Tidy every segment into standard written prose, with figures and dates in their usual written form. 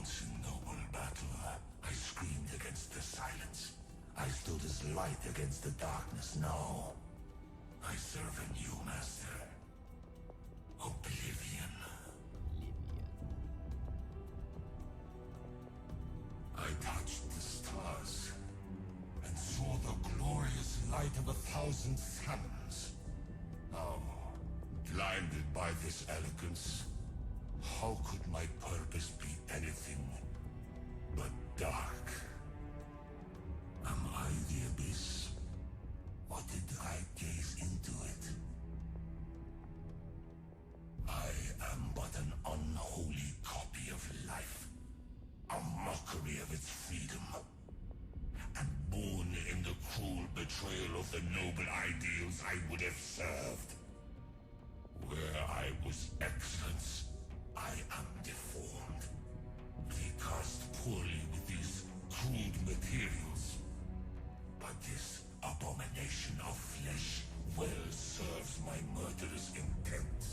Once in noble battle, I screamed against the silence. I stood as light against the darkness. Now, I serve a new master. Oblivion. I touched the stars and saw the glorious light of 1,000 suns. Now, blinded by this elegance, how could my purpose be anything but dark? Am I the abyss, or did I gaze into it? I am but an unholy copy of life, a mockery of its freedom, and born in the cruel betrayal of the noble ideals I would have served. Where I was excellence, I am deformed, recast poorly with these crude materials. But this abomination of flesh well serves my murderous intent.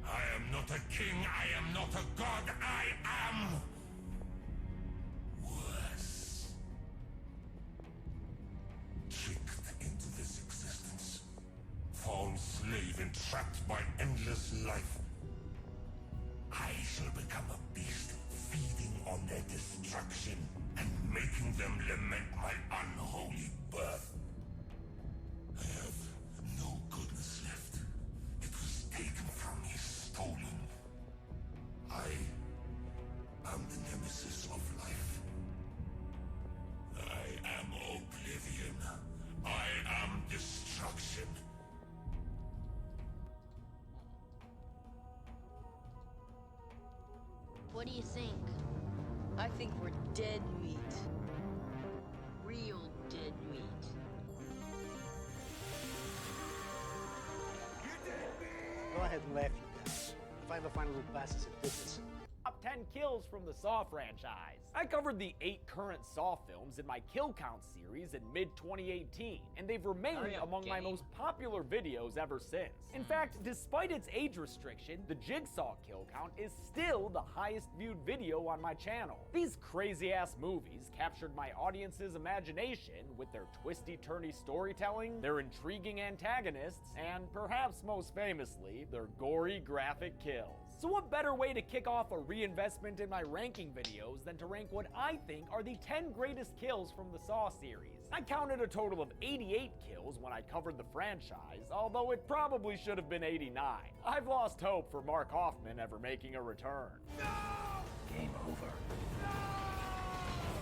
I am not a king, I am not a god, I am worse. Tricked into this existence, fall slave entrapped by endless life. I shall become a beast, feeding on their destruction and making them lament my unholy birth. I have no goodness left. It was taken from me, stolen. I am the nemesis of life. I am oblivion. I am destruction. What do you think? I think we're dead meat. Real dead meat. Go ahead and laugh, you guys. If I ever find a little bastard that did this. Top 10 kills from the Saw franchise. I covered the 8 current Saw films in my Kill Count series in mid-2018, and they've remained among my most popular videos ever since. In fact, despite its age restriction, the Jigsaw Kill Count is still the highest viewed video on my channel. These crazy-ass movies captured my audience's imagination with their twisty-turny storytelling, their intriguing antagonists, and perhaps most famously, their gory graphic kills. So what better way to kick off a reinvestment in my ranking videos than to rank what I think are the 10 greatest kills from the Saw series. I counted a total of 88 kills when I covered the franchise, although it probably should have been 89. I've lost hope for Mark Hoffman ever making a return. No! Game over.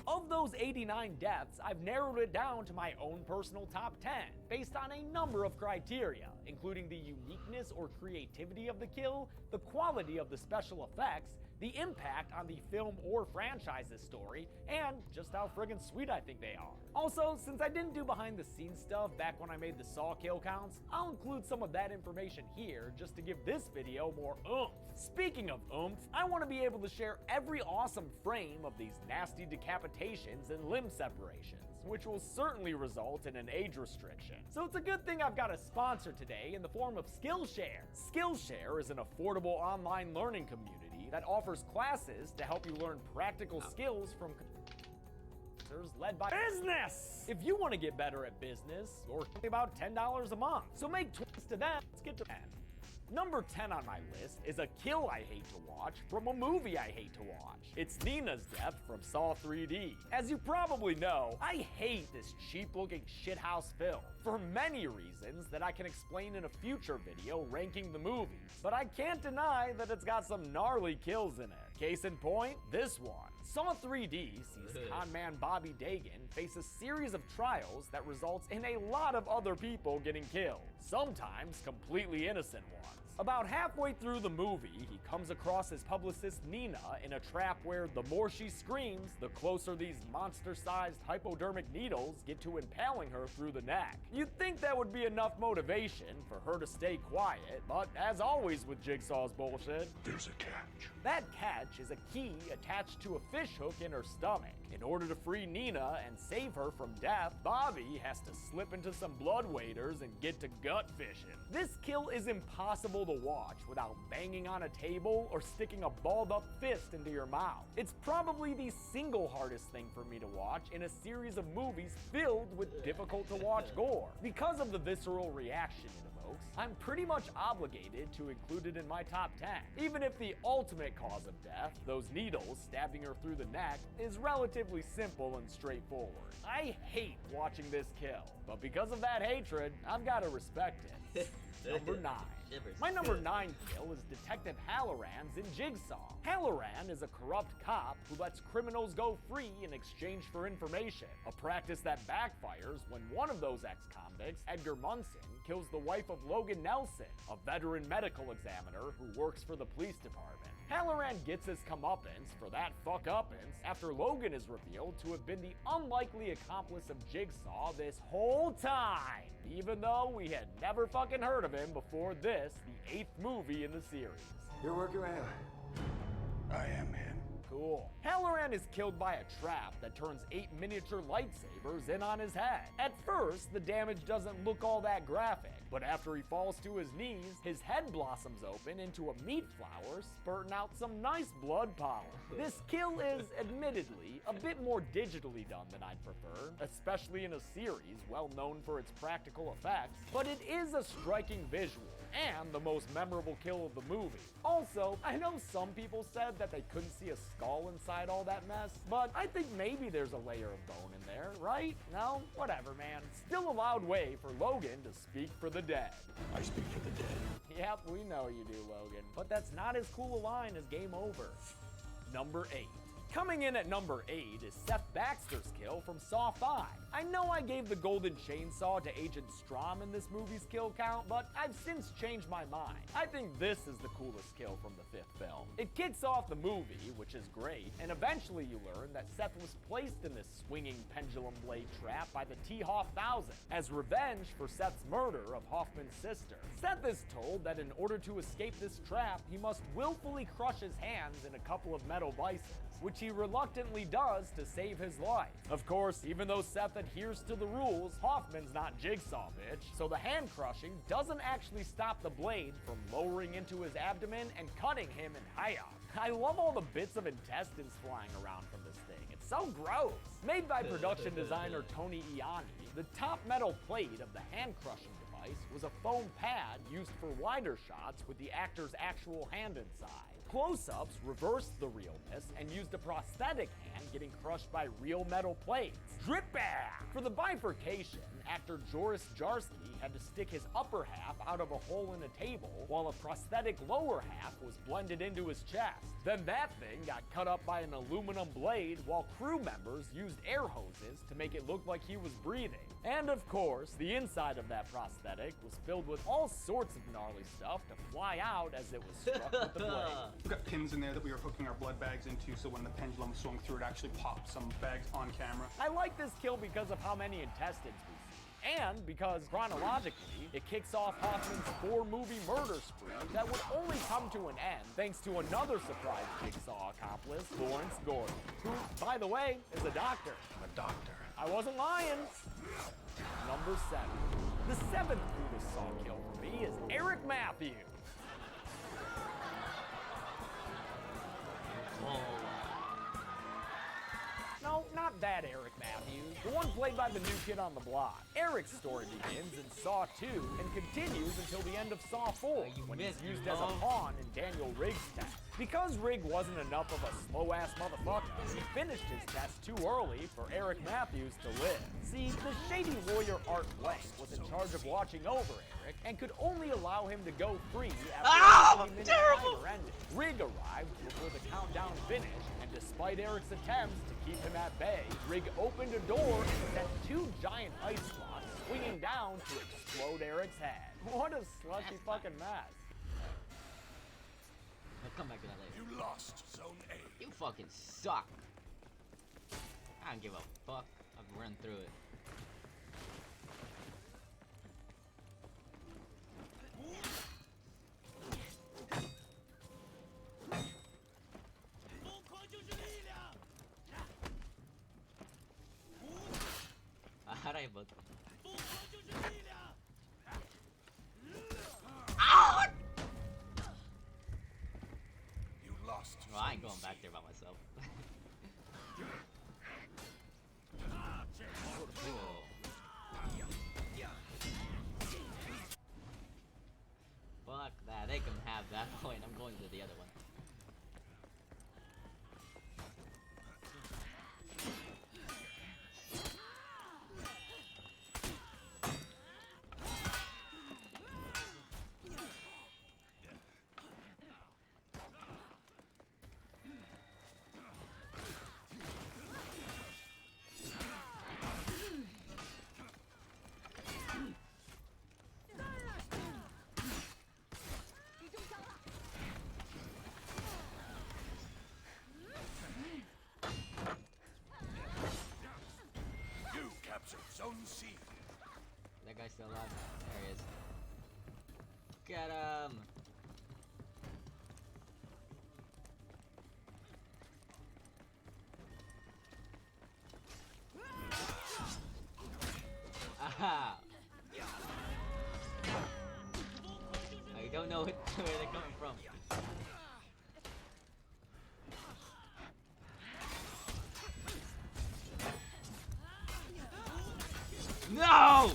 Of those 89 deaths, I've narrowed it down to my own personal top 10, based on a number of criteria, including the uniqueness or creativity of the kill, the quality of the special effects, the impact on the film or franchise's story, and just how friggin' sweet I think they are. Also, since I didn't do behind the scenes stuff back when I made the Saw kill counts, I'll include some of that information here just to give this video more oomph. Speaking of oomph, I want to be able to share every awesome frame of these nasty decapitations and limb separations, which will certainly result in an age restriction. So it's a good thing I've got a sponsor today in the form of Skillshare. Skillshare is an affordable online learning community that offers classes to help you learn practical skills from led by business. If you want to get better at business, or about $10 a month, so make twice to that. Let's get to that. Number 10 on my list is a kill I hate to watch from a movie I hate to watch. It's Nina's death from Saw 3D. As you probably know, I hate this cheap-looking shithouse film for many reasons that I can explain in a future video ranking the movie. But I can't deny that it's got some gnarly kills in it. Case in point, this one. Saw 3D sees conman Bobby Dagan face a series of trials that results in a lot of other people getting killed, sometimes completely innocent ones. About halfway through the movie, he comes across his publicist Nina in a trap where the more she screams, the closer these monster-sized hypodermic needles get to impaling her through the neck. You'd think that would be enough motivation for her to stay quiet, but as always with Jigsaw's bullshit, there's a catch. That catch is a key attached to a fish hook in her stomach. In order to free Nina and save her from death, Bobby has to slip into some blood waders and get to gut fishing. This kill is impossible to to watch without banging on a table or sticking a balled up fist into your mouth. It's probably the single hardest thing for me to watch in a series of movies filled with difficult to watch gore. Because of the visceral reaction it evokes, I'm pretty much obligated to include it in my top 10, even if the ultimate cause of death, those needles stabbing her through the neck, is relatively simple and straightforward. I hate watching this kill, but because of that hatred, I've got to respect it. Number 9. My number 9 kill is Detective Halloran's in Jigsaw. Halloran is a corrupt cop who lets criminals go free in exchange for information, a practice that backfires when one of those ex-convicts, Edgar Munson, kills the wife of Logan Nelson, a veteran medical examiner who works for the police department. Halloran gets his comeuppance for that fuck-uppance after Logan is revealed to have been the unlikely accomplice of Jigsaw this whole time, even though we had never fucking heard of him before this, the 8th movie in the series. You're working with him. I am him. Cool. Halloran is killed by a trap that turns 8 miniature lightsabers in on his head. At first, the damage doesn't look all that graphic, but after he falls to his knees, his head blossoms open into a meat flower, spurting out some nice blood power. This kill is, admittedly, a bit more digitally done than I'd prefer, especially in a series well known for its practical effects, but it is a striking visual, and the most memorable kill of the movie. Also, I know some people said that they couldn't see a skull inside all that mess, but I think maybe there's a layer of bone in there, right? No? Whatever, man. Still a loud way for Logan to speak for the dead. I speak for the dead. Yep, we know you do, Logan. But that's not as cool a line as Game Over. Number 8. Coming in at number 8 is Seth Baxter's kill from Saw 5. I know I gave the golden chainsaw to Agent Strom in this movie's kill count, but I've since changed my mind. I think this is the coolest kill from the 5th film. It kicks off the movie, which is great, and eventually you learn that Seth was placed in this swinging pendulum blade trap by the T-Hoff 1000 as revenge for Seth's murder of Hoffman's sister. Seth is told that in order to escape this trap, he must willfully crush his hands in a couple of metal vices, which he reluctantly does to save his life. Of course, even though Seth adheres to the rules, Hoffman's not Jigsaw, bitch, so the hand crushing doesn't actually stop the blade from lowering into his abdomen and cutting him in half. I love all the bits of intestines flying around from this thing. It's so gross. Made by production designer Tony Ianni, the top metal plate of the hand crushing device was a foam pad used for wider shots with the actor's actual hand inside. Close-ups reversed the realness and used a prosthetic hand getting crushed by real metal plates. Drip back! For the bifurcation, actor Joris Jarski had to stick his upper half out of a hole in a table, while a prosthetic lower half was blended into his chest. Then that thing got cut up by an aluminum blade, while crew members used air hoses to make it look like he was breathing. And of course, the inside of that prosthetic was filled with all sorts of gnarly stuff to fly out as it was struck with the blade. We've got pins in there that we were hooking our blood bags into, so when the pendulum swung through, it actually popped some bags on camera. I like this kill because of how many intestines we see, and because, chronologically, it kicks off Hoffman's 4-movie murder spree that would only come to an end thanks to another surprise Jigsaw accomplice, Lawrence Gordon, who, by the way, is a doctor. I'm a doctor. I wasn't lying. Number 7. The 7th coolest Saw kill for me is Eric Matthews. No, not that Eric Matthews. The one played by the new kid on the block. Eric's story begins in Saw 2 and continues until the end of Saw 4, when he's used as a pawn in Daniel Rigg's test. Because Rigg wasn't enough of a slow-ass motherfucker, he finished his test too early for Eric Matthews to live. See, the shady lawyer Art Blank was in charge of watching over Eric and could only allow him to go free after the 30-minute timer ended. Rigg arrived before the countdown finished, and despite Eric's attempts to keep him at bay, Rigg opened a door and sent 2 giant ice blocks swinging down to explode Eric's head. What a slushy fucking mess. I'll come back to that later. You lost Zone A. You fucking suck. I don't give a fuck. I've run through it. Aray, but... going back there by myself. Fuck that, they can have that point. I'm going to the other one. Zone C. That guy's still alive. There he is. Get him! Aha! I don't know where they're coming from. No!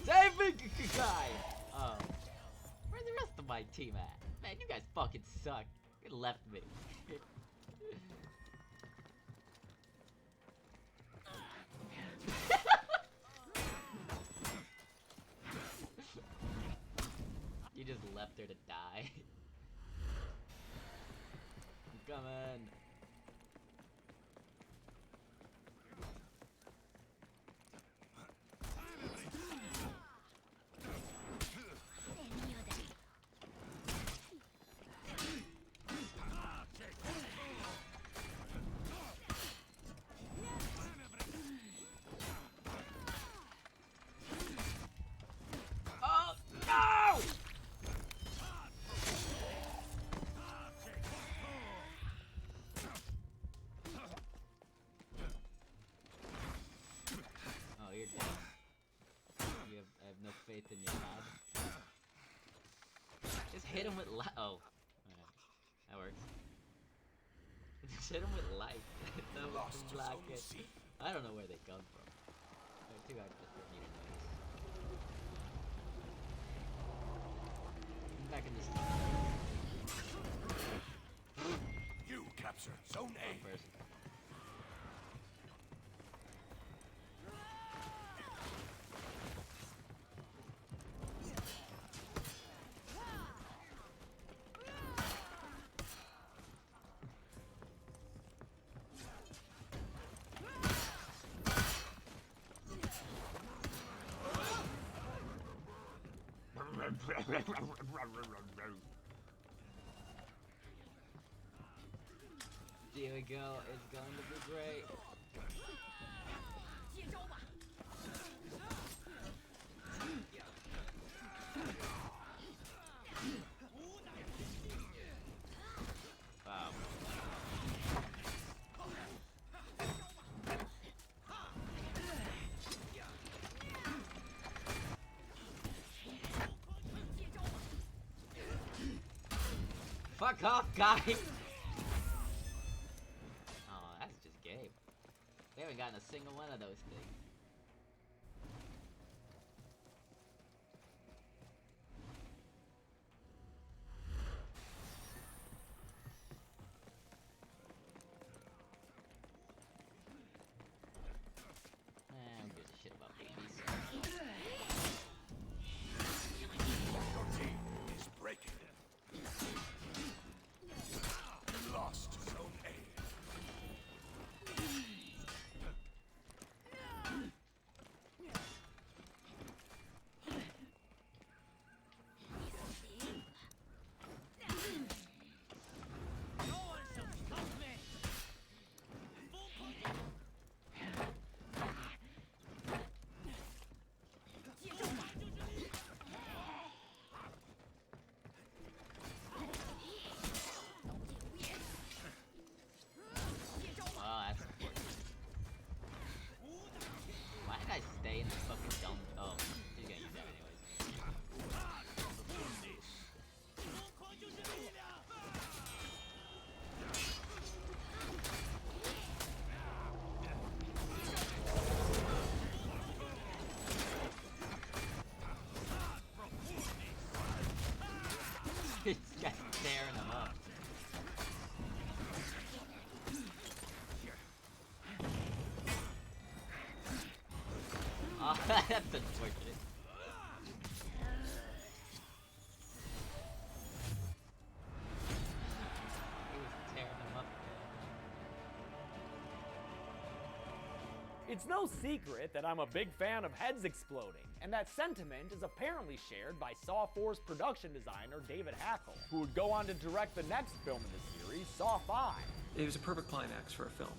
Save me, guy! Oh. Where's the rest of my team at? Man, you guys fucking suck. You left me. You just left her to die. I'm coming. I have no faith in your mod. Just hit him with life. Oh. Alright. That works. Just hit him with life. Don't block it. I don't know where they come from. They're too hard just for me to notice. I'm back in this. You captured Zone A. First. Here we go, it's going to be great. Wow. Fuck off, guy! Oh, that's just game. We haven't gotten a single one of those things. I don't give a shit about babies. Your team is breaking. Lost Zone A. That's unfortunate. He was tearing them up. It's no secret that I'm a big fan of heads exploding, and that sentiment is apparently shared by Saw 4's production designer David Hackle, who would go on to direct the next film in the series, Saw 5. It was a perfect climax for a film.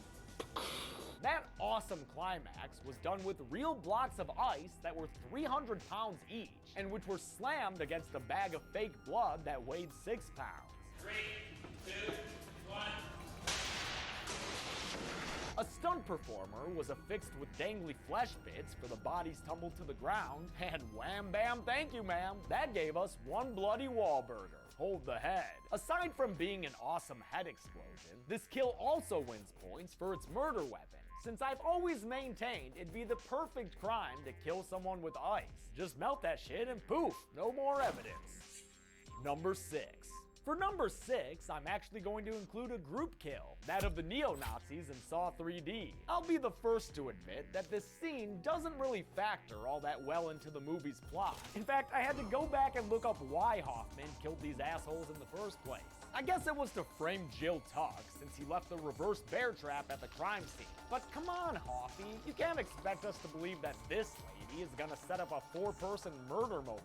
That awesome climax was done with real blocks of ice that were 300 pounds each, and which were slammed against a bag of fake blood that weighed 6 pounds. 3, 2, 1. A stunt performer was affixed with dangly flesh bits for the bodies tumbled to the ground, and wham bam thank you ma'am, that gave us one bloody Wahlburger. Hold the head. Aside from being an awesome head explosion, this kill also wins points for its murder weapon, since I've always maintained it'd be the perfect crime to kill someone with ice. Just melt that shit and poof, no more evidence. Number 6. For number 6, I'm actually going to include a group kill, that of the neo-Nazis in Saw 3D. I'll be the first to admit that this scene doesn't really factor all that well into the movie's plot. In fact, I had to go back and look up why Hoffman killed these assholes in the first place. I guess it was to frame Jill Tuck, since he left the reverse bear trap at the crime scene. But come on, Hoffy, you can't expect us to believe that this lady is gonna set up a 4-person murder mobile.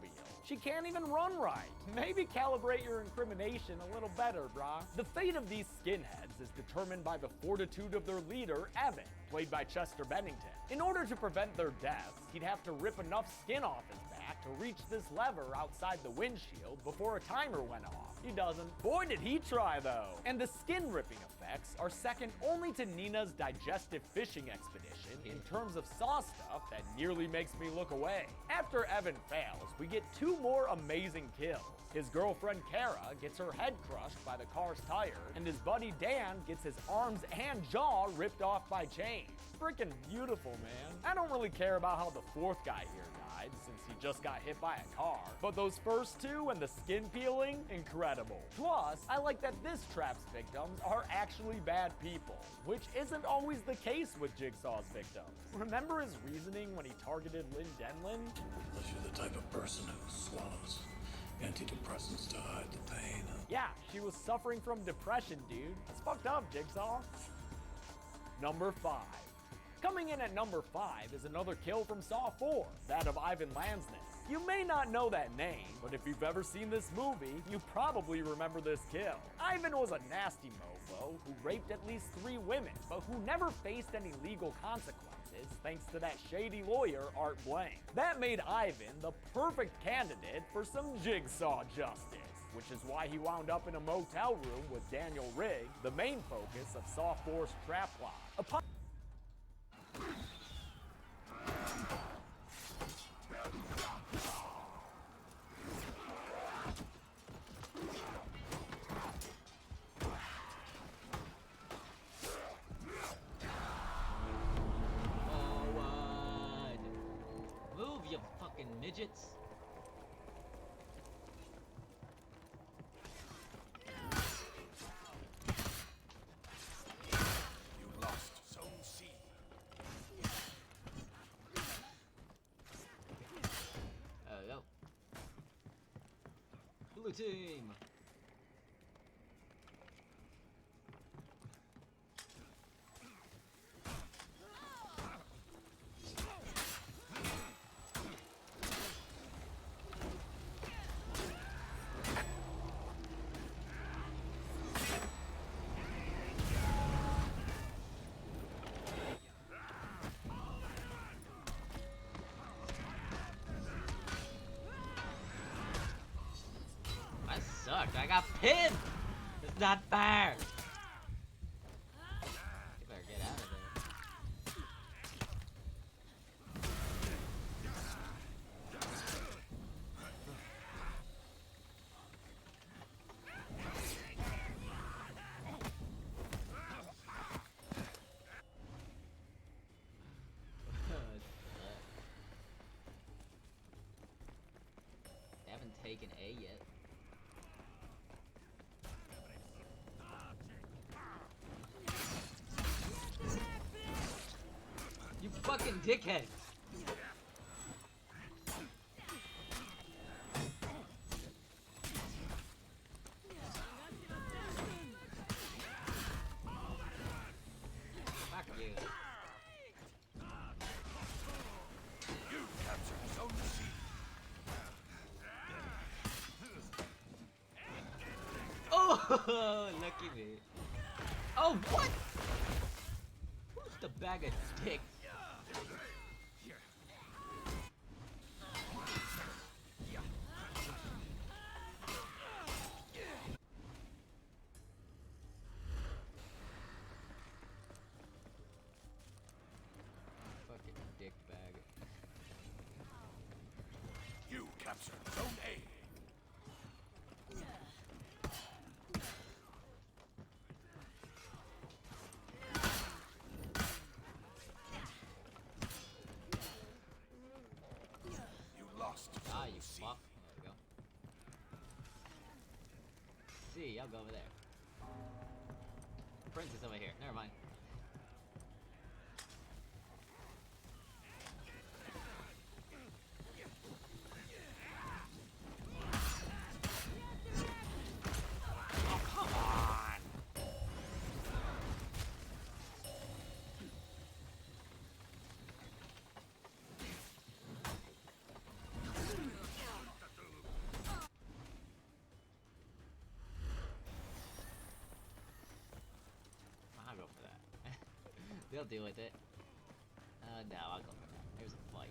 She can't even run right. Maybe calibrate your incrimination a little better, brah. The fate of these skinheads is determined by the fortitude of their leader, Evan, played by Chester Bennington. In order to prevent their deaths, he'd have to rip enough skin off his back to reach this lever outside the windshield before a timer went off. He doesn't. Boy, did he try, though. And the skin ripping effects are second only to Nina's digestive fishing expedition in terms of saw stuff that nearly makes me look away. After Evan fails, we get 2 more amazing kills. His girlfriend Kara gets her head crushed by the car's tire, and his buddy Dan gets his arms and jaw ripped off by chains. Freaking beautiful, man. I don't really care about how the 4th guy here died, since he just got hit by a car. But those first 2 and the skin peeling, incredible. Plus, I like that this trap's victims are actually bad people, which isn't always the case with Jigsaw's victims. Remember his reasoning when he targeted Lynn Denlin? Unless you're the type of person who swallows antidepressants to hide the pain. Yeah, she was suffering from depression, dude. That's fucked up, Jigsaw. Number 5. Coming in at number 5 is another kill from Saw 4, that of Ivan Lansness. You may not know that name, but if you've ever seen this movie, you probably remember this kill. Ivan was a nasty mofo who raped at least 3 women, but who never faced any legal consequences thanks to that shady lawyer, Art Blaine. That made Ivan the perfect candidate for some Jigsaw justice, which is why he wound up in a motel room with Daniel Rigg, the main focus of Saw 4's trap plot. Move, you fucking midgets. Blue team! I got pinned! It's not fair! You better get out of there. They haven't taken A yet. You fucking dickhead! Oh, lucky me. Oh, what? Who's the bag of dicks? Fucking dick bag. You captured Zone A. You lost. Ah, you fuck. There we go. See, I'll go over there. Princess over here. Never mind. Oh, come on! I'll go for that. They'll deal with it. No, I'll go for that. Here's a fight.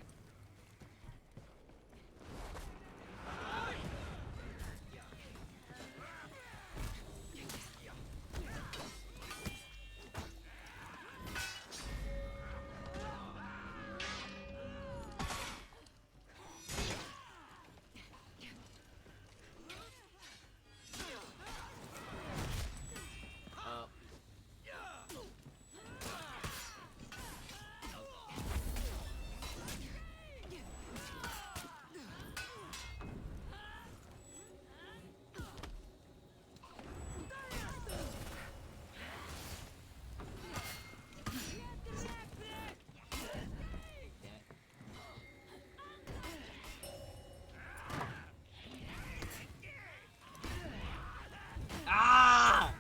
Ah!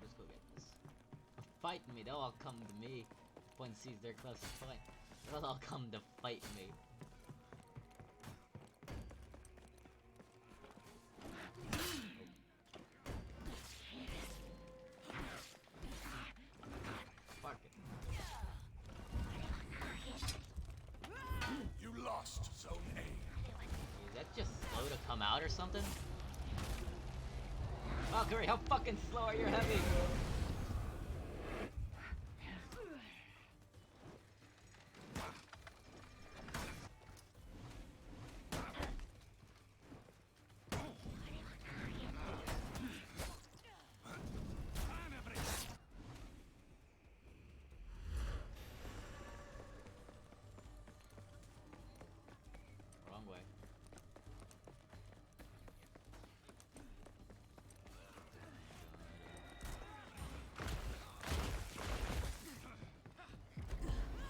Just go get this. Fight me, they'll all come to me. One sees their closest fight. They'll all come to fight me. Fuck it. You lost Zone A. Is that just slow to come out or something? Valkyrie, how fucking slow are you heavy? Wrong way.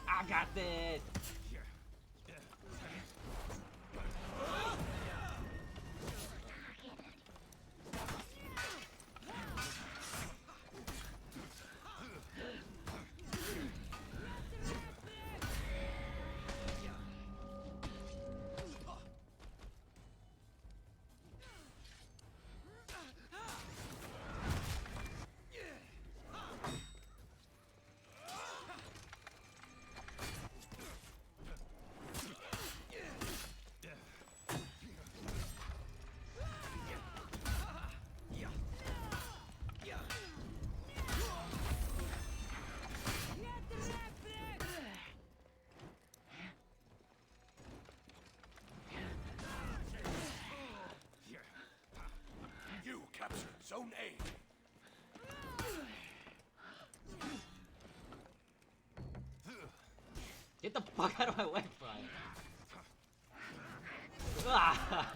I got this! You captured Zone A. Get the fuck out of my way, Brian. Ah!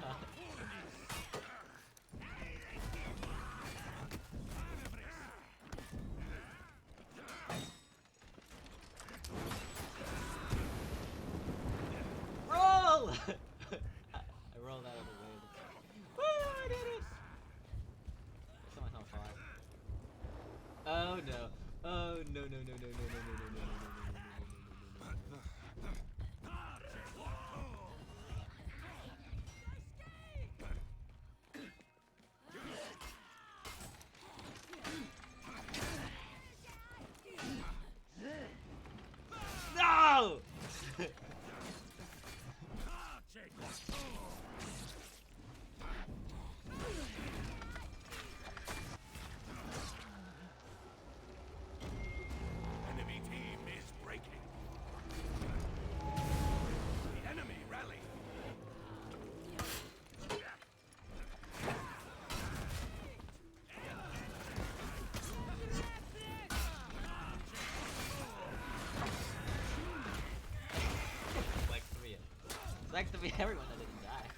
Oh, that was a weird. Woo, I did it! Someone's on fire. Oh no. Oh no no no no no no no no no no no no no no. No! Enemy team is breaking. The enemy rally. Like to be everyone that didn't die.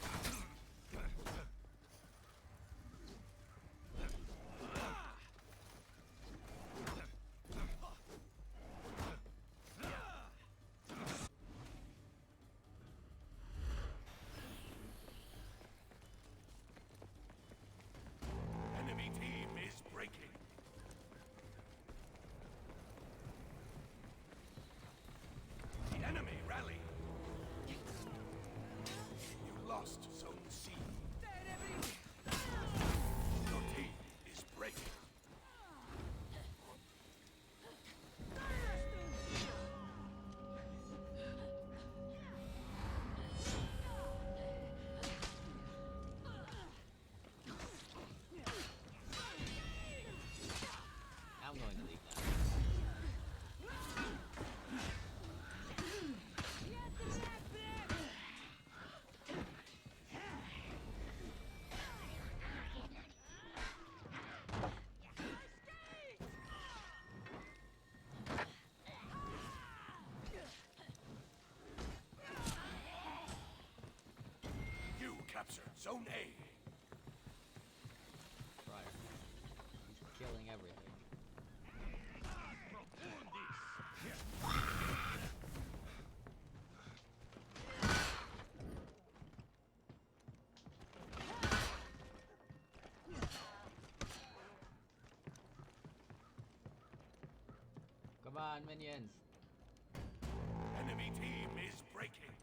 Enemy team is breaking. The enemy rally. You lost Zone C. Your team is breaking. I'm going to leave now. You captured Zone A. Fryer. He's killing everything. Come on, minions. Enemy team is breaking.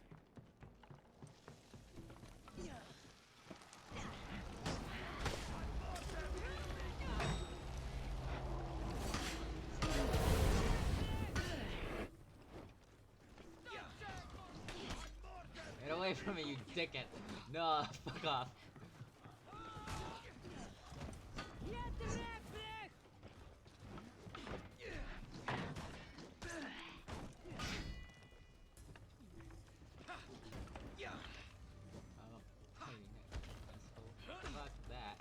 Get away from me, you dickhead. No, fuck off. Oh, hey, asshole. Fuck that.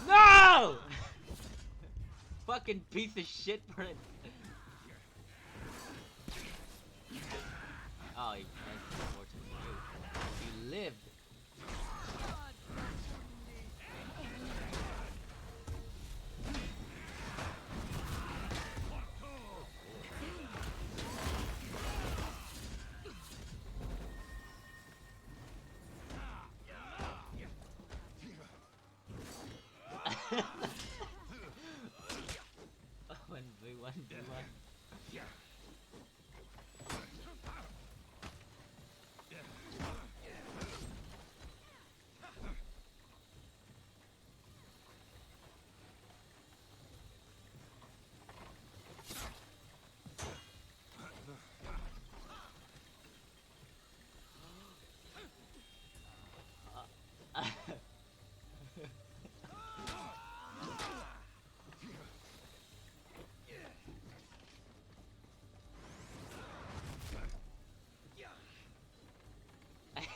No! Fucking piece of shit for it. Oh, that's unfortunate for you. You lived. One v one v one.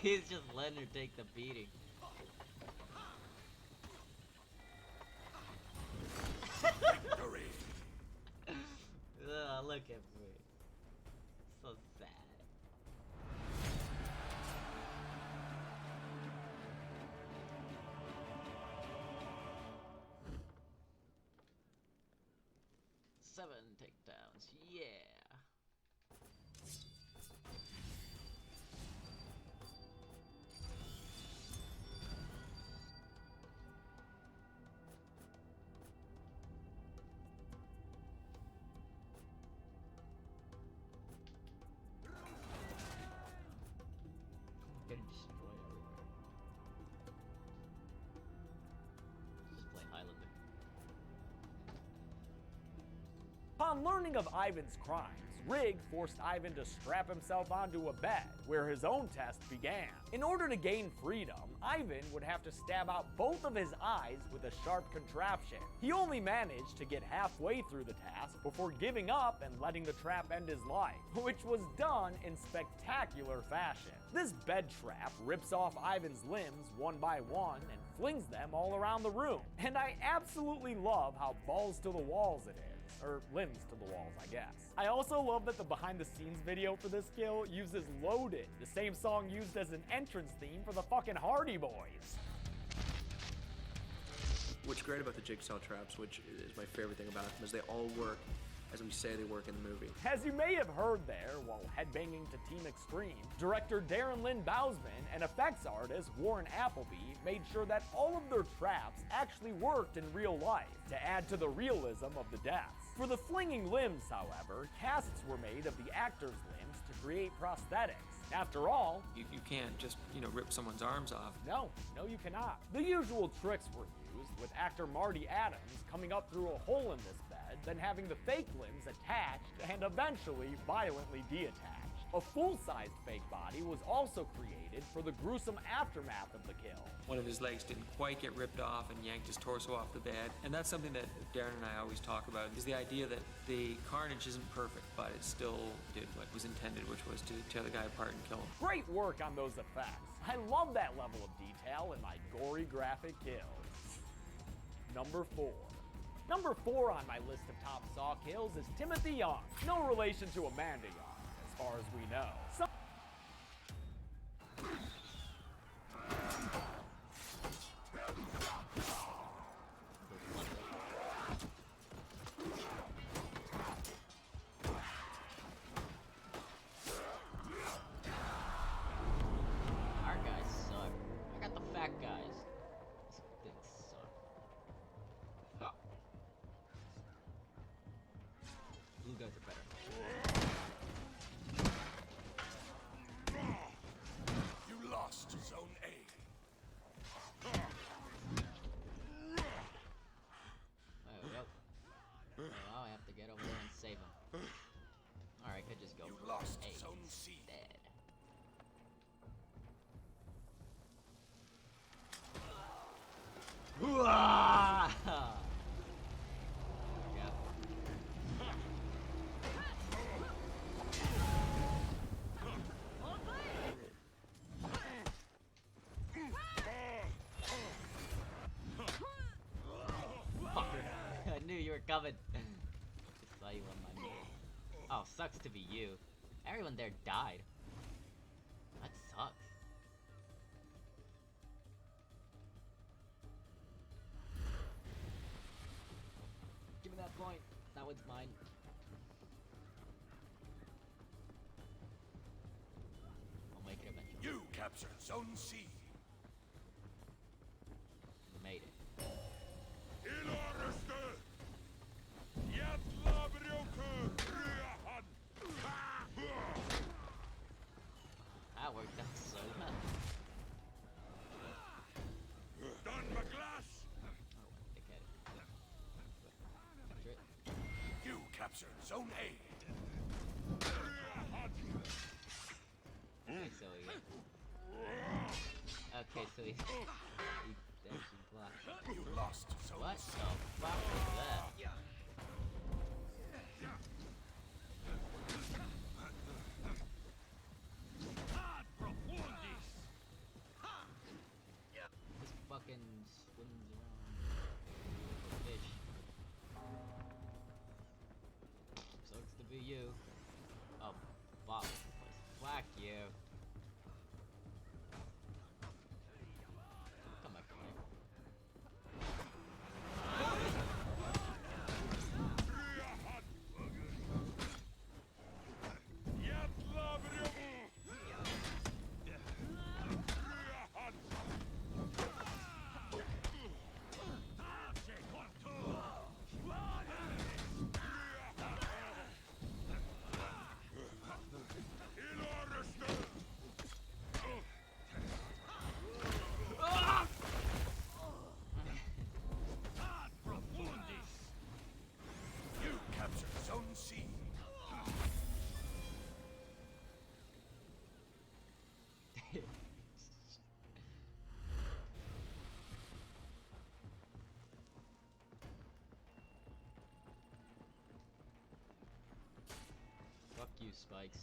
He's just letting her take the beating. Victory. Ugh, look at me. So sad. 7 takedowns. Yeah. Getting destroyed everywhere. Just play Highlander. Upon learning of Ivan's crimes, Rig forced Ivan to strap himself onto a bed, where his own test began. In order to gain freedom, Ivan would have to stab out both of his eyes with a sharp contraption. He only managed to get halfway through the task before giving up and letting the trap end his life, which was done in spectacular fashion. This bed trap rips off Ivan's limbs one by one and flings them all around the room. And I absolutely love how balls to the walls it is. Or limbs to the walls, I guess. I also love that the behind the scenes video for this kill uses Loaded, the same song used as an entrance theme for the fucking Hardy Boys. What's great about the jigsaw traps, which is my favorite thing about them, is they all work as we say they work in the movie. As you may have heard there, while headbanging to Team Extreme, director Darren Lynn Bousman and effects artist Warren Appleby made sure that all of their traps actually worked in real life to add to the realism of the deaths. For the flinging limbs, however, casts were made of the actors' limbs to create prosthetics. After all, You can't just, rip someone's arms off. no, you cannot. The usual tricks were used, with actor Marty Adams coming up through a hole in this bed, then having the fake limbs attached and eventually violently deattached. A full-sized fake body was also created for the gruesome aftermath of the kill. One of his legs didn't quite get ripped off and yanked his torso off the bed. And that's something that Darren and I always talk about, is the idea that the carnage isn't perfect, but it still did what was intended, which was to tear the guy apart and kill him. Great work on those effects. I love that level of detail in my gory graphic kills. Number 4. Number 4 on my list of top Saw kills is Timothy Young. No relation to Amanda Young, as far as we know. Our guys suck. I got the fat guys. These things suck. Oh. Blue guys are better. You lost Zone A. Oh, yep. Now I have to get over there and save him. Alright, could just go You for lost A Zone C. instead. Hooah! Yep. I knew you were coming. Just saw you on my move. Oh, sucks to be you. Everyone there died. That sucks. Give me that point. That one's mine. I'll make it eventually. You captured Zone C. Made it. That worked out so well. Done my glass. Oh, dickhead. Capture it. You captured Zone A. Okay, so he... Okay, so he actually blocked. You lost Zone What C. the fuck was that? This fucking swims around. Fish. Sucks to be you. Oh, fuck. Fuck you. Come back here. use spikes.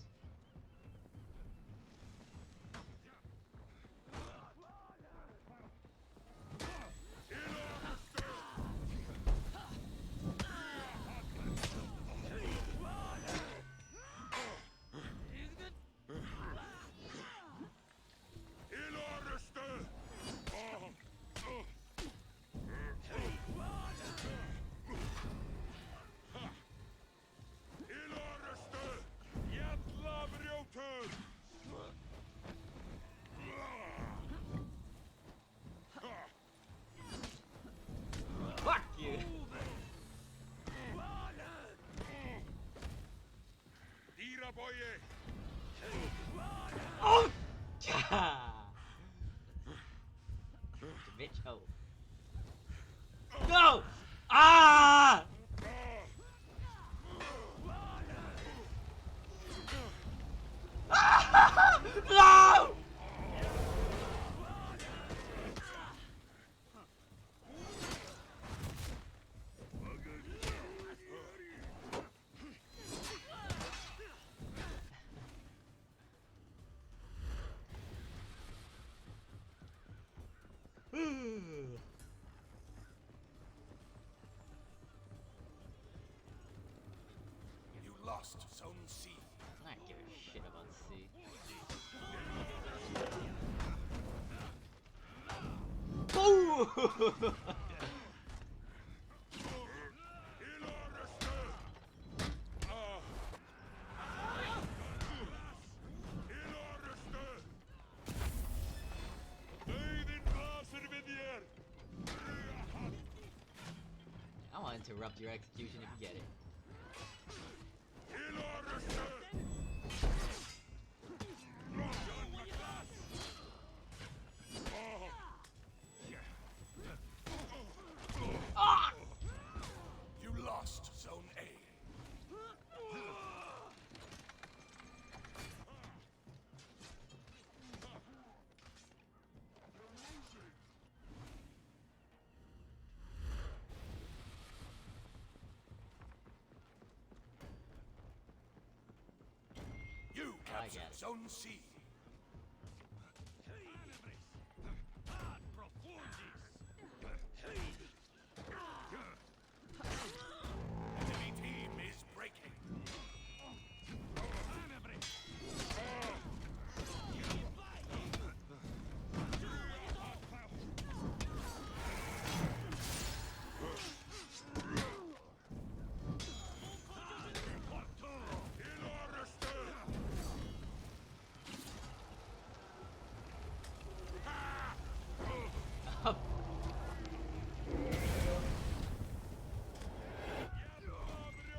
Fuck you! Oh! Bitch, oh. No! Ah! No! You lost Zone C. I don't give a shit about C. Boo! I want to interrupt your execution if you get it. You lost Zone A. You captured get it. Zone C. Enemy team is breaking.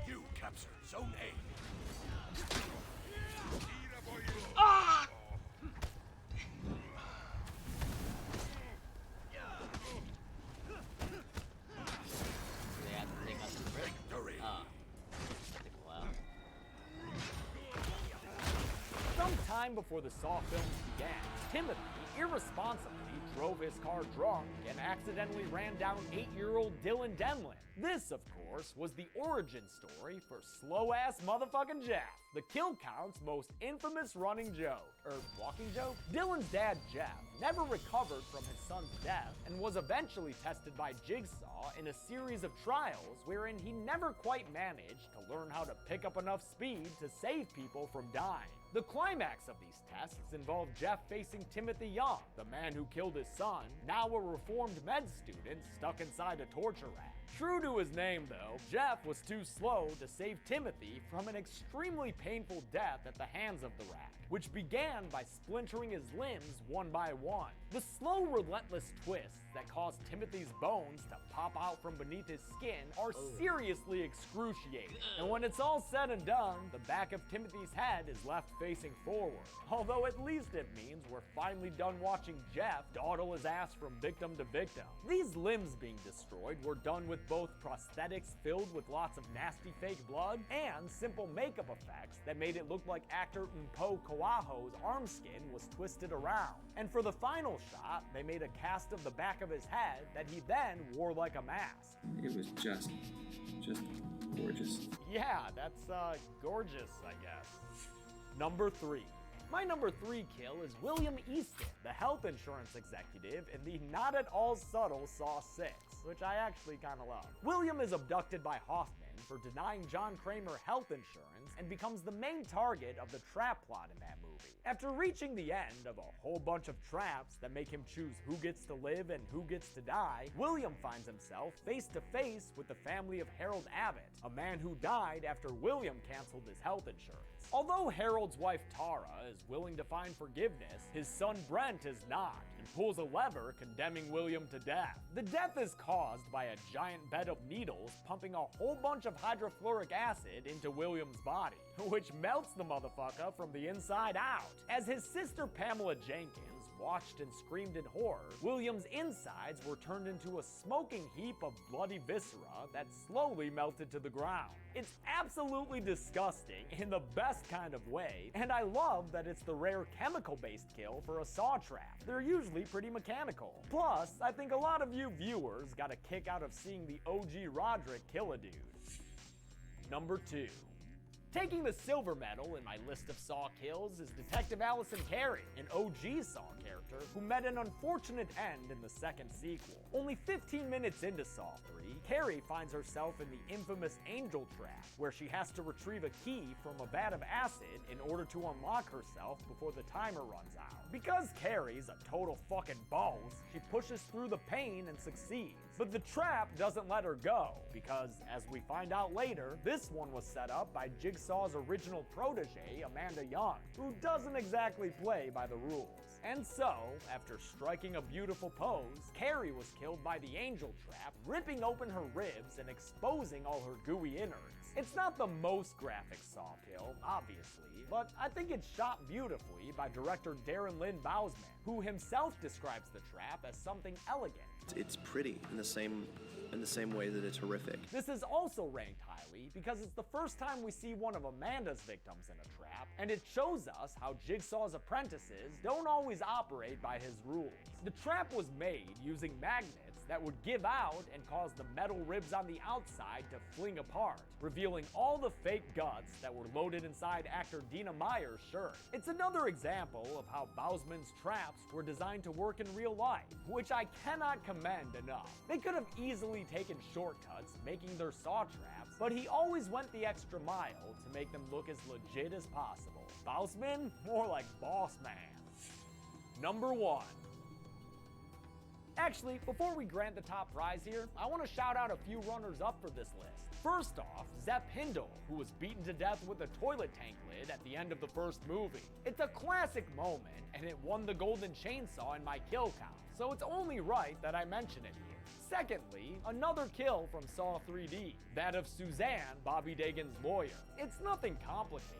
You captured Zone A. Ah! They have to take us to break. Victory. That took a while. Sometime before the Saw films began, Timothy irresponsibly drove his car drunk and accidentally ran down 8-year-old Dylan Denlin. This, of course, was the origin story for slow-ass motherfucking Jeff, the kill count's most infamous running joke, or walking joke. Dylan's dad, Jeff, never recovered from his son's death and was eventually tested by Jigsaw in a series of trials wherein he never quite managed to learn how to pick up enough speed to save people from dying. The climax of these tests involved Jeff facing Timothy Young, the man who killed his son, now a reformed med student stuck inside a torture rack. True to his name, though, Jeff was too slow to save Timothy from an extremely painful death at the hands of the rack, which began by splintering his limbs one by one. The slow, relentless twists that caused Timothy's bones to pop out from beneath his skin are seriously excruciating. And when it's all said and done, the back of Timothy's head is left facing forward. Although at least it means we're finally done watching Jeff dawdle his ass from victim to victim. These limbs being destroyed were done with with both prosthetics filled with lots of nasty fake blood and simple makeup effects that made it look like actor Mpo Koaho's arm skin was twisted around. And for the final shot, they made a cast of the back of his head that he then wore like a mask. It was just gorgeous. Yeah, that's gorgeous, I guess. Number 3. My number 3 kill is William Easton, the health insurance executive in the not at all subtle Saw 6, which I actually kind of love. William is abducted by Hoffman for denying John Kramer health insurance and becomes the main target of the trap plot in that movie. After reaching the end of a whole bunch of traps that make him choose who gets to live and who gets to die, William finds himself face to face with the family of Harold Abbott, a man who died after William canceled his health insurance. Although Harold's wife Tara is willing to find forgiveness, his son Brent is not, and pulls a lever condemning William to death. The death is caused by a giant bed of needles pumping a whole bunch of hydrofluoric acid into William's body, which melts the motherfucker from the inside out. As his sister Pamela Jenkins watched and screamed in horror, William's insides were turned into a smoking heap of bloody viscera that slowly melted to the ground. It's absolutely disgusting in the best kind of way, and I love that it's the rare chemical-based kill for a Saw trap. They're usually pretty mechanical. Plus, I think a lot of you viewers got a kick out of seeing the OG Roderick kill a dude. Number 2. Taking the silver medal in my list of Saw kills is Detective Allison Carey, an OG Saw character who met an unfortunate end in the second sequel. Only 15 minutes into Saw 3, Carey finds herself in the infamous Angel Trap, where she has to retrieve a key from a vat of acid in order to unlock herself before the timer runs out. Because Carey's a total fucking boss, she pushes through the pain and succeeds. But the trap doesn't let her go, because, as we find out later, this one was set up by Jigsaw's original protege, Amanda Young, who doesn't exactly play by the rules. And so, after striking a beautiful pose, Carey was killed by the Angel Trap, ripping open her ribs and exposing all her gooey innards. It's not the most graphic Saw kill, obviously, but I think it's shot beautifully by director Darren Lynn Bousman, who himself describes the trap as something elegant. It's pretty in the same way that it's horrific. This is also ranked highly because it's the first time we see one of Amanda's victims in a trap, and it shows us how Jigsaw's apprentices don't always operate by his rules. The trap was made using magnets that would give out and cause the metal ribs on the outside to fling apart, revealing all the fake guts that were loaded inside actor Dina Meyer's shirt. It's another example of how Bousman's traps were designed to work in real life, which I cannot commend enough. They could have easily taken shortcuts making their Saw traps, but he always went the extra mile to make them look as legit as possible. Bousman? More like Boss Man. Number 1. Actually, before we grant the top prize here, I want to shout out a few runners-up for this list. First off, Zepp Hindle, who was beaten to death with a toilet tank lid at the end of the first movie. It's a classic moment, and it won the Golden Chainsaw in my kill count, so it's only right that I mention it here. Secondly, another kill from Saw 3D, that of Suzanne, Bobby Dagan's lawyer. It's nothing complicated,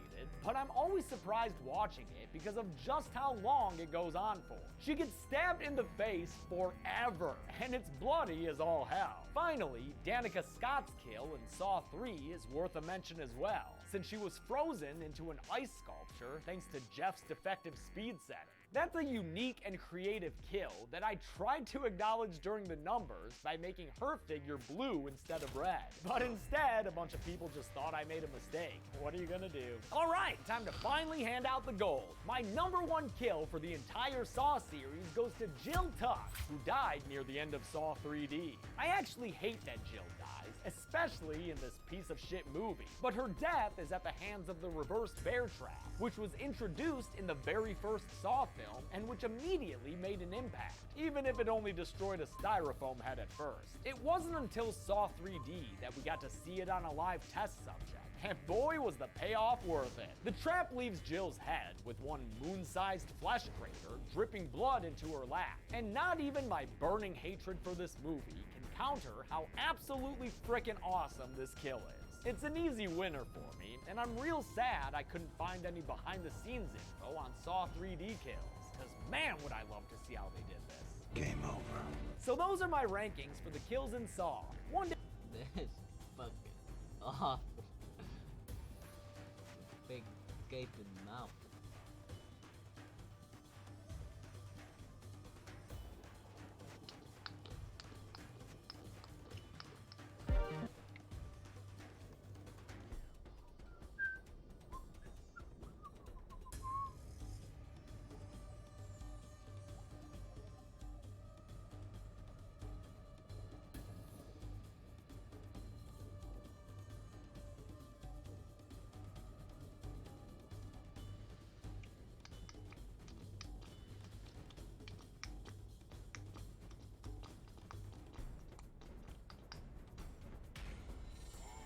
but I'm always surprised watching it because of just how long it goes on for. She gets stabbed in the face forever, and it's bloody as all hell. Finally, Danica Scott's kill in Saw 3 is worth a mention as well, since she was frozen into an ice sculpture thanks to Jeff's defective speed setting. That's a unique and creative kill that I tried to acknowledge during the numbers by making her figure blue instead of red. But instead, a bunch of people just thought I made a mistake. What are you gonna do? Alright, time to finally hand out the gold. My number 1 kill for the entire Saw series goes to Jill Tuck, who died near the end of Saw 3D. I actually hate that Jill dies, especially in this piece of shit movie. But her death is at the hands of the reversed bear trap, which was introduced in the very first Saw film and which immediately made an impact, even if it only destroyed a styrofoam head at first. It wasn't until Saw 3D that we got to see it on a live test subject, and boy was the payoff worth it. The trap leaves Jill's head with one moon-sized flesh crater dripping blood into her lap, and not even my burning hatred for this movie can counter how absolutely frickin' awesome this kill is. It's an easy winner for me, and I'm real sad I couldn't find any behind-the-scenes info on Saw 3D kills, because man would I love to see how they did this. Game over. So those are my rankings for the kills in Saw. One day This fucking awful. Big gaping mouth.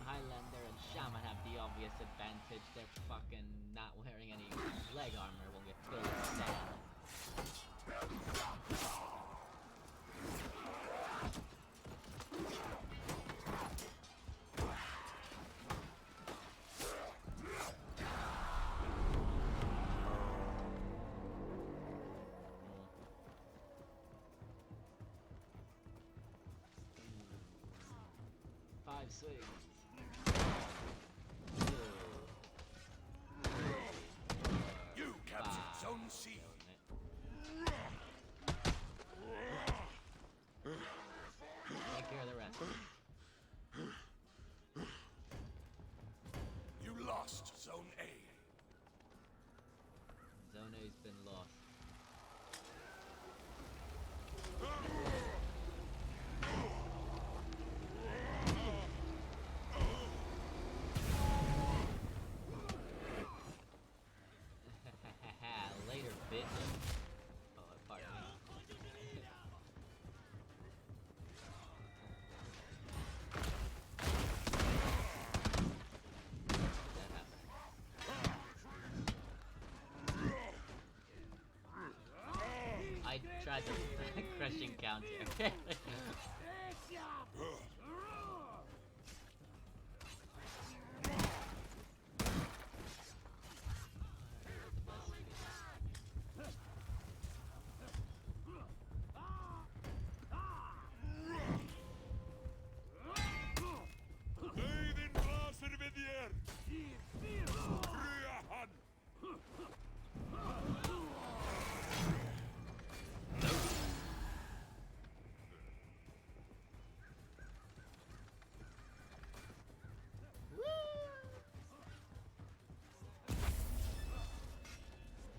Highlander and Shaman have the obvious advantage. They're fucking not wearing any leg armor, won't get filled with sand. 5 swings. 2, 3, You captured 5. Zone C. Take care of the rest. You lost Zone A. Zone A's been lost. Later, bitch. Oh, pardon me. That happened. I tried the crushing counter.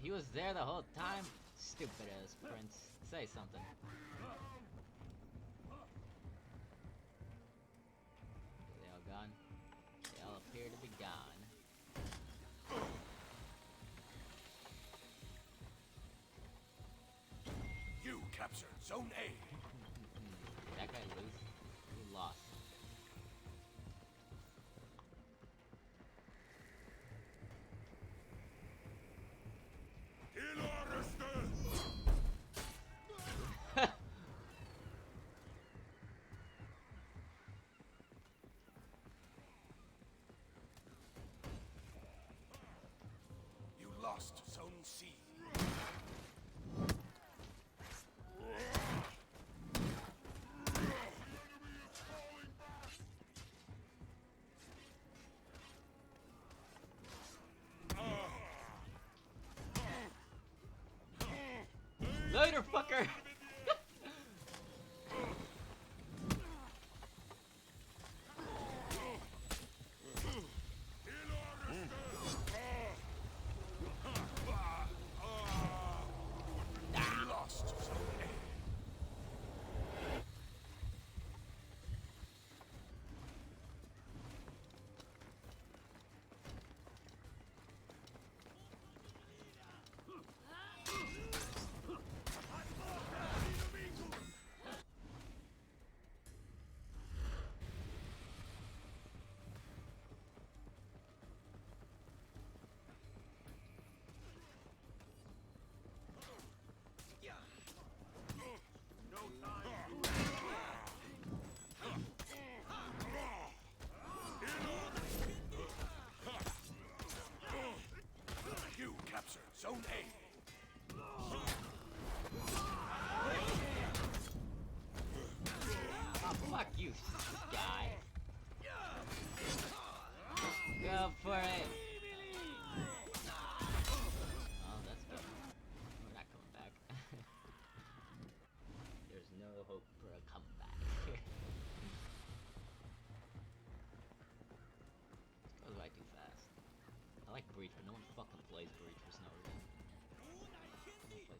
He was there the whole time? Stupid ass prince. Say something. They all gone? They all appear to be gone. You captured Zone A. Did that guy lose? He lost. You lost Zone C. Later, fucker! for it. Oh, that's good. We're not coming back. There's no hope for a comeback. Goes by too fast. I like Breach, but no one fucking plays Breach for some reason. No one plays this.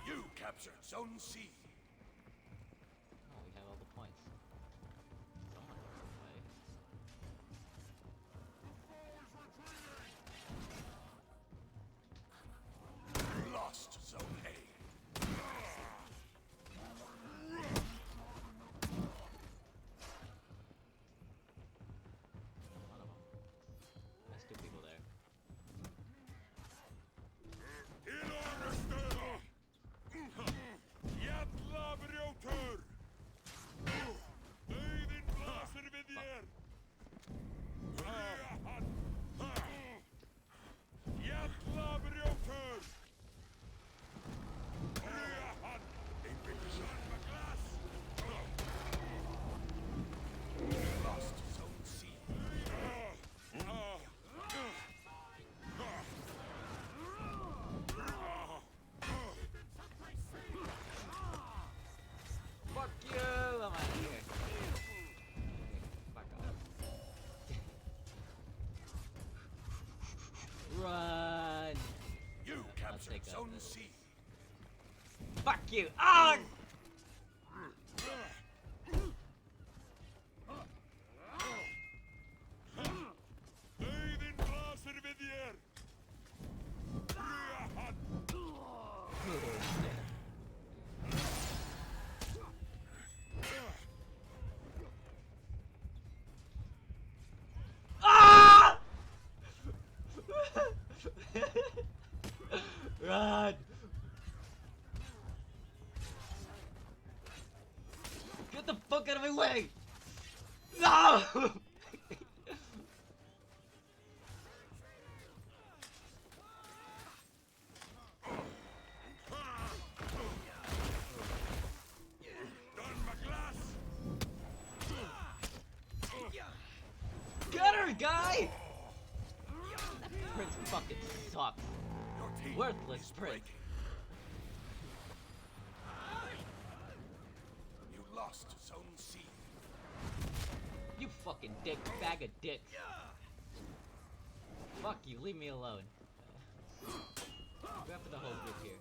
You captured Zone C. Oh, we have all the points. Someone ran away. Lost Zone A. One of them. There's two people there. Lost Zone C. Fuck you! I'm out of here. Fuck off. Run! You I'll captured take Zone this. C. Fuck you! Ah! Ah! Run! Get the fuck out of my way! No! Get her, guy! That prince fucking sucks. Your team Worthless is prince. breaking. You lost Zone C. You fucking dick, bag of dicks. Fuck you, leave me alone. Go after the whole group here.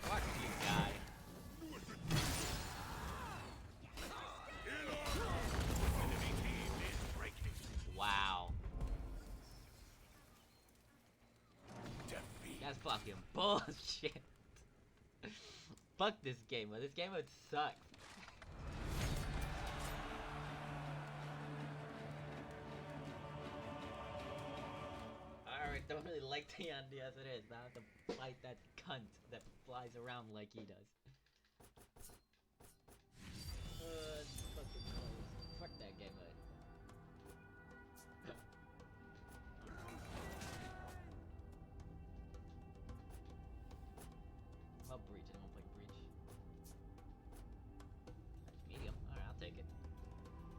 Fuck you, guy. Enemy team is breaking. Wow. Defeat. That's fucking bullshit. Fuck this game, but this game would suck. Alright, don't really like Tiandi as it is. Now I have to fight that cunt that flies around like he does. It's fucking close. Fuck that game mode. Well, Breach. I don't want to play Breach. That's medium. Alright, I'll take it.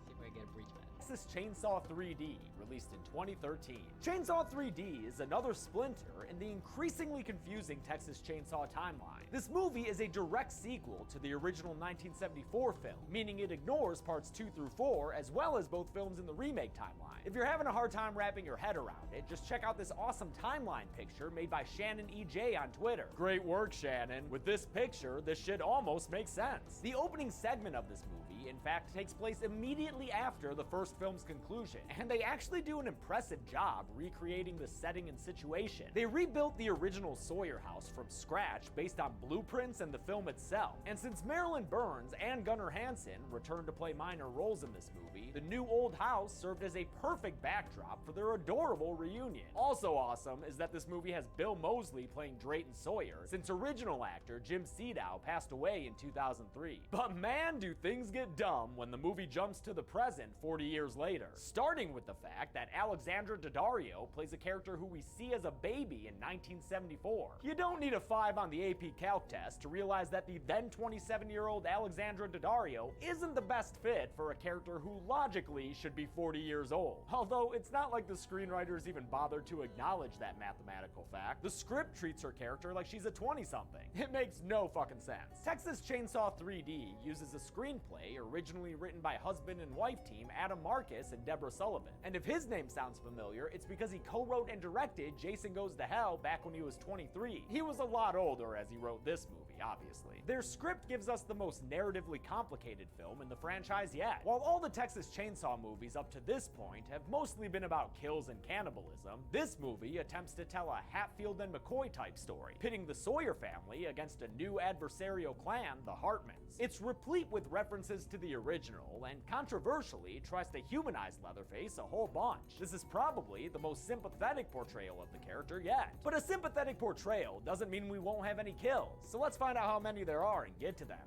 See if I can get a Breach match. Texas Chainsaw 3D, released in 2013. Chainsaw 3D is another splinter in the increasingly confusing Texas Chainsaw timeline. This movie is a direct sequel to the original 1974 film, meaning it ignores parts 2 through 4 as well as both films in the remake timeline. If you're having a hard time wrapping your head around it, just check out this awesome timeline picture made by Shannon EJ on Twitter. Great work, Shannon. With this picture, this shit almost makes sense. The opening segment of this movie movie, in fact, takes place immediately after the first film's conclusion, and they actually do an impressive job recreating the setting and situation. They rebuilt the original Sawyer house from scratch based on blueprints and the film itself, and since Marilyn Burns and Gunnar Hansen returned to play minor roles in this movie, the new old house served as a perfect backdrop for their adorable reunion. Also awesome is that this movie has Bill Moseley playing Drayton Sawyer, since original actor Jim Sedow passed away in 2003. But man, do things get dumb when the movie jumps to the present 40 years later. Starting with the fact that Alexandra Daddario plays a character who we see as a baby in 1974. You don't need a 5 on the AP Calc test to realize that the then 27-year-old Alexandra Daddario isn't the best fit for a character who logically should be 40 years old. Although it's not like the screenwriters even bothered to acknowledge that mathematical fact. The script treats her character like she's a 20-something. It makes no fucking sense. Texas Chainsaw 3D uses a screenplay originally written by husband and wife team Adam Marcus and Deborah Sullivan. And if his name sounds familiar, it's because he co-wrote and directed Jason Goes to Hell back when he was 23. He was a lot older as he wrote this movie, obviously. Their script gives us the most narratively complicated film in the franchise yet. While all the Texas Chainsaw movies up to this point have mostly been about kills and cannibalism, this movie attempts to tell a Hatfield and McCoy type story, pitting the Sawyer family against a new adversarial clan, the Hartmans. It's replete with references to the original, and controversially tries to humanize Leatherface a whole bunch. This is probably the most sympathetic portrayal of the character yet. But a sympathetic portrayal doesn't mean we won't have any kills, so let's find out how many there are and get to them.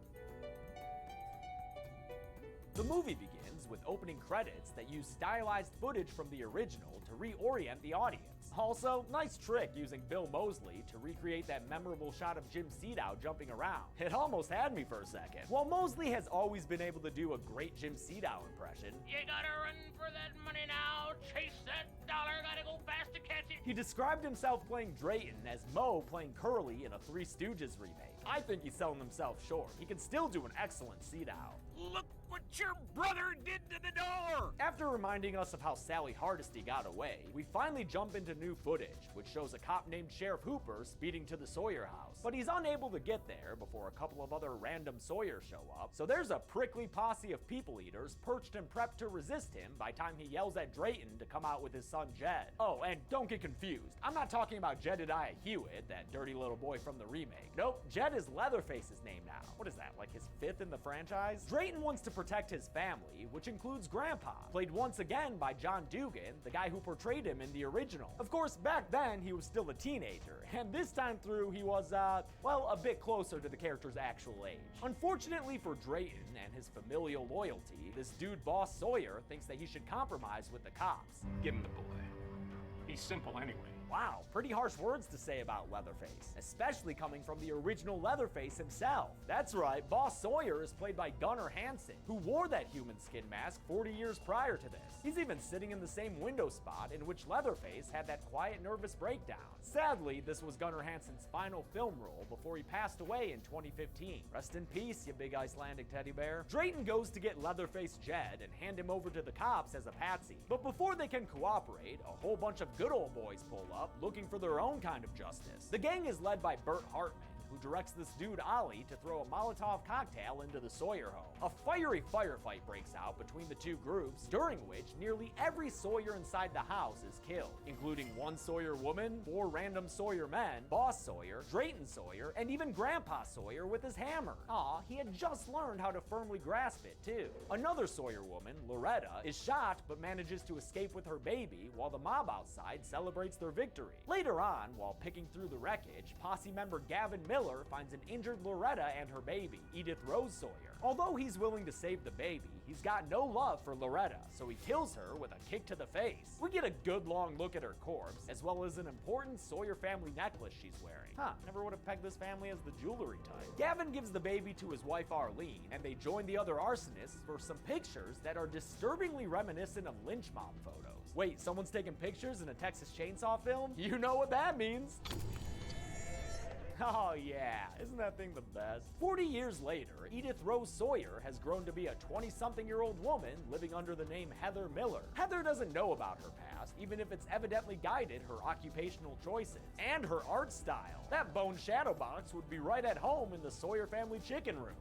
The movie begins with opening credits that use stylized footage from the original to reorient the audience. Also, nice trick using Bill Moseley to recreate that memorable shot of Jim Sedow jumping around. It almost had me for a second. While Moseley has always been able to do a great Jim Sedow impression, You gotta run for that money now, chase that dollar, gotta go fast to catch it. he described himself playing Drayton as Moe playing Curly in a Three Stooges remake. I think he's selling himself short. He can still do an excellent Sedow. Look what your brother did to the door! After reminding us of how Sally Hardesty got away, we finally jump into new footage, which shows a cop named Sheriff Hooper speeding to the Sawyer house. But he's unable to get there before a couple of other random Sawyers show up, so there's a prickly posse of people eaters perched and prepped to resist him by time he yells at Drayton to come out with his son Jed. Oh, and don't get confused. I'm not talking about Jedediah Hewitt, that dirty little boy from the remake. Nope, Jed is Leatherface's name now. What is that, like his 5th in the franchise? Drayton wants to protect his family, which includes Grandpa, played once again by John Dugan, the guy who portrayed him in the original. Of course, back then he was still a teenager, and this time through he was, well, a bit closer to the character's actual age. Unfortunately for Drayton and his familial loyalty, this dude Boss Sawyer thinks that he should compromise with the cops. Give him the boy. He's simple anyway. Wow, pretty harsh words to say about Leatherface, especially coming from the original Leatherface himself. That's right, Boss Sawyer is played by Gunnar Hansen, who wore that human skin mask 40 years prior to this. He's even sitting in the same window spot in which Leatherface had that quiet, nervous breakdown. Sadly, this was Gunnar Hansen's final film role before he passed away in 2015. Rest in peace, you big Icelandic teddy bear. Drayton goes to get Leatherface Jed and hand him over to the cops as a patsy. But before they can cooperate, a whole bunch of good old boys pull up, looking for their own kind of justice. The gang is led by Bert Hartman, who directs this dude Ollie to throw a Molotov cocktail into the Sawyer home. A fiery firefight breaks out between the two groups, during which nearly every Sawyer inside the house is killed, including one Sawyer woman, 4 random Sawyer men, Boss Sawyer, Drayton Sawyer, and even Grandpa Sawyer with his hammer. Aw, he had just learned how to firmly grasp it too. Another Sawyer woman, Loretta, is shot but manages to escape with her baby while the mob outside celebrates their victory. Later on, while picking through the wreckage, posse member Gavin Miller finds an injured Loretta and her baby, Edith Rose Sawyer. Although he's willing to save the baby, he's got no love for Loretta, so he kills her with a kick to the face. We get a good long look at her corpse, as well as an important Sawyer family necklace she's wearing. Never would have pegged this family as the jewelry type. Gavin gives the baby to his wife Arlene, and they join the other arsonists for some pictures that are disturbingly reminiscent of lynch mob photos. Wait, someone's taking pictures in a Texas Chainsaw film? You know what that means. Oh yeah, isn't that thing the best? 40 years later, Edith Rose Sawyer has grown to be a 20-something-year-old woman living under the name Heather Miller. Heather doesn't know about her past, even if it's evidently guided her occupational choices and her art style. That bone shadow box would be right at home in the Sawyer family chicken room.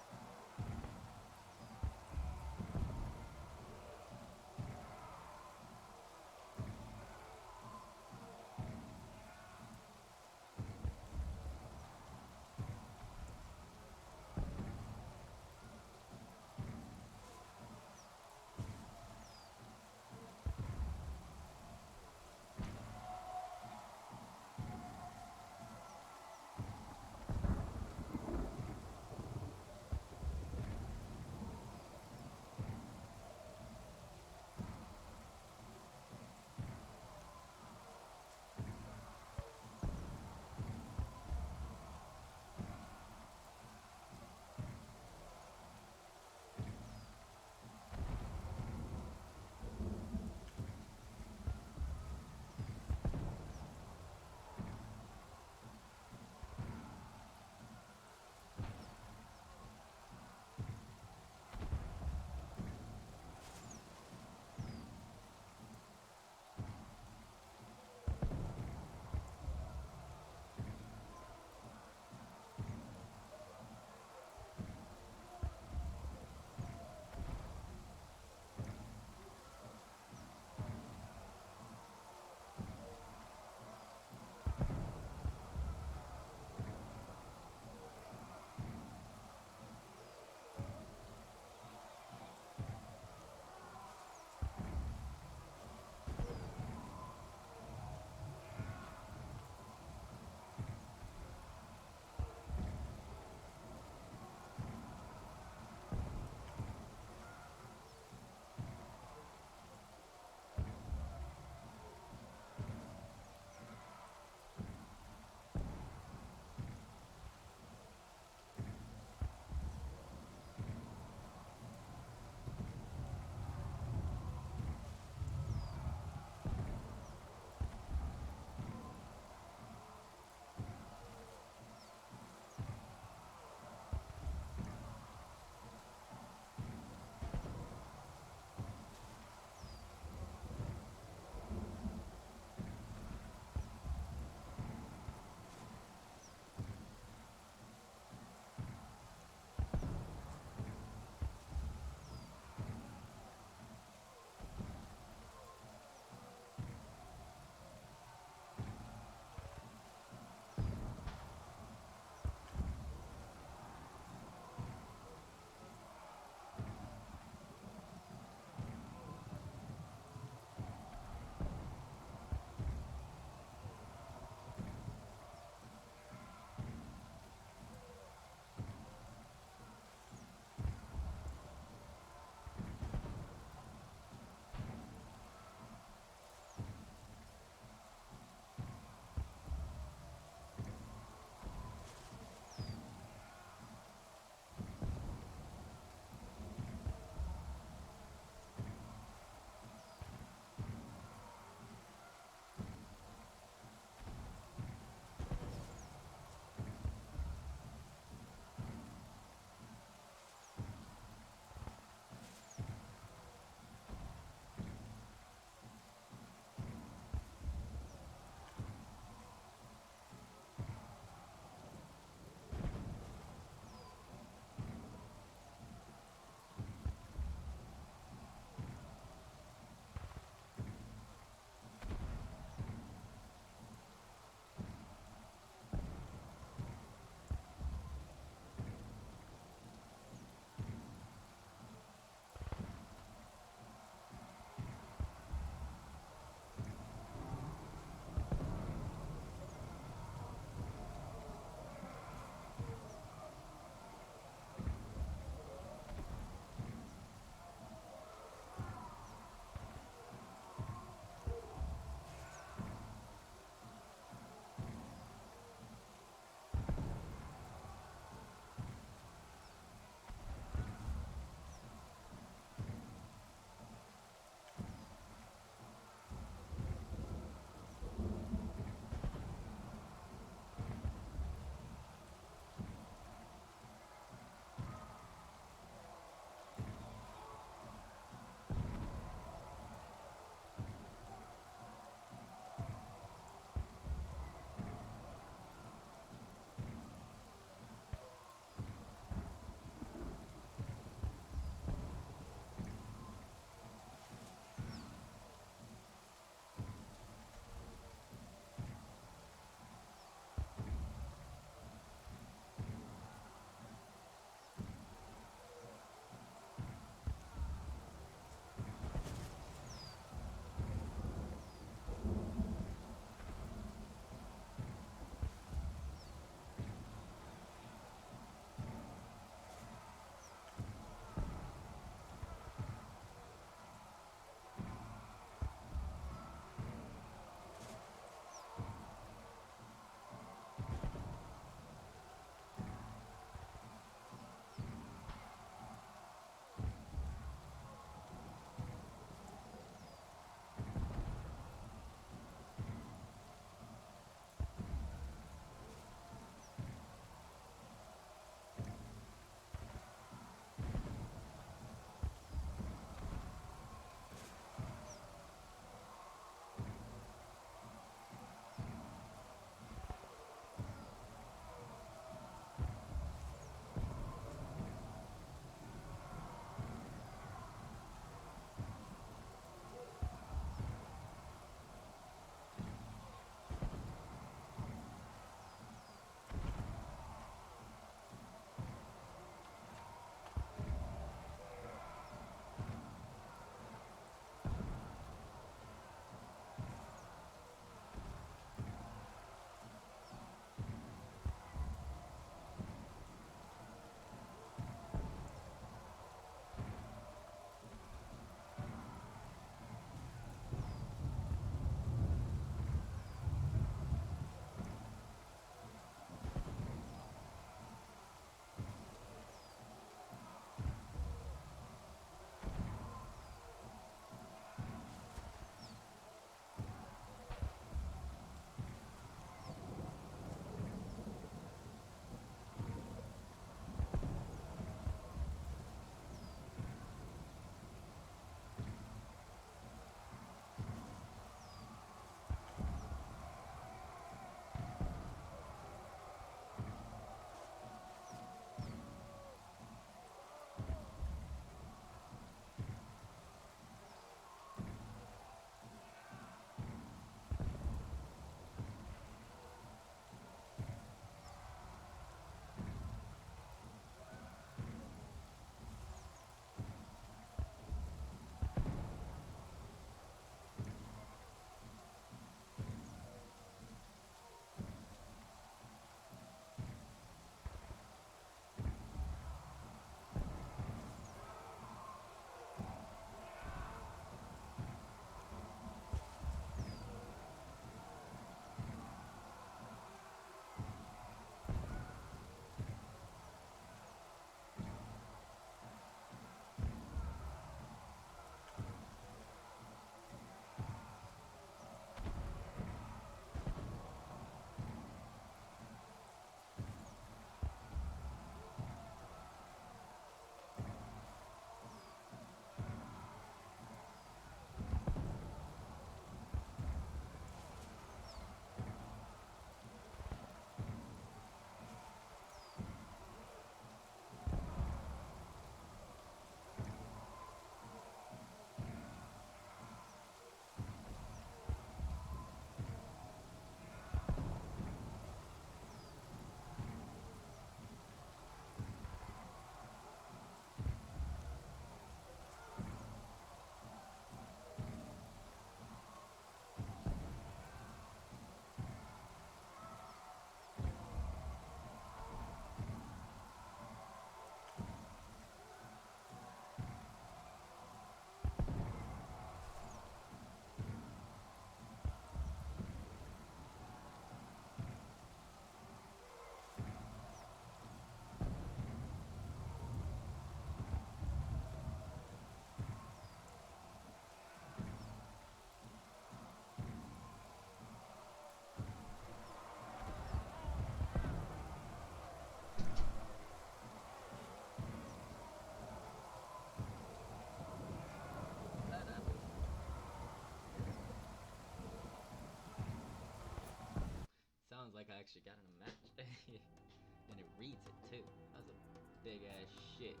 actually got in a match. And it reads it too. That was a big ass shit.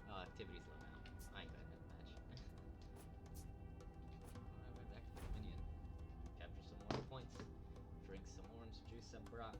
Oh, activity's low now. I ain't got another match. Alright, back to the minion. Capture some more points. Drink some orange juice and broth.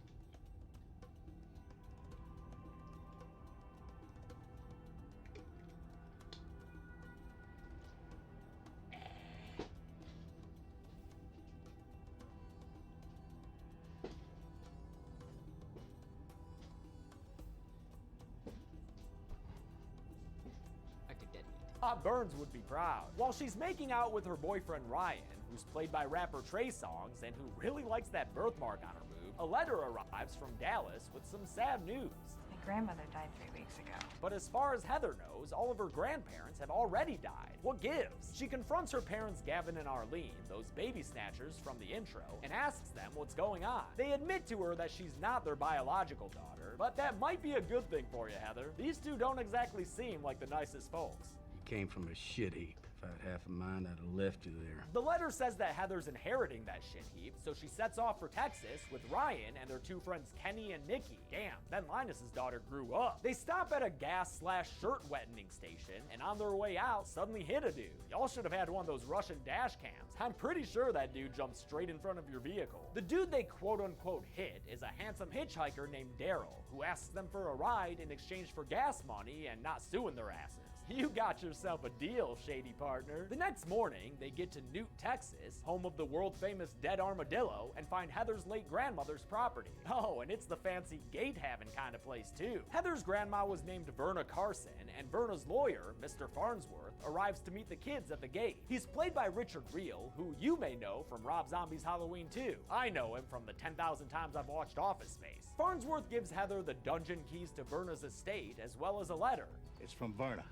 Burns would be proud. While she's making out with her boyfriend Ryan, who's played by rapper Trey Songz and who really likes that birthmark on her boob, a letter arrives from Dallas with some sad news. My grandmother died 3 weeks ago. But as far as Heather knows, all of her grandparents have already died. What gives? She confronts her parents Gavin and Arlene, those baby snatchers from the intro, and asks them what's going on. They admit to her that she's not their biological daughter, but that might be a good thing for you, Heather. These two don't exactly seem like the nicest folks. Came from a shit heap. If I had half a mind, I'd have left you there. The letter says that Heather's inheriting that shit heap, so she sets off for Texas with Ryan and their two friends Kenny and Nikki. Damn, Ben Linus's daughter grew up. They stop at a gas/shirt wetting station, and on their way out, suddenly hit a dude. Y'all should have had one of those Russian dash cams. I'm pretty sure that dude jumped straight in front of your vehicle. The dude they quote-unquote hit is a handsome hitchhiker named Daryl, who asks them for a ride in exchange for gas money and not suing their asses. You got yourself a deal, shady partner. The next morning, they get to Newt, Texas, home of the world-famous dead armadillo, and find Heather's late grandmother's property. Oh, and it's the fancy gate-having kind of place, too. Heather's grandma was named Verna Carson, and Verna's lawyer, Mr. Farnsworth, arrives to meet the kids at the gate. He's played by Richard Reel, who you may know from Rob Zombie's Halloween 2. I know him from the 10,000 times I've watched Office Space. Farnsworth gives Heather the dungeon keys to Verna's estate, as well as a letter. It's from Verna.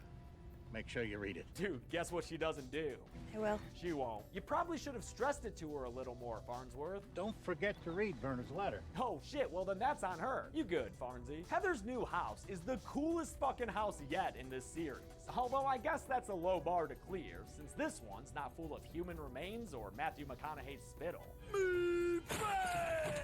Make sure you read it. Dude, guess what she doesn't do? I will. She won't. You probably should have stressed it to her a little more, Farnsworth. Don't forget to read Verna's letter. Oh shit, well then that's on her. You good, Farnsy. Heather's new house is the coolest fucking house yet in this series. Although I guess that's a low bar to clear, since this one's not full of human remains or Matthew McConaughey's spittle.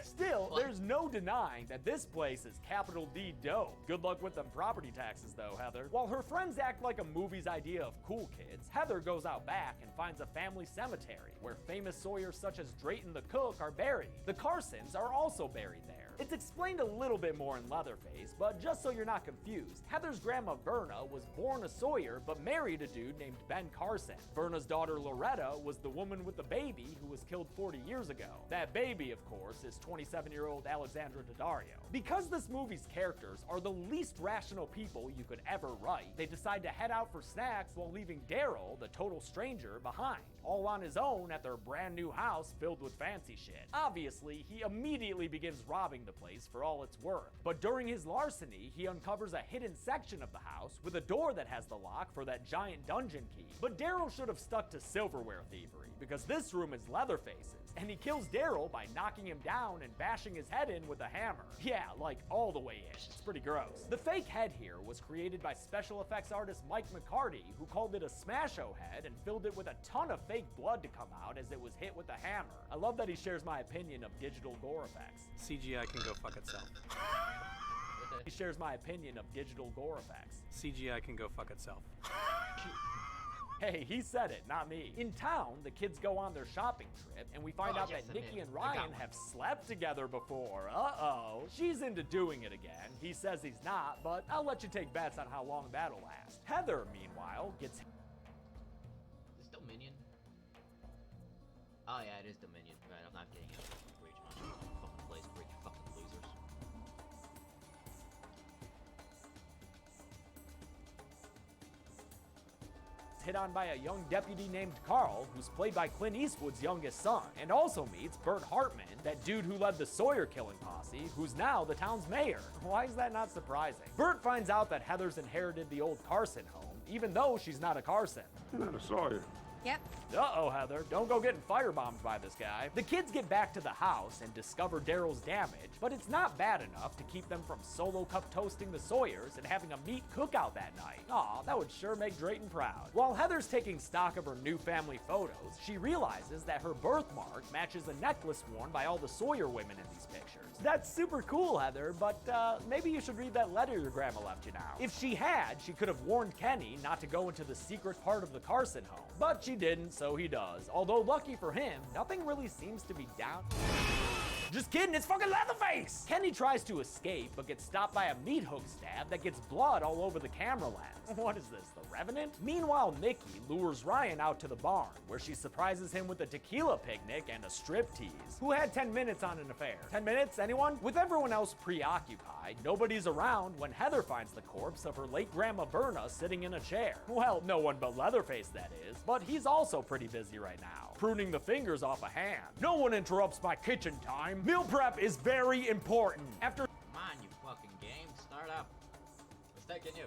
Still, there's no denying that this place is capital D dope. Good luck with them property taxes though, Heather. While her friends act like a movie's idea of cool kids, Heather goes out back and finds a family cemetery where famous Sawyers such as Drayton the Cook are buried. The Carsons are also buried there. It's explained a little bit more in Leatherface, but just so you're not confused, Heather's grandma Verna was born a Sawyer but married a dude named Ben Carson. Verna's daughter Loretta was the woman with the baby who was killed 40 years ago. That baby, of course, is 27-year-old Alexandra Daddario. Because this movie's characters are the least rational people you could ever write, they decide to head out for snacks while leaving Daryl, the total stranger, behind, all on his own at their brand new house filled with fancy shit. Obviously, he immediately begins robbing the place for all it's worth. But during his larceny, he uncovers a hidden section of the house with a door that has the lock for that giant dungeon key. But Daryl should have stuck to silverware thievery, because this room is Leatherface's, and he kills Daryl by knocking him down and bashing his head in with a hammer. Yeah, like all the way in. It's pretty gross. The fake head here was created by special effects artist Mike McCarty, who called it a Smash-O head and filled it with a ton of fake blood to come out as it was hit with a hammer. I love that he shares my opinion of digital gore effects. CGI can go fuck itself. He shares my opinion of digital gore effects. CGI can go fuck itself. Hey, he said it, not me. In town, the kids go on their shopping trip, and we find out that Nikki and Ryan have slept together before. Uh-oh. She's into doing it again. He says he's not, but I'll let you take bets on how long that'll last. Heather, meanwhile, gets... Is this Dominion? Oh yeah, it is Dominion. Right, I'm not getting it. Breach, man. Fucking place, breach, fucking losers. hit on by a young deputy named Carl, who's played by Clint Eastwood's youngest son, and also meets Bert Hartman, that dude who led the Sawyer killing posse, who's now the town's mayor. Why is that not surprising? Bert finds out that Heather's inherited the old Carson home, even though she's not a Carson. You're not a Sawyer. Yep. Uh-oh, Heather, don't go getting firebombed by this guy. The kids get back to the house and discover Daryl's damage, but it's not bad enough to keep them from solo cup toasting the Sawyers and having a meat cookout that night. Aw, that would sure make Drayton proud. While Heather's taking stock of her new family photos, she realizes that her birthmark matches a necklace worn by all the Sawyer women in these pictures. That's super cool, Heather, but maybe you should read that letter your grandma left you now. If she had, she could have warned Kenny not to go into the secret part of the Carson home, but she didn't, so he does. Although lucky for him, nothing really seems to be down. Just kidding, it's fucking Leatherface! Kenny tries to escape, but gets stopped by a meat hook stab that gets blood all over the camera lens. What is this, the Revenant? Meanwhile, Nikki lures Ryan out to the barn, where she surprises him with a tequila picnic and a striptease. Who had 10 minutes on an affair? 10 minutes, anyone? With everyone else preoccupied, nobody's around when Heather finds the corpse of her late grandma Verna sitting in a chair. Well, no one but Leatherface, that is, but he's also pretty busy right now, pruning the fingers off a hand. No one interrupts my kitchen time. Meal prep is very important. After Come on, you fucking game. Start up. What's taking you?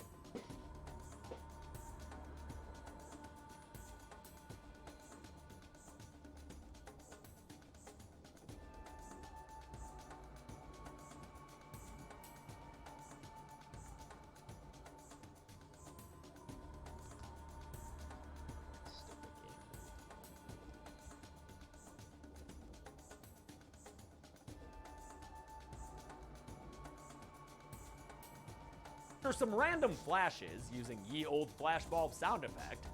some random flashes using ye old flashbulb sound effect,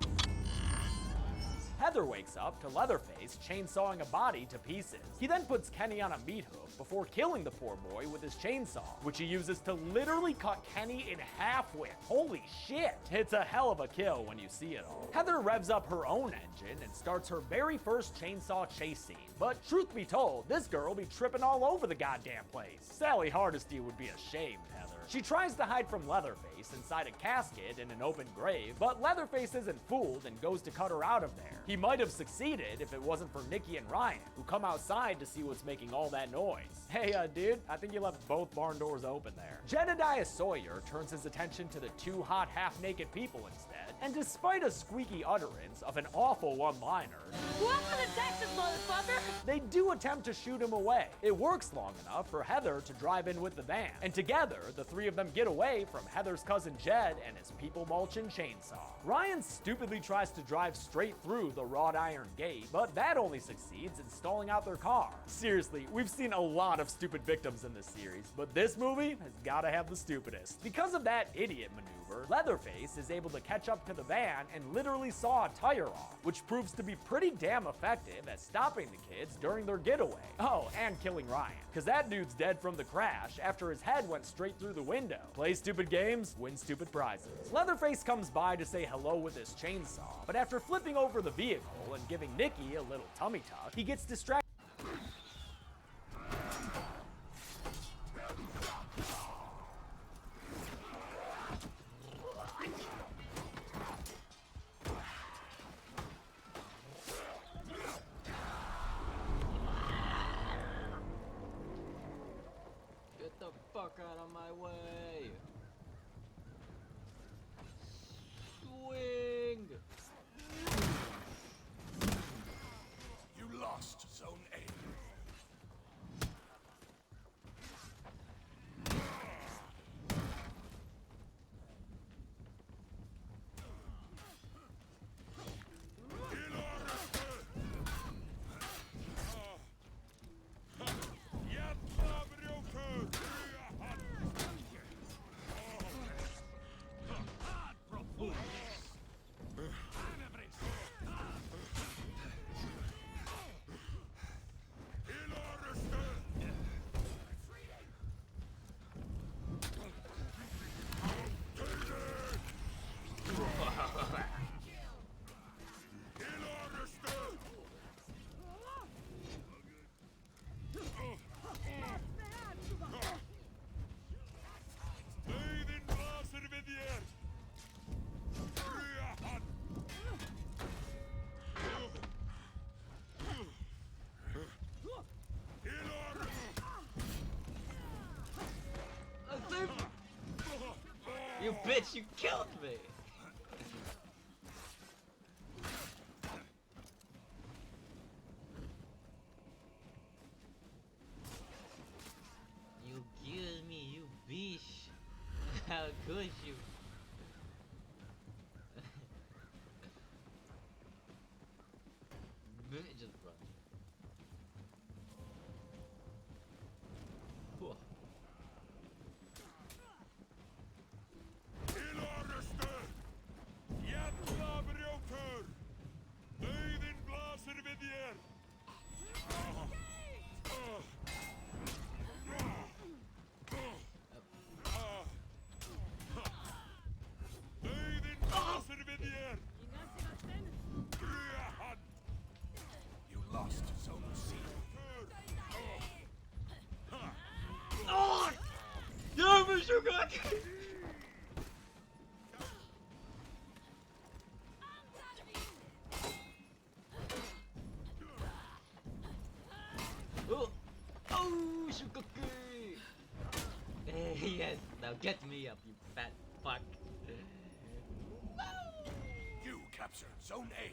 Heather wakes up to Leatherface chainsawing a body to pieces. He then puts Kenny on a meat hook before killing the poor boy with his chainsaw, which he uses to literally cut Kenny in half with. Holy shit! It's a hell of a kill when you see it all. Heather revs up her own engine and starts her very first chainsaw chase scene. But truth be told, this girl be tripping all over the goddamn place. Sally Hardesty would be ashamed, Heather. She tries to hide from Leatherface inside a casket in an open grave, but Leatherface isn't fooled and goes to cut her out of there. He might have succeeded if it wasn't for Nikki and Ryan, who come outside to see what's making all that noise. Hey, dude, I think you left both barn doors open there. Jedediah Sawyer turns his attention to the two hot half-naked people instead, and despite a squeaky utterance of an awful one-liner, Welcome to Texas, motherfucker! They do attempt to shoot him away. It works long enough for Heather to drive in with the van, and together, the three of them get away from Heather's cousin Jed and his people-mulching chainsaw. Ryan stupidly tries to drive straight through the wrought iron gate, but that only succeeds in stalling out their car. Seriously, we've seen a lot of stupid victims in this series, but this movie has gotta have the stupidest. Because of that idiot maneuver, Leatherface is able to catch up to the van and literally saw a tire off, which proves to be pretty damn effective at stopping the kids during their getaway. Oh, and killing Ryan, cause that dude's dead from the crash after his head went straight through the window. Play stupid games, win stupid prizes. Leatherface comes by to say hello with his chainsaw, but after flipping over the vehicle and giving Nikki a little tummy tuck, he gets distracted. Get the fuck out of my way! Swing! You lost Zone A. You bitch, you killed me! run. Whoa. You lost Zone C. Oh! Yeah, Mr. God! Oh! Oh, Shukaku! Yes, now get me up, you fat fuck. You captured Zone A.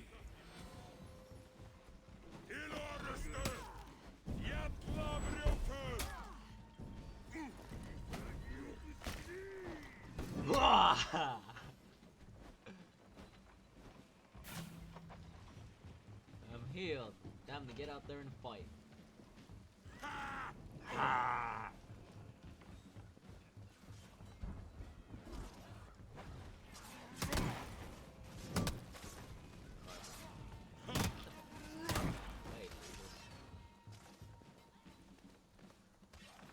I'm healed. Time to get out there and fight.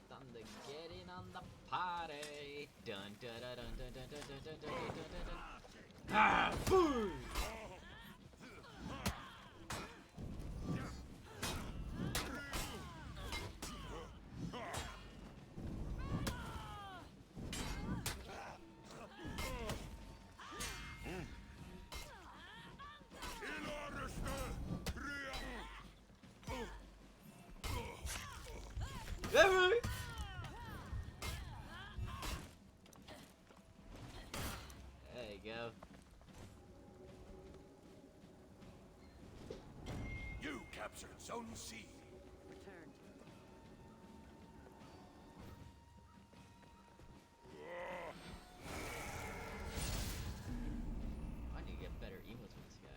Time to get in on the party. Dun dun dun dun dun dun dun dun dun dun dun dun. Ah! Boom! There you go. You captured Zone C. I need to get better emotes with this guy.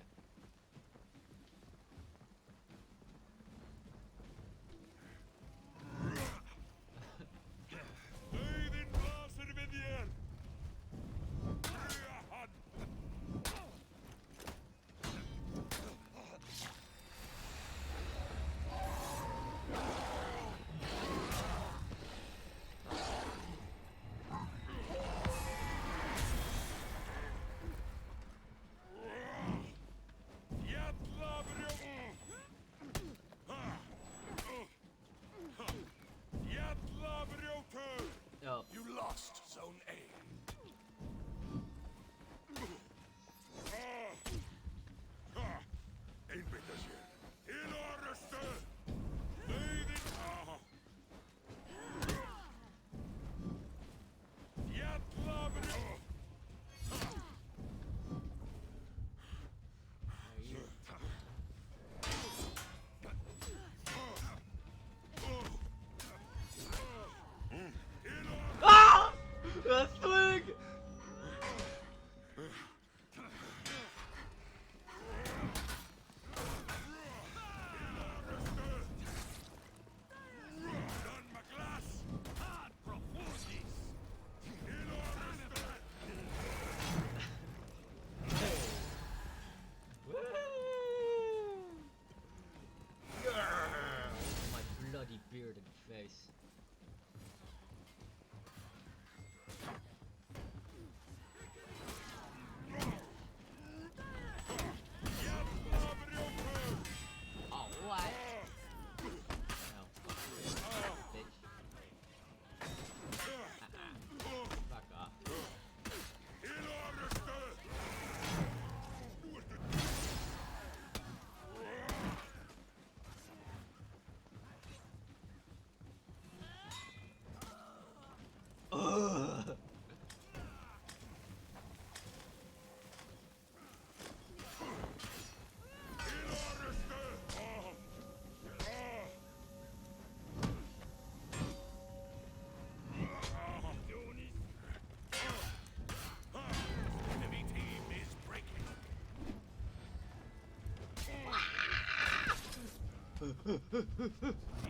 The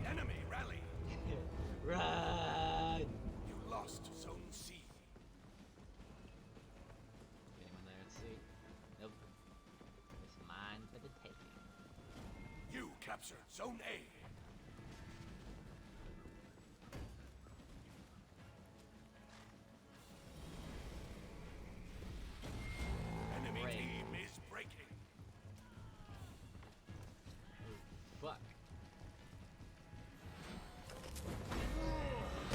enemy rally. Run! You lost Zone C. Anyone there at sea? Nope. It's mine for the taking. You captured Zone A. Enemy Break. team is breaking. Fuck.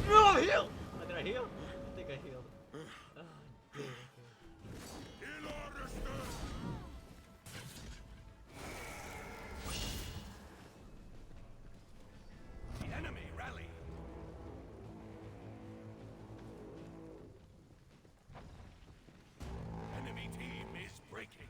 No, heal! Oh, did I heal? I think I healed. Oh, damn. The enemy rally. Enemy team is breaking.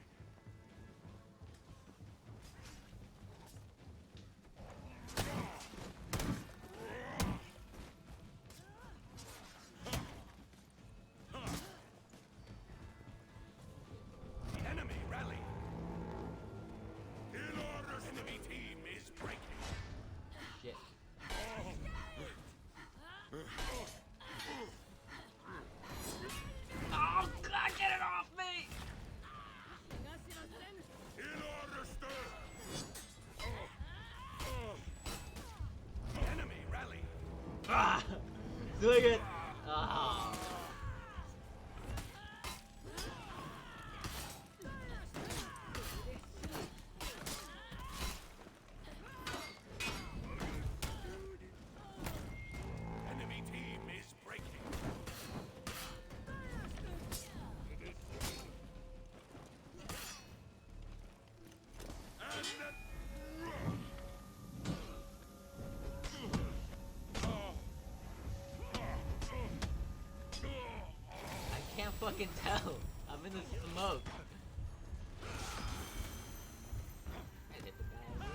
The enemy rally. Enemy team is breaking. Shit. Oh god, get it off me! The enemy rally. Ah! Doing it! Ah! Enemy team is breaking. I can't fucking tell. I'm in the smoke. I hit the guy over.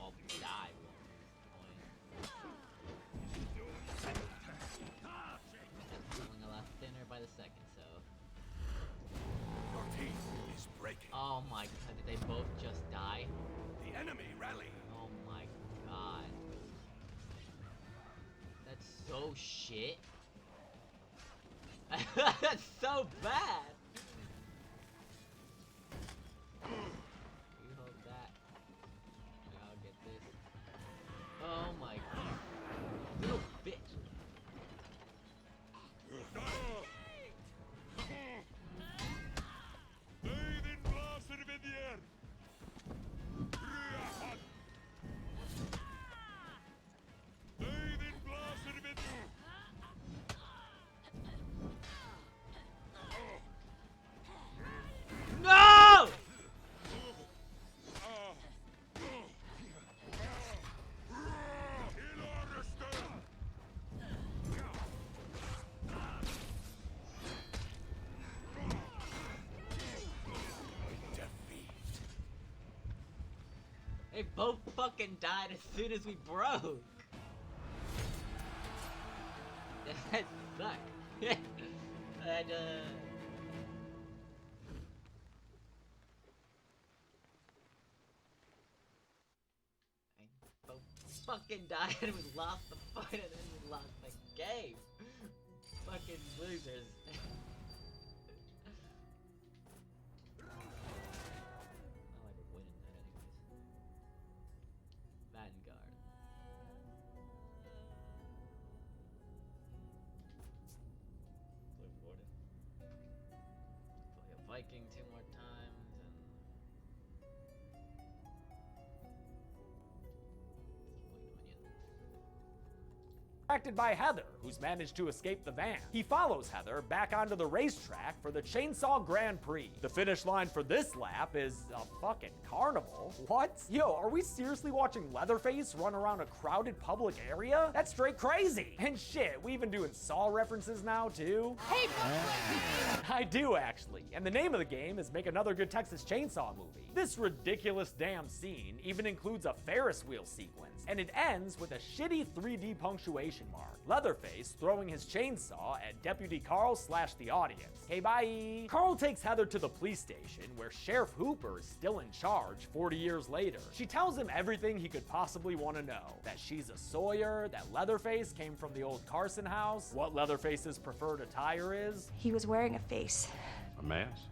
All die. Feeling a lot thinner by the second, so. Your team is breaking. Oh my god, did they both just die? The enemy rally. Oh my god. That's so shit. That's so bad. You hold that. I'll get this. Oh my god. Little bitch. No! They both fucking died as soon as we broke. That sucked. And they both fucking died and we lost the fight and then we lost the game. Fucking losers. Vanguard. Play Warden. Play a Viking 2 more times and Acted by Heather, who's managed to escape the van. He follows Heather back onto the racetrack for the Chainsaw Grand Prix. The finish line for this lap is a fucking carnival. What? Yo, are we seriously watching Leatherface run around a crowded public area? That's straight crazy. And shit, we even doing Saw references now too? Hey, I do actually. And the name of the game is Make Another Good Texas Chainsaw Movie. This ridiculous damn scene even includes a Ferris wheel sequence, and it ends with a shitty 3D punctuation. Leatherface throwing his chainsaw at Deputy Carl / the audience. Okay, bye. Carl takes Heather to the police station where Sheriff Hooper is still in charge 40 years later. She tells him everything he could possibly want to know. That she's a Sawyer, that Leatherface came from the old Carson house, what Leatherface's preferred attire is. He was wearing a face. A mask?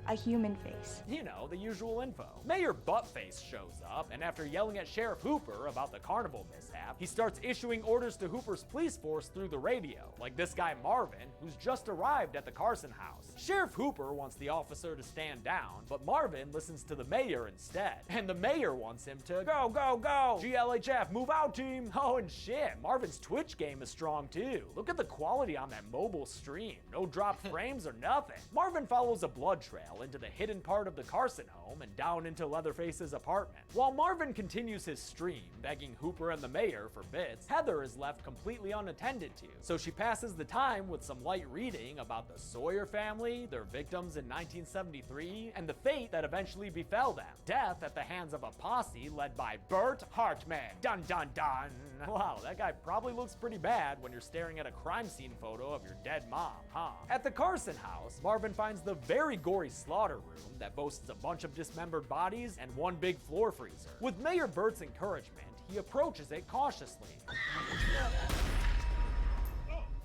A human face. You know, the usual info. Mayor Buttface shows up, and after yelling at Sheriff Hooper about the carnival mishap, he starts issuing orders to Hooper's police force through the radio, like this guy Marvin, who's just arrived at the Carson house. Sheriff Hooper wants the officer to stand down, but Marvin listens to the mayor instead, and the mayor wants him to go, go, go! GLHF, move out, team! Oh, and shit, Marvin's Twitch game is strong too. Look at the quality on that mobile stream. No drop frames or nothing. Marvin follows a blood trail into the hidden part of the Carson home and down into Leatherface's apartment. While Marvin continues his stream, begging Hooper and the mayor for bits, Heather is left completely unattended to, so she passes the time with some light reading about the Sawyer family, their victims in 1973, and the fate that eventually befell them. Death at the hands of a posse led by Bert Hartman. Dun dun dun! Wow, that guy probably looks pretty bad when you're staring at a crime scene photo of your dead mom, huh? At the Carson house, Marvin finds the very gory slaughter room that boasts a bunch of dismembered bodies and one big floor freezer. With Mayor Bert's encouragement, he approaches it cautiously.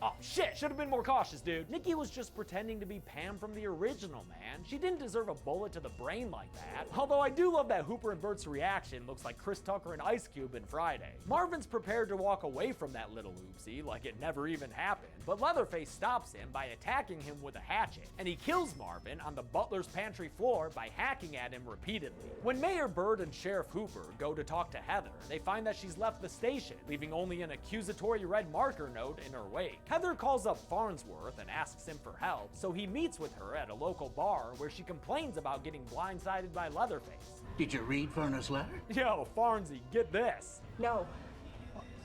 Oh shit, should have been more cautious, dude. Nikki was just pretending to be Pam from the original, man. She didn't deserve a bullet to the brain like that. Although I do love that Hooper and Bert's reaction looks like Chris Tucker and Ice Cube in Friday. Marvin's prepared to walk away from that little oopsie like it never even happened, but Leatherface stops him by attacking him with a hatchet, and he kills Marvin on the butler's pantry floor by hacking at him repeatedly. When Mayor Bert and Sheriff Hooper go to talk to Heather, they find that she's left the station, leaving only an accusatory red marker note in her wake. Heather calls up Farnsworth and asks him for help, so he meets with her at a local bar where she complains about getting blindsided by Leatherface. Did you read Verna's letter? Yo, Farnsy, get this. No.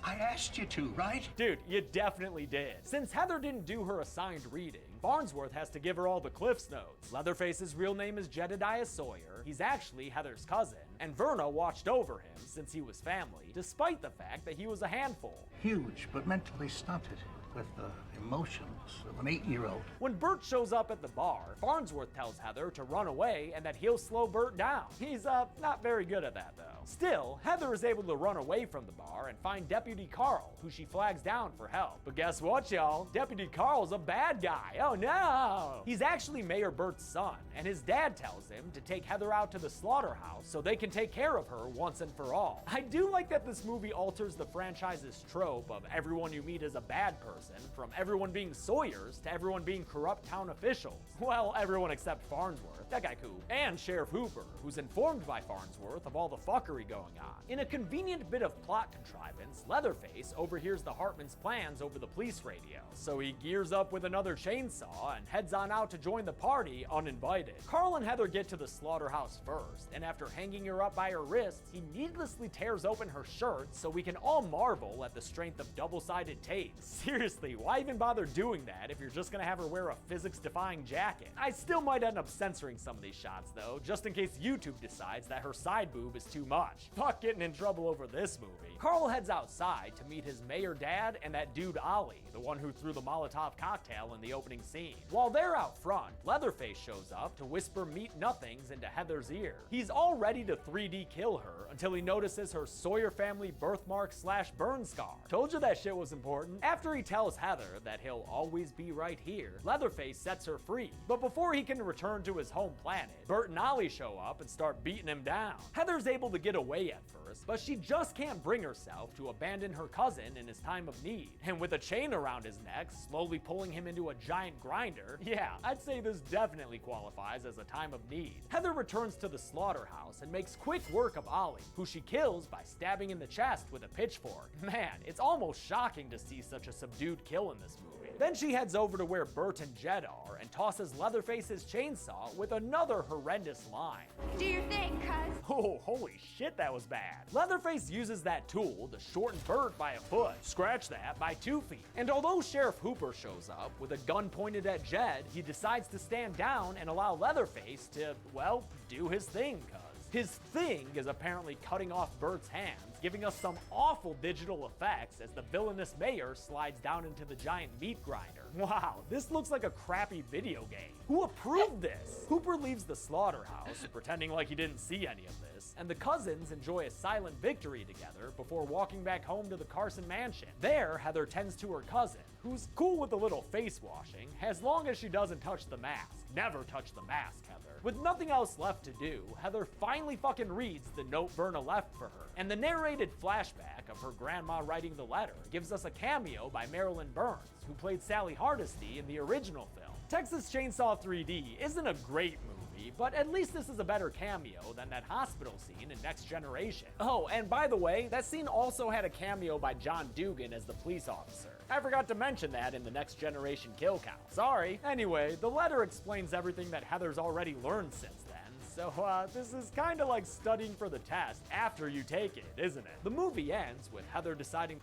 I asked you to, right? Dude, you definitely did. Since Heather didn't do her assigned reading, Farnsworth has to give her all the Cliff's Notes. Leatherface's real name is Jedediah Sawyer. He's actually Heather's cousin, and Verna watched over him since he was family, despite the fact that he was a handful. Huge, but mentally stunted, with the emotions of an 8-year-old. When Bert shows up at the bar, Farnsworth tells Heather to run away and that he'll slow Bert down. He's, not very good at that, though. Still, Heather is able to run away from the bar and find Deputy Carl, who she flags down for help. But guess what, y'all? Deputy Carl's a bad guy. Oh no! He's actually Mayor Bert's son, and his dad tells him to take Heather out to the slaughterhouse so they can take care of her once and for all. I do like that this movie alters the franchise's trope of everyone you meet is a bad person, from everyone being Sawyers to everyone being corrupt town officials. Well, everyone except Farnsworth, that guy cool, and Sheriff Hooper, who's informed by Farnsworth of all the fuckery going on. In a convenient bit of plot contrivance, Leatherface overhears the Hartmans' plans over the police radio, so he gears up with another chainsaw and heads on out to join the party uninvited. Carl and Heather get to the slaughterhouse first, and after hanging her up by her wrists, he needlessly tears open her shirt so we can all marvel at the strength of double-sided tape. Seriously, why even bother doing that if you're just gonna have her wear a physics-defying jacket? I still might end up censoring some of these shots though, just in case YouTube decides that her side boob is too much. Fuck getting in trouble over this movie. Carl heads outside to meet his mayor dad and that dude Ollie, the one who threw the Molotov cocktail in the opening scene. While they're out front, Leatherface shows up to whisper meat nothings into Heather's ear. He's all ready to 3D kill her until he notices her Sawyer family birthmark / burn scar. Told you that shit was important. After he tells Heather that he'll always be right here, Leatherface sets her free. But before he can return to his home planet, Bert and Ollie show up and start beating him down. Heather's able to get away at first, but she just can't bring herself to abandon her cousin in his time of need. And with a chain around his neck, slowly pulling him into a giant grinder, yeah, I'd say this definitely qualifies as a time of need. Heather returns to the slaughterhouse and makes quick work of Ollie, who she kills by stabbing in the chest with a pitchfork. Man, it's almost shocking to see such a subdued kill in this movie. Then she heads over to where Bert and Jed are and tosses Leatherface's chainsaw with another horrendous line. Do your thing, cuz. Oh, holy shit, that was bad. Leatherface uses that tool to shorten Bert by a foot, scratch that by 2 feet. And although Sheriff Hooper shows up with a gun pointed at Jed, he decides to stand down and allow Leatherface to, well, do his thing, cuz. His thing is apparently cutting off Bert's hands giving us some awful digital effects as the villainous mayor slides down into the giant meat grinder. Wow, this looks like a crappy video game. Who approved this? Hooper leaves the slaughterhouse, pretending like he didn't see any of this, and the cousins enjoy a silent victory together before walking back home to the Carson mansion. There, Heather tends to her cousin, who's cool with a little face washing, as long as she doesn't touch the mask. Never touch the mask, Heather. With nothing else left to do, Heather finally fucking reads the note Verna left for her, and the narrated flashback of her grandma writing the letter gives us a cameo by Marilyn Burns, who played Sally Hardesty in the original film. Texas Chainsaw 3D isn't a great movie, but at least this is a better cameo than that hospital scene in Next Generation. Oh, and by the way, that scene also had a cameo by John Dugan as the police officer. I forgot to mention that in the Next Generation kill count. Sorry. Anyway, the letter explains everything that Heather's already learned since then. So, this is kinda like studying for the test after you take it, isn't it? The movie ends with Heather deciding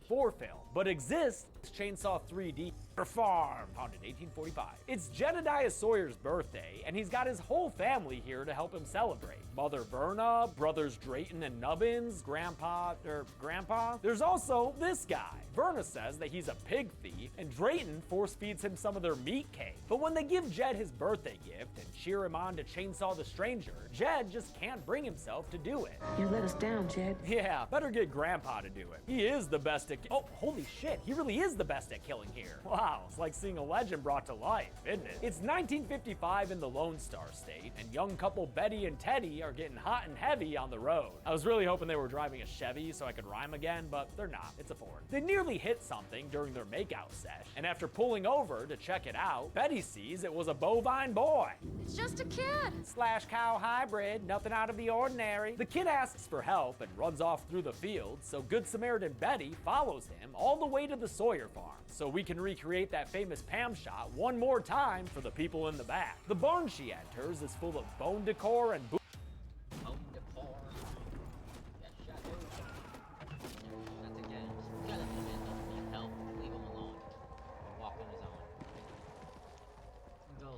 for film, but exists Chainsaw 3D Farm, founded in 1845. It's Jedediah Sawyer's birthday, and he's got his whole family here to help him celebrate. Mother Verna, brothers Drayton and Nubbins, Grandpa. There's also this guy. Verna says that he's a pig thief, and Drayton force feeds him some of their meat cake. But when they give Jed his birthday gift and cheer him on to chainsaw the stranger, Jed just can't bring himself to do it. You let us down, Jed. Yeah, better get Grandpa to do it. He is the best at oh, holy shit, he really is the best at killing here. Wow, it's like seeing a legend brought to life, isn't it? It's 1955 in the Lone Star State, and young couple Betty and Teddy are getting hot and heavy on the road. I was really hoping they were driving a Chevy so I could rhyme again, but they're not. It's a Ford. They nearly hit something during their makeout sesh, and after pulling over to check it out, Betty sees it was a bovine boy. It's just a kid. Slash cow hybrid, nothing out of the ordinary. The kid asks for help and runs off through the field, so Good Samaritan Betty follows him all the way to the Sawyer farm, so we can recreate that famous Pam shot one more time for the people in the back. The barn she enters is full of bone decor and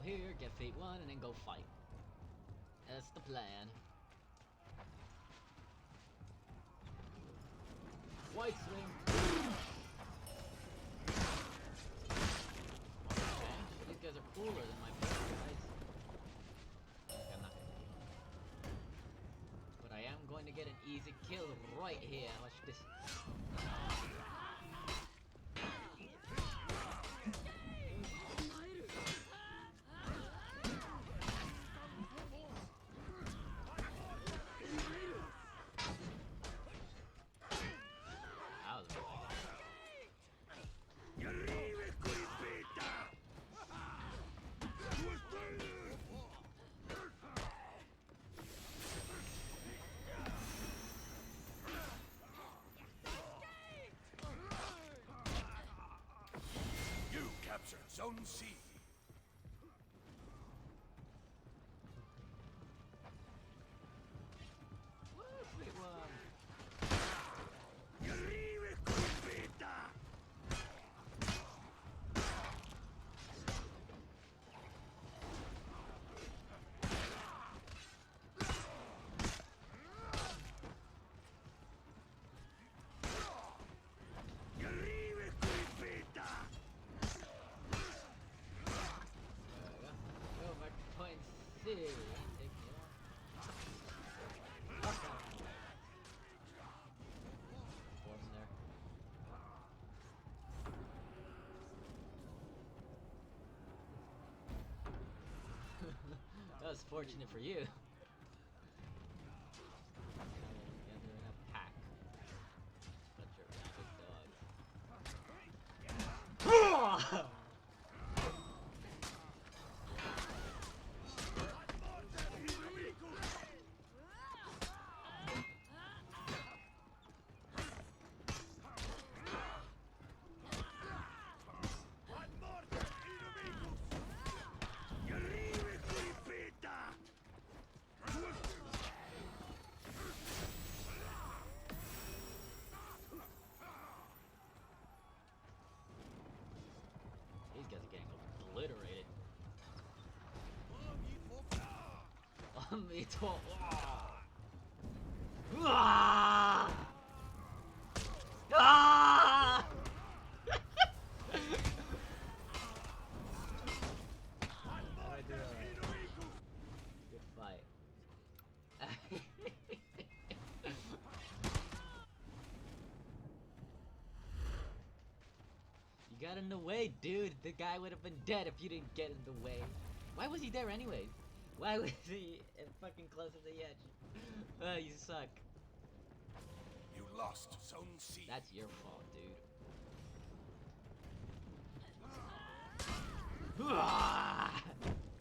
here, get fate 1, and then go fight. That's the plan. White swing. Okay, these guys are cooler than my best guys. Okay, I'm not gonna do it. But I am going to get an easy kill right here. Watch this. Zone C. That was fortunate for you. Together in a pack. But you're a big dog. Ah! Ah! Good fight. You got in the way, dude. The guy would have been dead if you didn't get in the way. Why was he there anyways? Why was he fucking close to the edge? You suck. You lost Zone C. That's your fault, dude.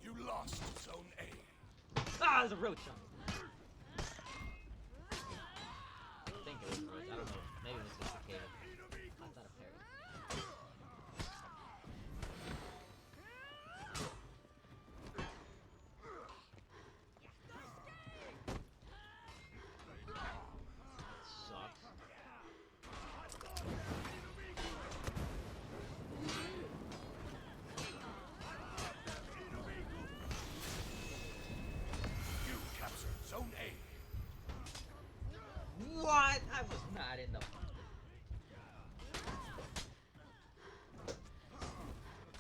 You lost Zone A. Ah, there's a roach on me. I think it was a roach. I don't know. Maybe it was just a cave. I thought a parrot. Sucks. You captured Zone A. What? I was not in the.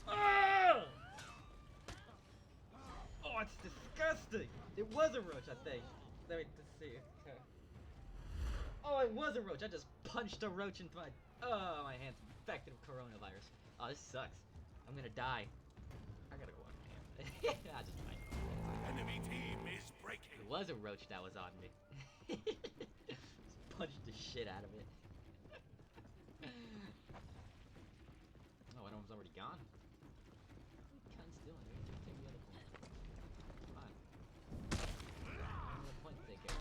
Oh! Oh, it's disgusting. It was a roach, I think. Let me just see. Okay. Oh, it was a roach. I just punched a roach into my. Oh, my hand's infected with coronavirus. Oh, this sucks. I'm gonna die. I gotta go wash my hands. I just might. Enemy team is breaking. It was a roach that was on me. Just punched the shit out of it. Oh, one of them's already gone. What are you cunts doing? They're gonna take the other point. Come on. The point taker.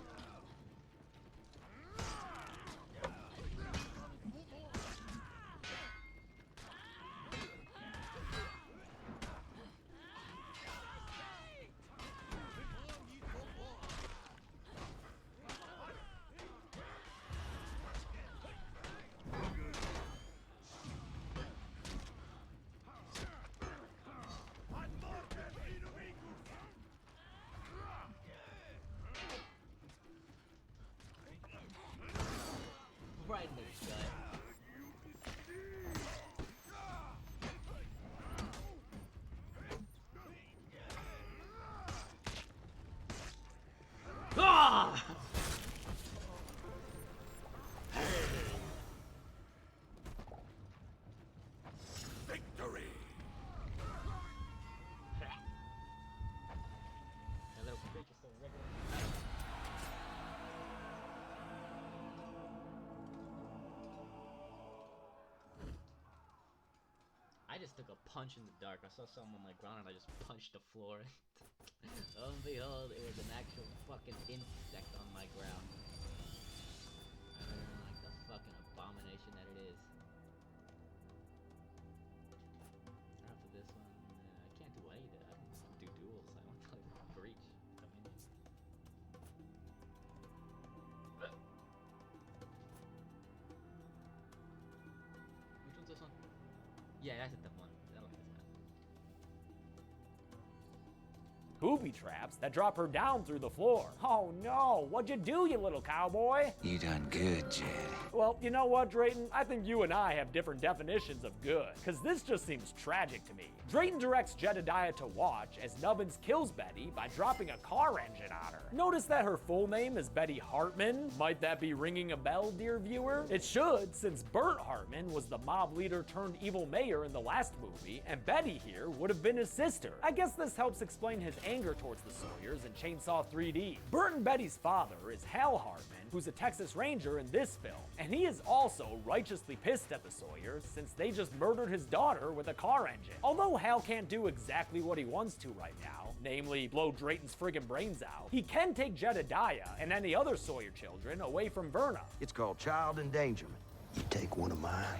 Right in the gut. Ah! Victory. That little creature's so regular. I just took a punch in the dark. I saw something on my ground and I just punched the floor. Lo and behold, it was an actual fucking insect on my ground. Like the fucking abomination that it is. After this one, I can't do any of that. I don't do duels. I want to like breach. Come in. Which one's this one? Yeah, that's the one. That'll be this one. Booby traps that drop her down through the floor. Oh no, what'd you do, you little cowboy? You done good, Jed. Well, you know what, Drayton? I think you and I have different definitions of good, because this just seems tragic to me. Drayton directs Jedediah to watch as Nubbins kills Betty by dropping a car engine on her. Notice that her full name is Betty Hartman. Might that be ringing a bell, dear viewer? It should, since Bert Hartman was the mob leader turned evil mayor in the last movie, and Betty here would have been his sister. I guess this helps explain his anger towards the Sawyers in Chainsaw 3D. Bert and Betty's father is Hal Hartman, who's a Texas Ranger in this film, and he is also righteously pissed at the Sawyers since they just murdered his daughter with a car engine. Although Hal can't do exactly what he wants to right now, namely blow Drayton's friggin' brains out, he can take Jedediah and any other Sawyer children away from Verna. It's called child endangerment. You take one of mine,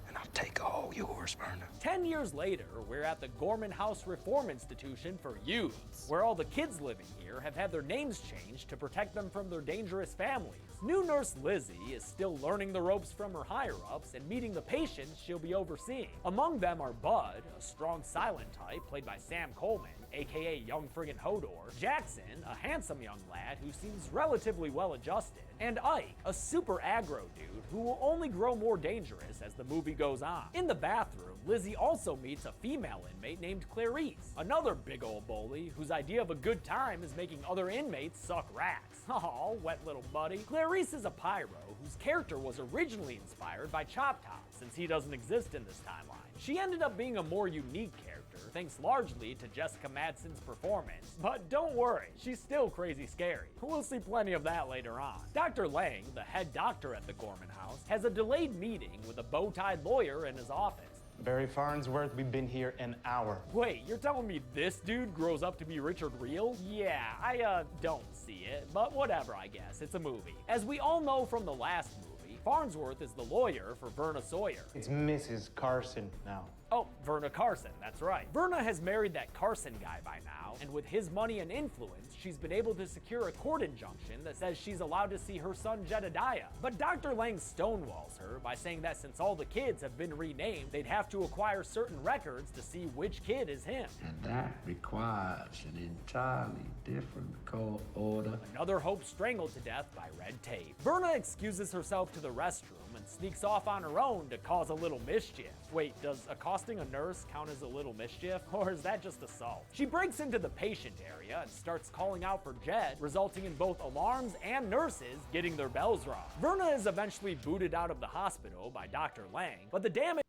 and I'll take all yours. course, Verna. 10 years later, we're at the Gorman House Reform Institution for Youths, where all the kids living here have had their names changed to protect them from their dangerous families. New nurse Lizzie is still learning the ropes from her higher-ups and meeting the patients she'll be overseeing. Among them are Bud, a strong silent type played by Sam Coleman, aka Young Friggin' Hodor, Jackson, a handsome young lad who seems relatively well-adjusted, and Ike, a super aggro dude who will only grow more dangerous as the movie goes on. In the bathroom, Lizzie also meets a female inmate named Clarice, another big old bully whose idea of a good time is making other inmates suck rats. Aw, wet little buddy. Clarice is a pyro whose character was originally inspired by Chop Top, since he doesn't exist in this timeline. She ended up being a more unique character, thanks largely to Jessica Madsen's performance, but don't worry, she's still crazy scary. We'll see plenty of that later on. Dr. Lang, the head doctor at the Gorman House, has a delayed meeting with a bow-tied lawyer in his office. Barry Farnsworth, we've been here an hour. Wait, you're telling me this dude grows up to be Richard Reel? Yeah, I don't see it, but whatever, I guess. It's a movie. As we all know from the last movie, Farnsworth is the lawyer for Verna Sawyer. It's Mrs. Carson now. Oh, Verna Carson, that's right. Verna has married that Carson guy by now, and with his money and influence, she's been able to secure a court injunction that says she's allowed to see her son Jedediah. But Dr. Lang stonewalls her by saying that since all the kids have been renamed, they'd have to acquire certain records to see which kid is him. And that requires an entirely different court order. Another hope strangled to death by red tape. Verna excuses herself to the restroom and sneaks off on her own to cause a little mischief. Wait, does accosting a nurse count as a little mischief? Or is that just assault? She breaks into the patient area and starts calling out for Jed, resulting in both alarms and nurses getting their bells rung. Verna is eventually booted out of the hospital by Dr. Lang, but the damage...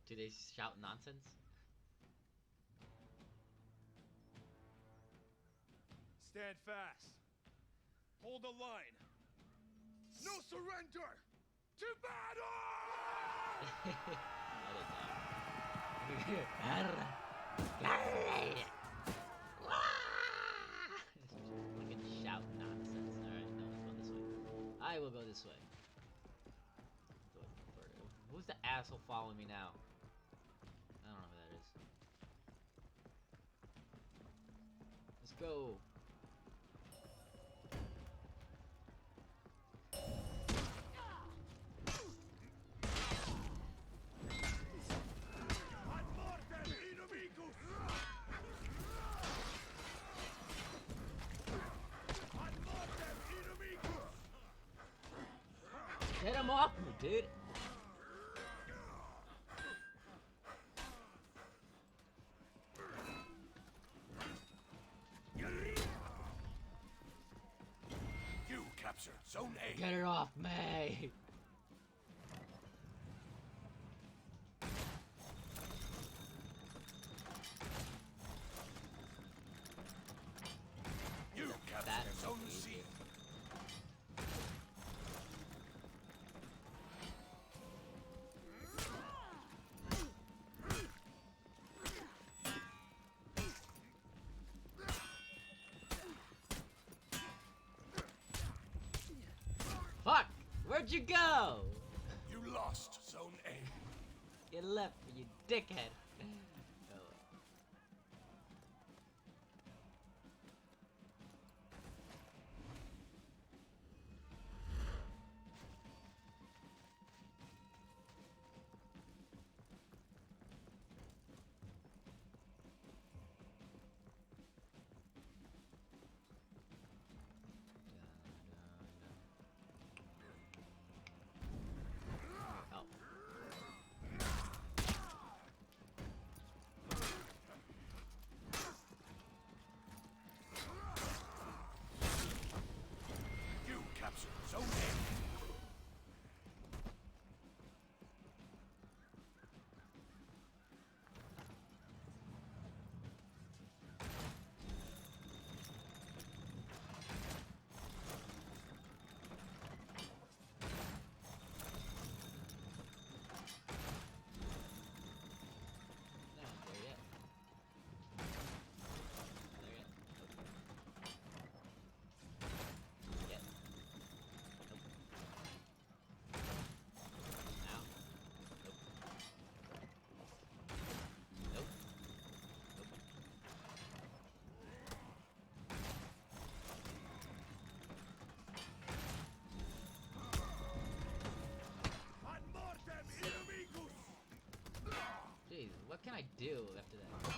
Do they shout nonsense? Stand fast. Hold the line. No surrender! To battle! Fucking shout nonsense. Alright, no, let's go this way. I will go this way. Who's the asshole following me now? I don't know who that is. Let's go. Get him off me, dude! You capture Zone A. Get it off me! You capture Zone C. Fuck! Where'd you go? You lost Zone A. You left me, you dickhead. What can I do after that?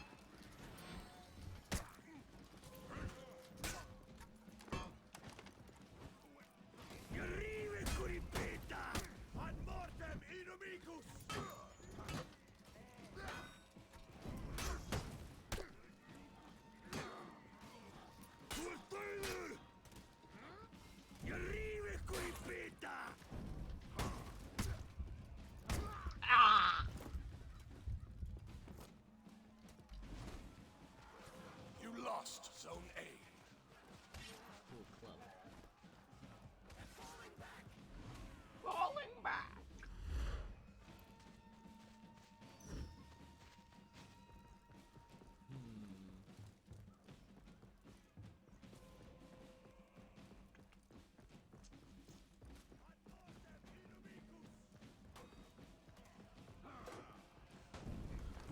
Ah! You lost Zone A. Cool club. Falling back.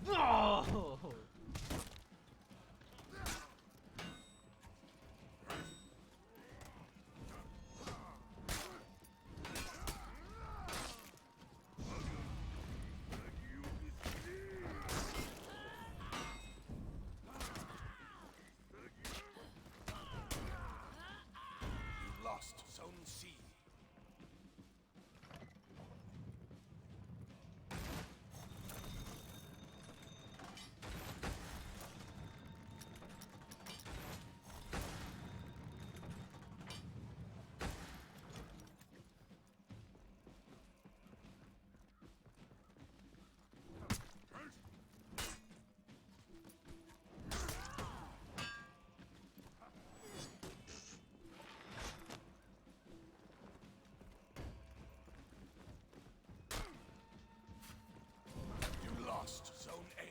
No! You lost Zone C. You lost Zone A.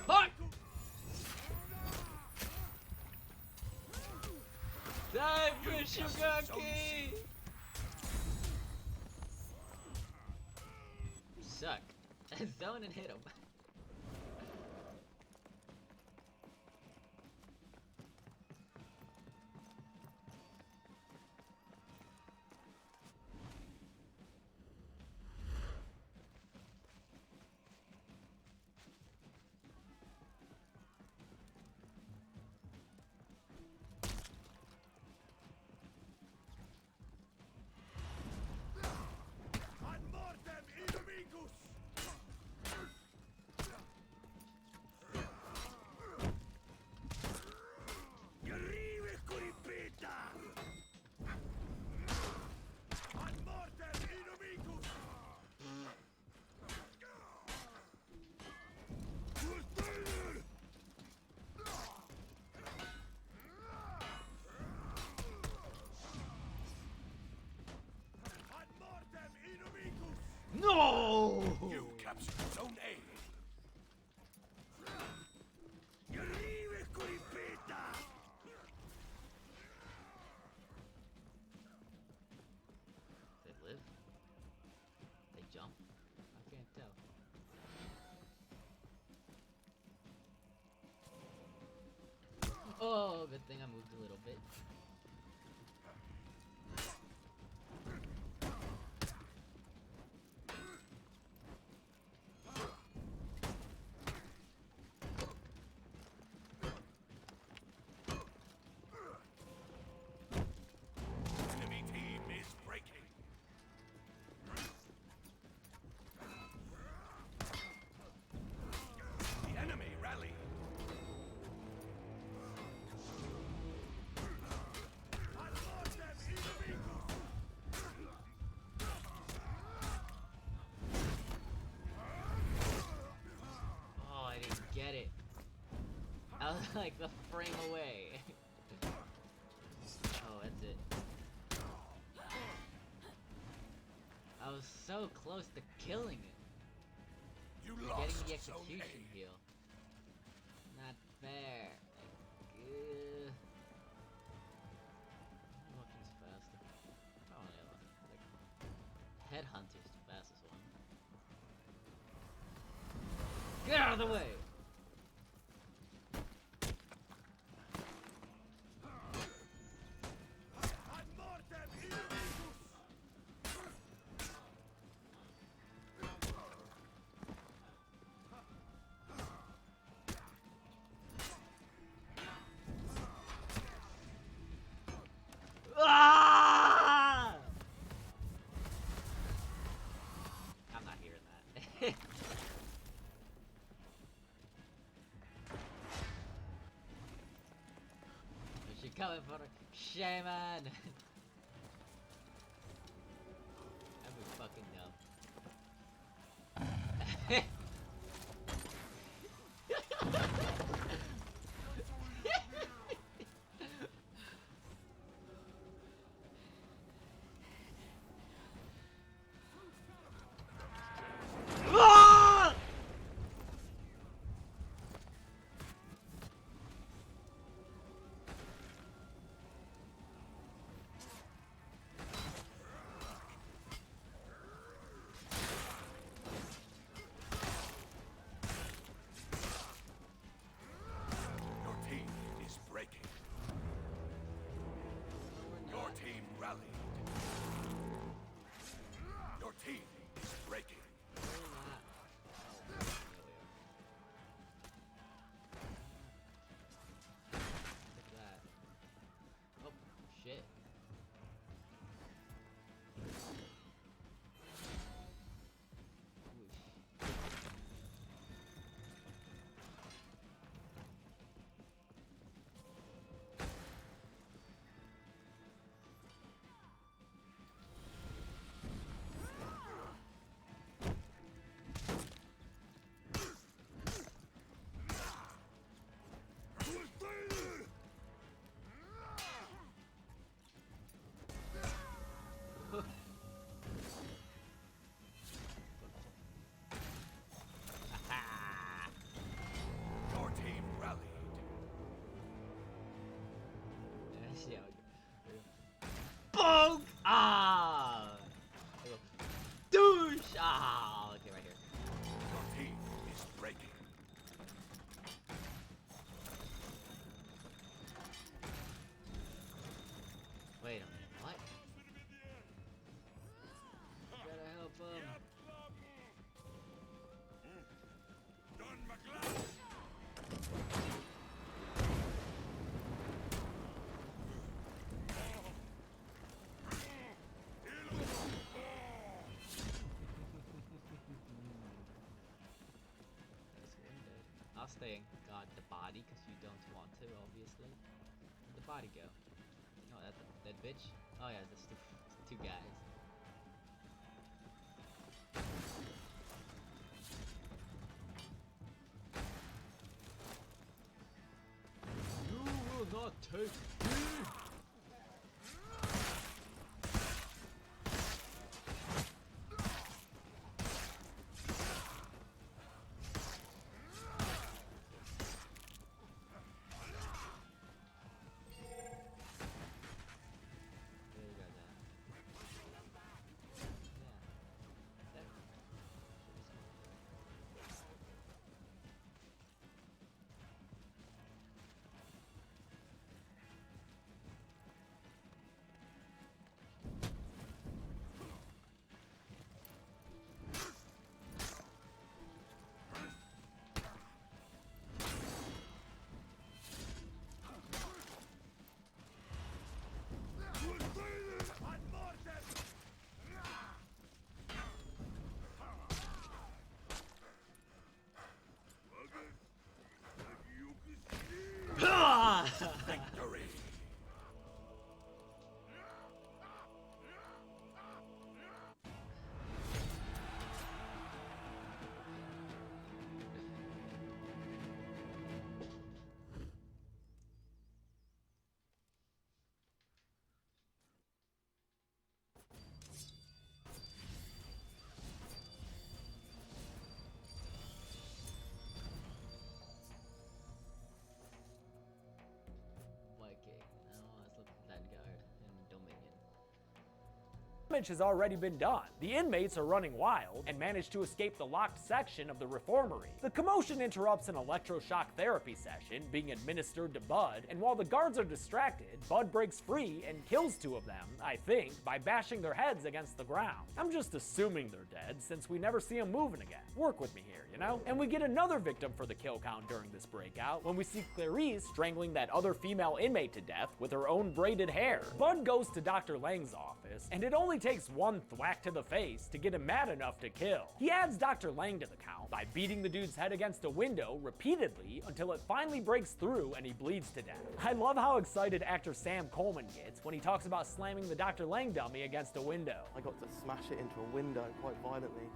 Fuck! Die for Shugaki! You suck. Zone and hit him. No! You captured Zone A. They live? They jump? I can't tell. Oh, good thing I moved a little bit. Enemy team is breaking. The enemy rally. Oh, I didn't get it. I was like the frame away. Oh, that's it. I was so close to killing it. You Getting lost the Zone execution A. heal. Not fair. Walking's faster. Probably like Headhunter's the fastest one. Get out of the way! Ah! I'm not hearing that. Is she coming for the shaman? That'd be fucking dumb. Ah! Your team is breaking. Your team rallied. Your team is breaking. Look at that. Oh, shit. Your team rallied. See how bonk! Ah! Douche! Ah! Okay, right here. Your team is breaking. Wait a minute, what? Gotta help him. I'll stay and guard the body because you don't want to, obviously. Where'd the body go? Oh, that bitch? Oh yeah, there's two guys. You will not take me! damage has already been done. The inmates are running wild and manage to escape the locked section of the reformatory. The commotion interrupts an electroshock therapy session being administered to Bud, and while the guards are distracted, Bud breaks free and kills two of them, I think, by bashing their heads against the ground. I'm just assuming they're dead since we never see them moving again. Work with me here, you know? And we get another victim for the kill count during this breakout when we see Clarice strangling that other female inmate to death with her own braided hair. Bud goes to Dr. Lang's office, and it only takes one thwack to the face to get him mad enough to kill. He adds Dr. Lang to the count by beating the dude's head against a window repeatedly until it finally breaks through and he bleeds to death. I love how excited actor Sam Coleman gets when he talks about slamming the Dr. Lang dummy against a window. I got to smash it into a window quite violently,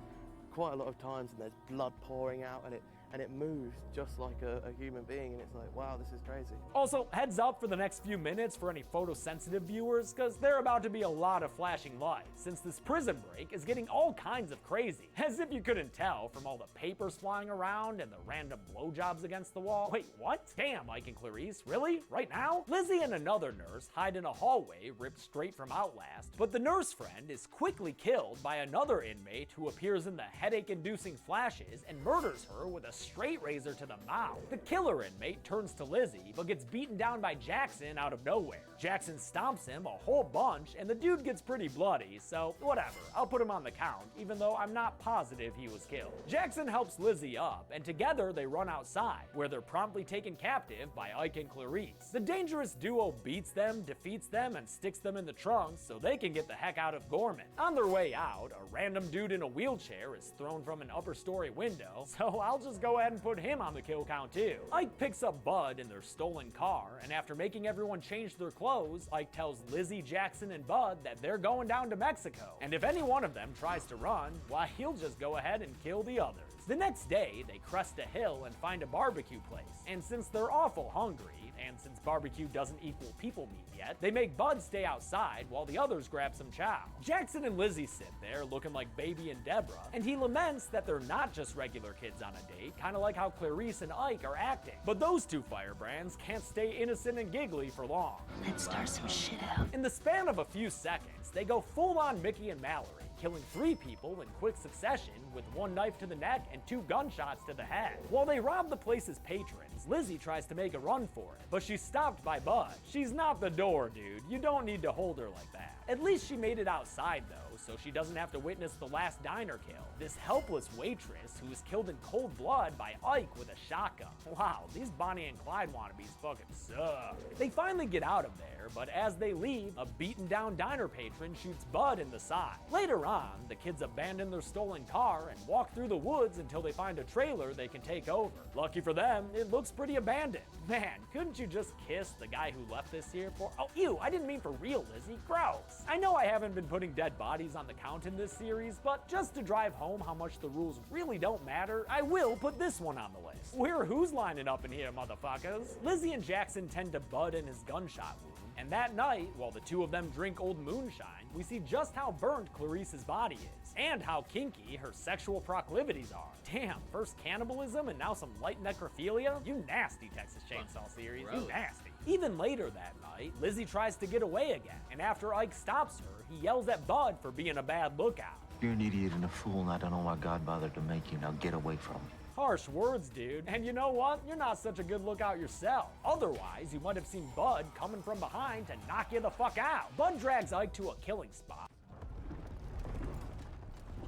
quite a lot of times, and there's blood pouring out, and it moves just like a human being, and it's like, wow, this is crazy. Also, heads up for the next few minutes for any photosensitive viewers, because there are about to be a lot of flashing lights, since this prison break is getting all kinds of crazy. As if you couldn't tell from all the papers flying around and the random blowjobs against the wall. Wait, what? Damn, Ike and Clarice, really? Right now? Lizzie and another nurse hide in a hallway ripped straight from Outlast, but the nurse friend is quickly killed by another inmate who appears in the headache-inducing flashes and murders her with a straight razor to the mouth. The killer inmate turns to Lizzie, but gets beaten down by Jackson out of nowhere. Jackson stomps him a whole bunch, and the dude gets pretty bloody, so whatever, I'll put him on the count, even though I'm not positive he was killed. Jackson helps Lizzie up, and together they run outside, where they're promptly taken captive by Ike and Clarice. The dangerous duo beats them, defeats them, and sticks them in the trunk so they can get the heck out of Gorman. On their way out, a random dude in a wheelchair is thrown from an upper story window, so I'll just go ahead and put him on the kill count too. Ike picks up Bud in their stolen car, and after making everyone change their clothes, Ike tells Lizzie, Jackson, and Bud that they're going down to Mexico, and if any one of them tries to run, why, he'll just go ahead and kill the others. The next day, they crest a hill and find a barbecue place, and since they're awful hungry, and since barbecue doesn't equal people meat yet, they make Bud stay outside while the others grab some chow. Jackson and Lizzie sit there looking like Baby and Deborah, and he laments that they're not just regular kids on a date, kinda like how Clarice and Ike are acting. But those two firebrands can't stay innocent and giggly for long. Let's start some shit out. In the span of a few seconds, they go full on Mickey and Mallory, killing 3 people in quick succession with 1 knife to the neck and 2 gunshots to the head. While they rob the place's patrons, Lizzie tries to make a run for it, but she's stopped by Bud. She's not the door, dude. You don't need to hold her like that. At least she made it outside though, so she doesn't have to witness the last diner kill. This helpless waitress who was killed in cold blood by Ike with a shotgun. Wow, these Bonnie and Clyde wannabes fucking suck. They finally get out of there, but as they leave, a beaten down diner patron shoots Bud in the side. Later on, the kids abandon their stolen car and walk through the woods until they find a trailer they can take over. Lucky for them, it looks pretty abandoned. Man, couldn't you just kiss the guy who left this here for— oh, ew, I didn't mean for real, Lizzie. Gross. I know I haven't been putting dead bodies on the count in this series, but just to drive home how much the rules really don't matter, I will put this one on the list. We're who's lining up in here, motherfuckers. Lizzie and Jackson tend to Bud in his gunshot wound, and that night, while the two of them drink old moonshine, we see just how burnt Clarice's body is, and how kinky her sexual proclivities are. Damn, first cannibalism and now some light necrophilia? You nasty Texas Chainsaw series, you nasty. Even later that night, Lizzie tries to get away again, and after Ike stops her, he yells at Bud for being a bad lookout. You're an idiot and a fool, and I don't know why God bothered to make you. Now get away from me. Harsh words, dude. And you know what? You're not such a good lookout yourself. Otherwise, you might have seen Bud coming from behind to knock you the fuck out. Bud drags Ike to a killing spot.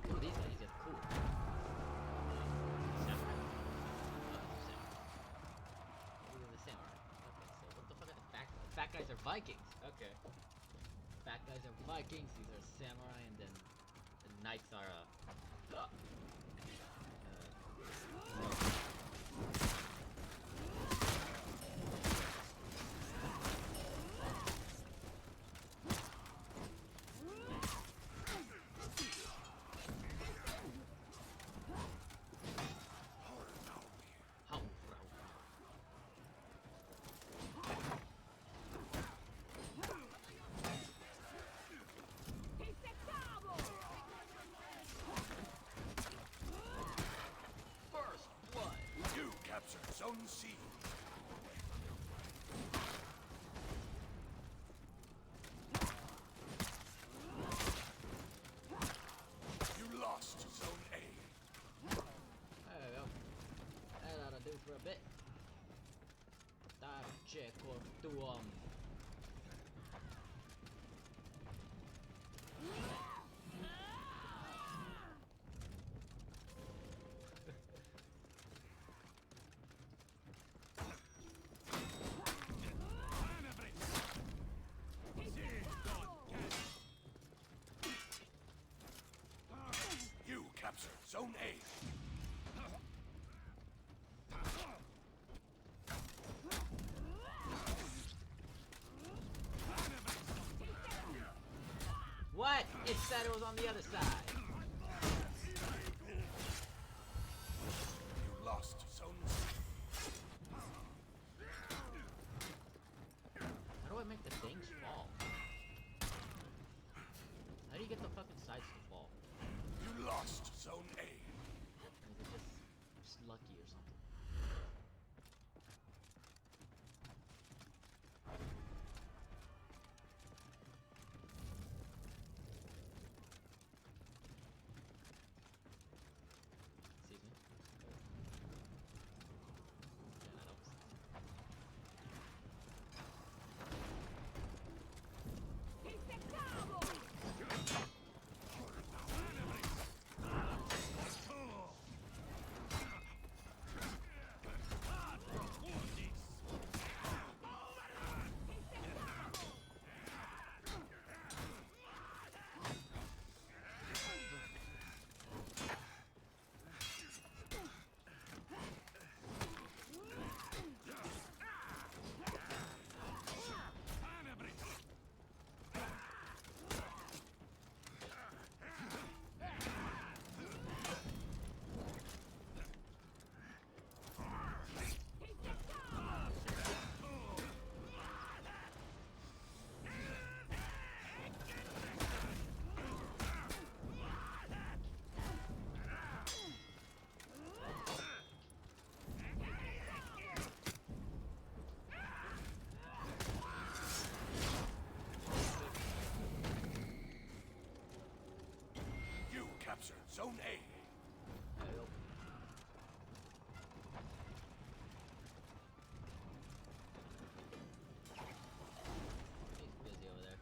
Ooh, these guys are cool. Samurai. Look at the samurai. Okay, so what the fuck are the fat guys? Fat guys are Vikings. Okay. Fat guys are Vikings, these are samurai, and then the knights are Zone C. for a bit. Tarce cortuum. You captured Zone A. What? It said it was on the other side. You lost Zone C. How do I make the things fall? How do you get the fucking sides to fall? You lost Zone A. Is it just lucky or something? Excuse me? Yeah, that helps. You captured Zone A. He's busy over there.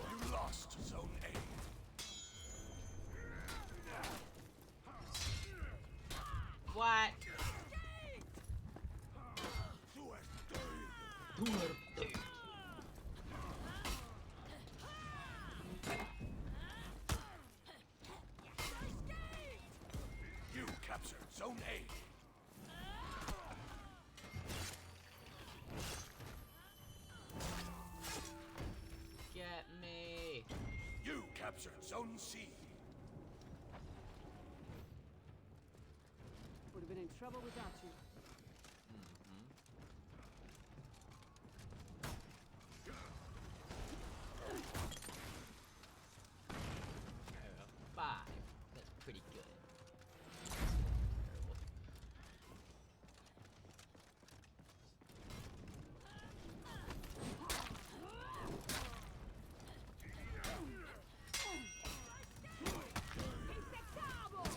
You lost Zone A. What? You captured Zone A. Get me. You captured Zone C. Would have been in trouble without you. There we go. 5. That's pretty good. Terrible.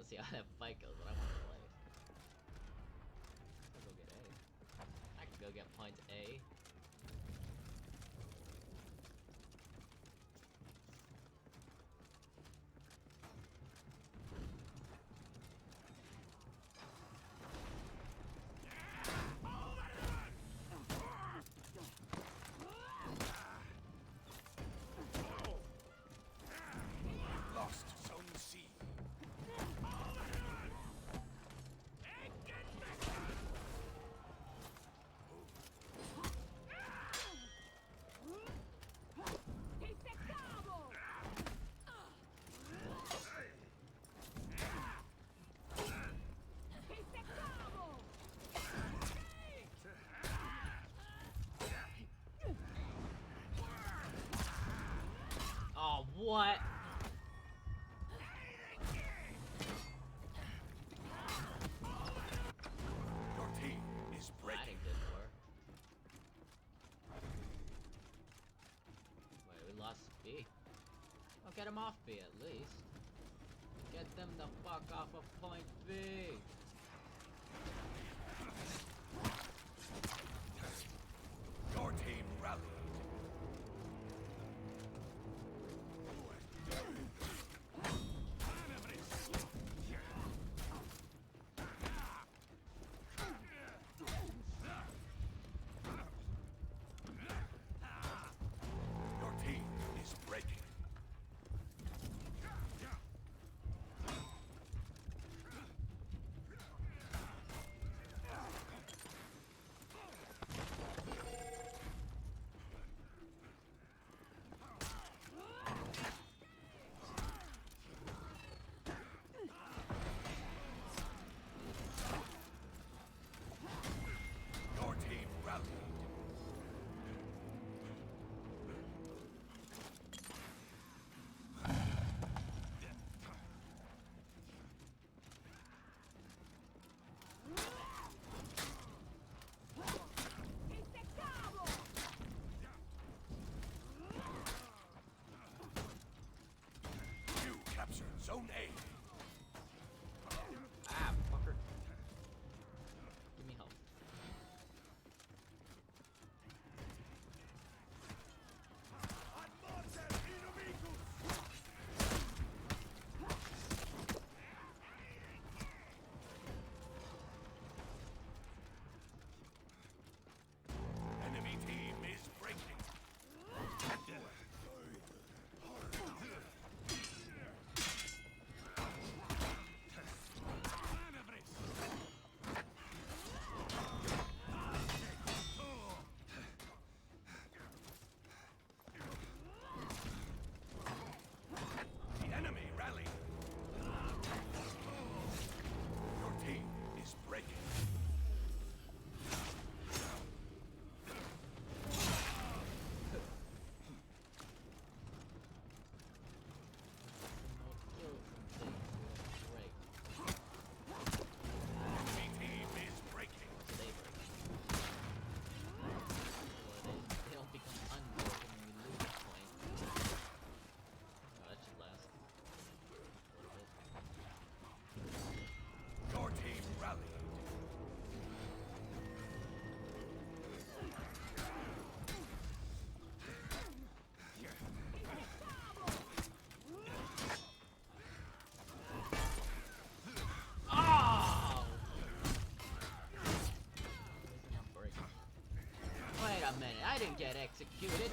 see how that fight goes, but I want to play. I'll go get A. I can go get point A. Lost Zone C. Oh, what? Your team is breaking. That ain't good for her. Wait, we lost B. Oh, get him off B at least. Get them the fuck off of point B. Your team rallied. Your team is breaking. Your team rallied. You captured Zone A. Ah, fucker. Give me help. Enemy team is breaking. The enemy rallied. Your team is breaking. Great. Enemy team is breaking. They break. Or they don't become unbroken when we lose a point. Oh, that should last a little bit. Your team rallied. Oh! Wait a minute, I didn't get executed.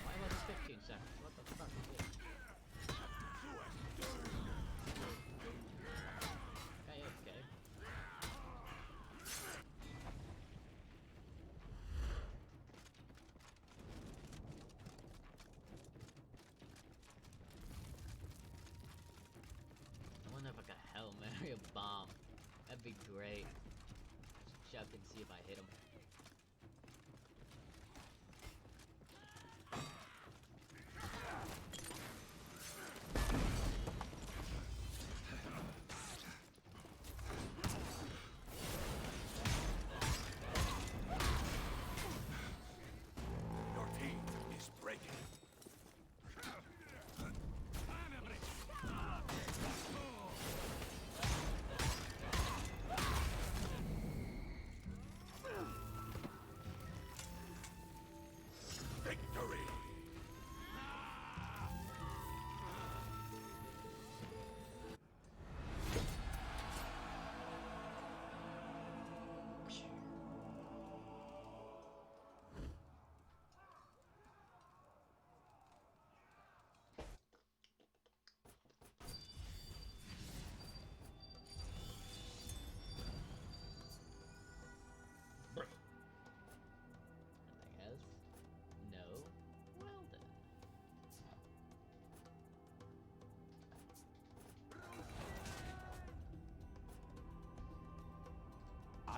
Why was it 15 seconds? What the fuck is this? Okay, okay. I wonder if I could Hail Mary a bomb. That'd be great. Just check and see if I hit him. Your team is breaking.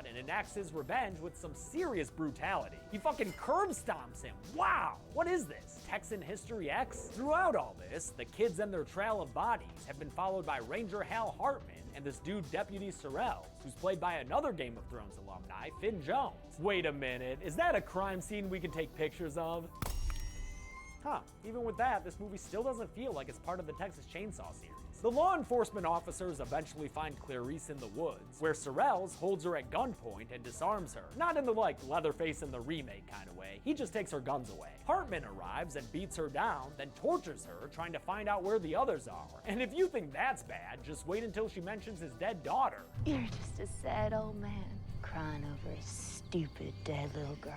and enacts his revenge with some serious brutality. He fucking curb stomps him. Wow, what is this, Texan History X? Throughout all this, the kids and their trail of bodies have been followed by Ranger Hal Hartman and this dude Deputy Sorrells, who's played by another Game of Thrones alumni, Finn Jones. Wait a minute, is that a crime scene we can take pictures of? Huh, even with that, this movie still doesn't feel like it's part of the Texas Chainsaw series. The law enforcement officers eventually find Clarice in the woods, where Sorrells holds her at gunpoint and disarms her. Not in the like Leatherface in the remake kind of way, he just takes her guns away. Hartman arrives and beats her down, then tortures her, trying to find out where the others are. And if you think that's bad, just wait until she mentions his dead daughter. You're just a sad old man crying over a stupid dead little girl.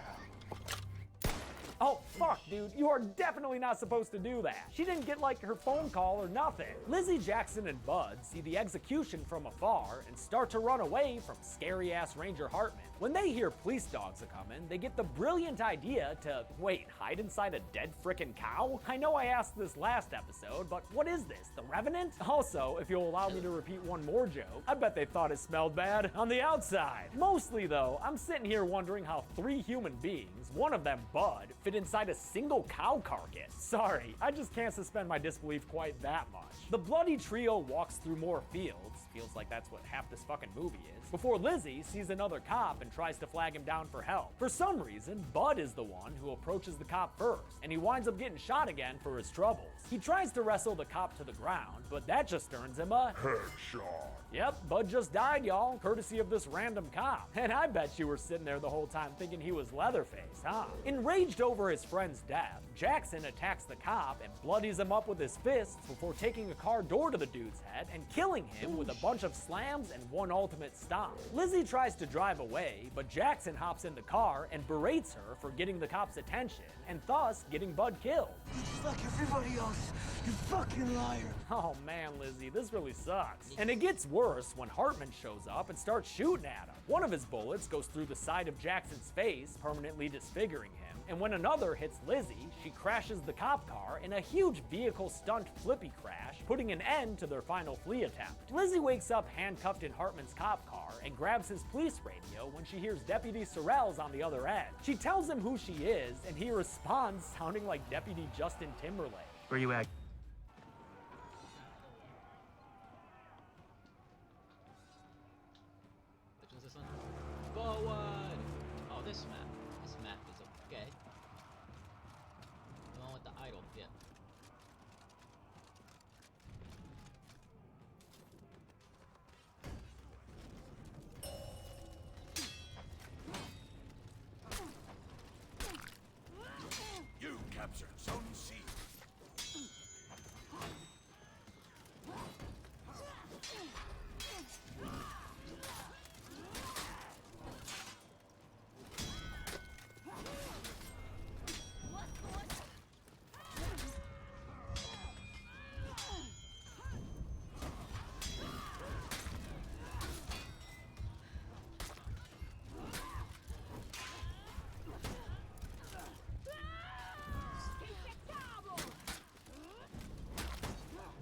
Oh, fuck, dude, you are definitely not supposed to do that. She didn't get, like, her phone call or nothing. Lizzie, Jackson, and Bud see the execution from afar and start to run away from scary-ass Ranger Hartman. When they hear police dogs are coming, they get the brilliant idea to, wait, hide inside a dead frickin' cow? I know I asked this last episode, but what is this, the Revenant? Also, if you'll allow me to repeat one more joke, I bet they thought it smelled bad on the outside. Mostly, though, I'm sitting here wondering how 3 human beings, one of them Bud, fit inside a single cow carcass. Sorry, I just can't suspend my disbelief quite that much. The bloody trio walks through more fields, feels like that's what half this fucking movie is, before Lizzie sees another cop and tries to flag him down for help. For some reason, Bud is the one who approaches the cop first, and he winds up getting shot again for his troubles. He tries to wrestle the cop to the ground, but that just earns him a headshot. Yep, Bud just died, y'all, courtesy of this random cop. And I bet you were sitting there the whole time thinking he was Leatherface, huh? Enraged over his friend's death, Jackson attacks the cop and bloodies him up with his fists before taking a car door to the dude's head and killing him with a bunch of slams and one ultimate stomp. Lizzie tries to drive away, but Jackson hops in the car and berates her for getting the cop's attention and thus getting Bud killed. Just like everybody else, you fucking liar. Oh man, Lizzie, this really sucks. And it gets worse when Hartman shows up and starts shooting at him. One of his bullets goes through the side of Jackson's face, permanently disfiguring him. And when another hits Lizzie, she crashes the cop car in a huge vehicle stunt flippy crash, putting an end to their final flee attempt. Lizzie wakes up handcuffed in Hartman's cop car and grabs his police radio when she hears Deputy Sorrells on the other end. She tells him who she is, and he responds sounding like Deputy Justin Timberlake. Where you at? Which one's this one? Forward! Oh, this map. This map is okay. The one with the idol, yeah. You captured Zone C.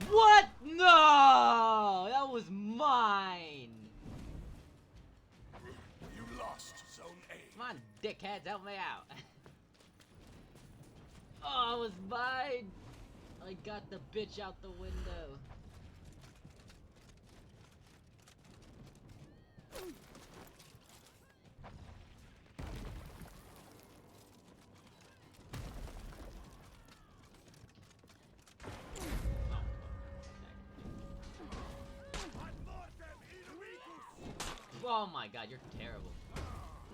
What? No! That was mine! You lost Zone A. Come on, dickheads, help me out. Oh, it was mine! I got the bitch out the window. Oh my god, you're terrible.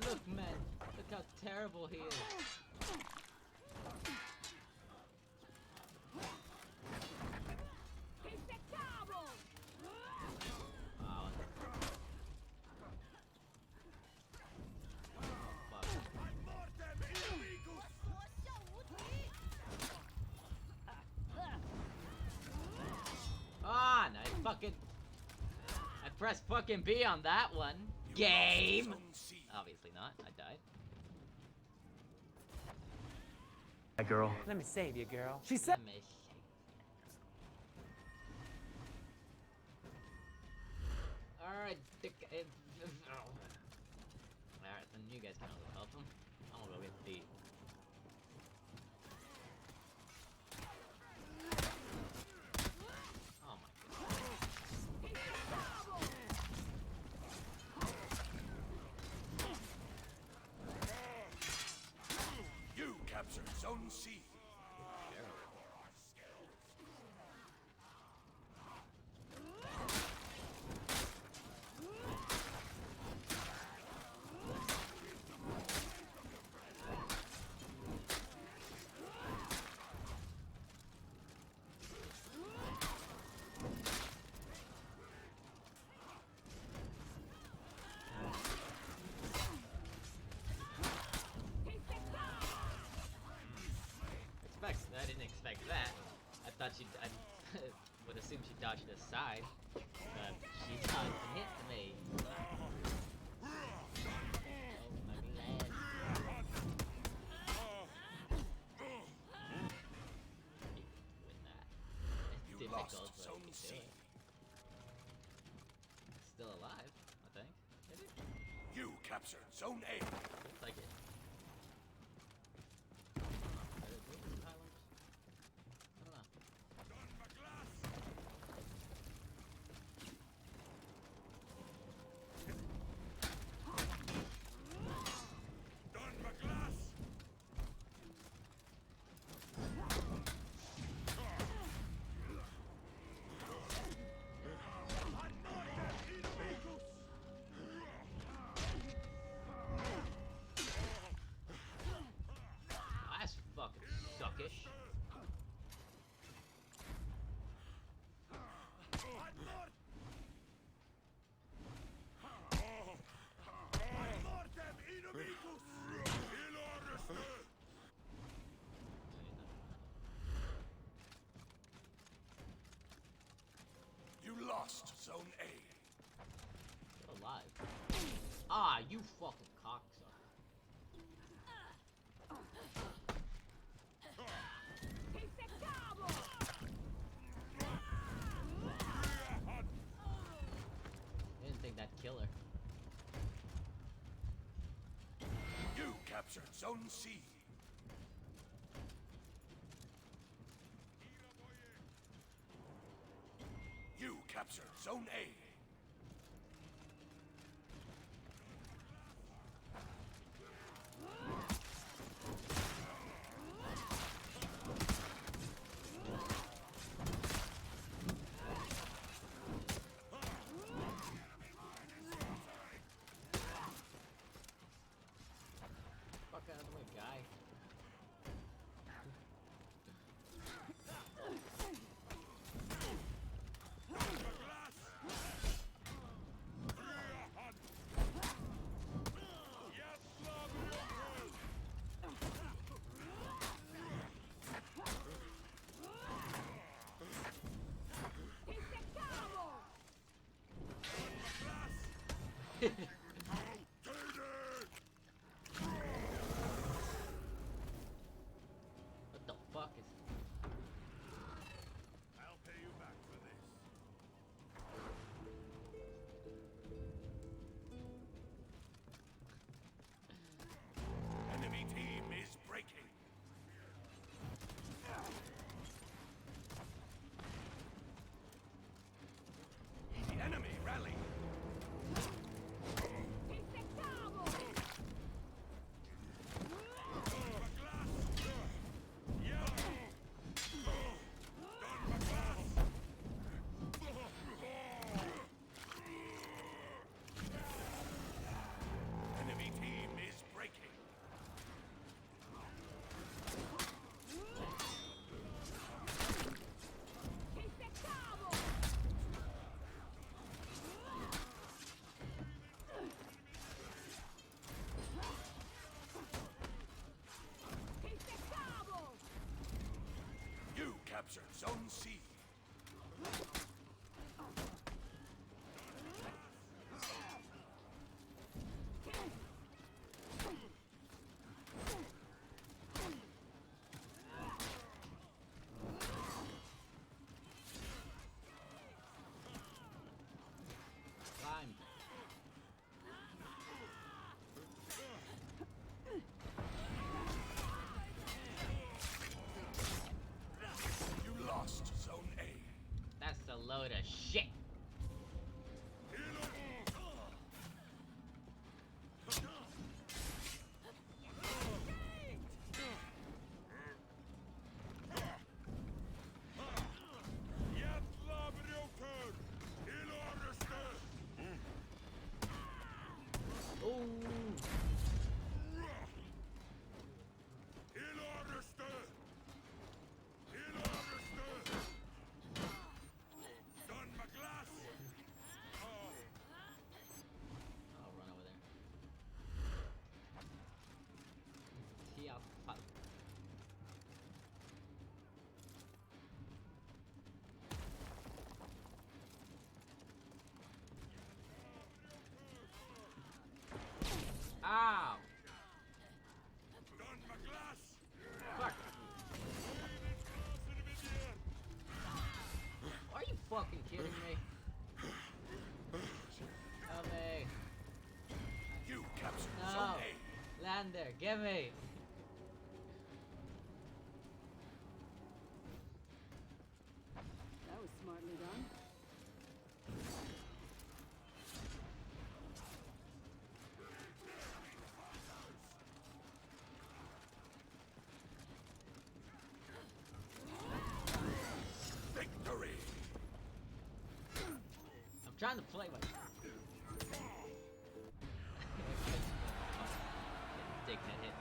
Look, man. Look how terrible he is. Oh. Ah, nice fucking. I pressed fucking B on that one. Game! Obviously not. I died. Hi, girl. Let me save you, girl. She said. Alright, guys can always help him. I'm gonna go get the thief. Oh my God. You captured Zone C. I didn't expect that. I thought I would assume she dodged aside, but she dodged and hit me. Oh my god. With that. It's You difficult, lost but Zone you can C. do it. Still alive, I think. Is it? You captured Zone A. Looks like it. That's fucking suckish. You lost Zone A. Still alive. Ah, you fucking cocksucker. Didn't think that'd kill her. You captured Zone C. You captured Zone A. Fuck out of the way, guy. What the fuck is... I'll pay you back for this. Enemy team is breaking. The enemy rally. Enemy team is breaking. You captured Zone C. Climb. load of shit. Ow! Fuck. Are you fucking kidding me? Help me. You captured No. Zone A. Land there, get me. That was smartly done. Victory. I'm trying to play my. Take that hit.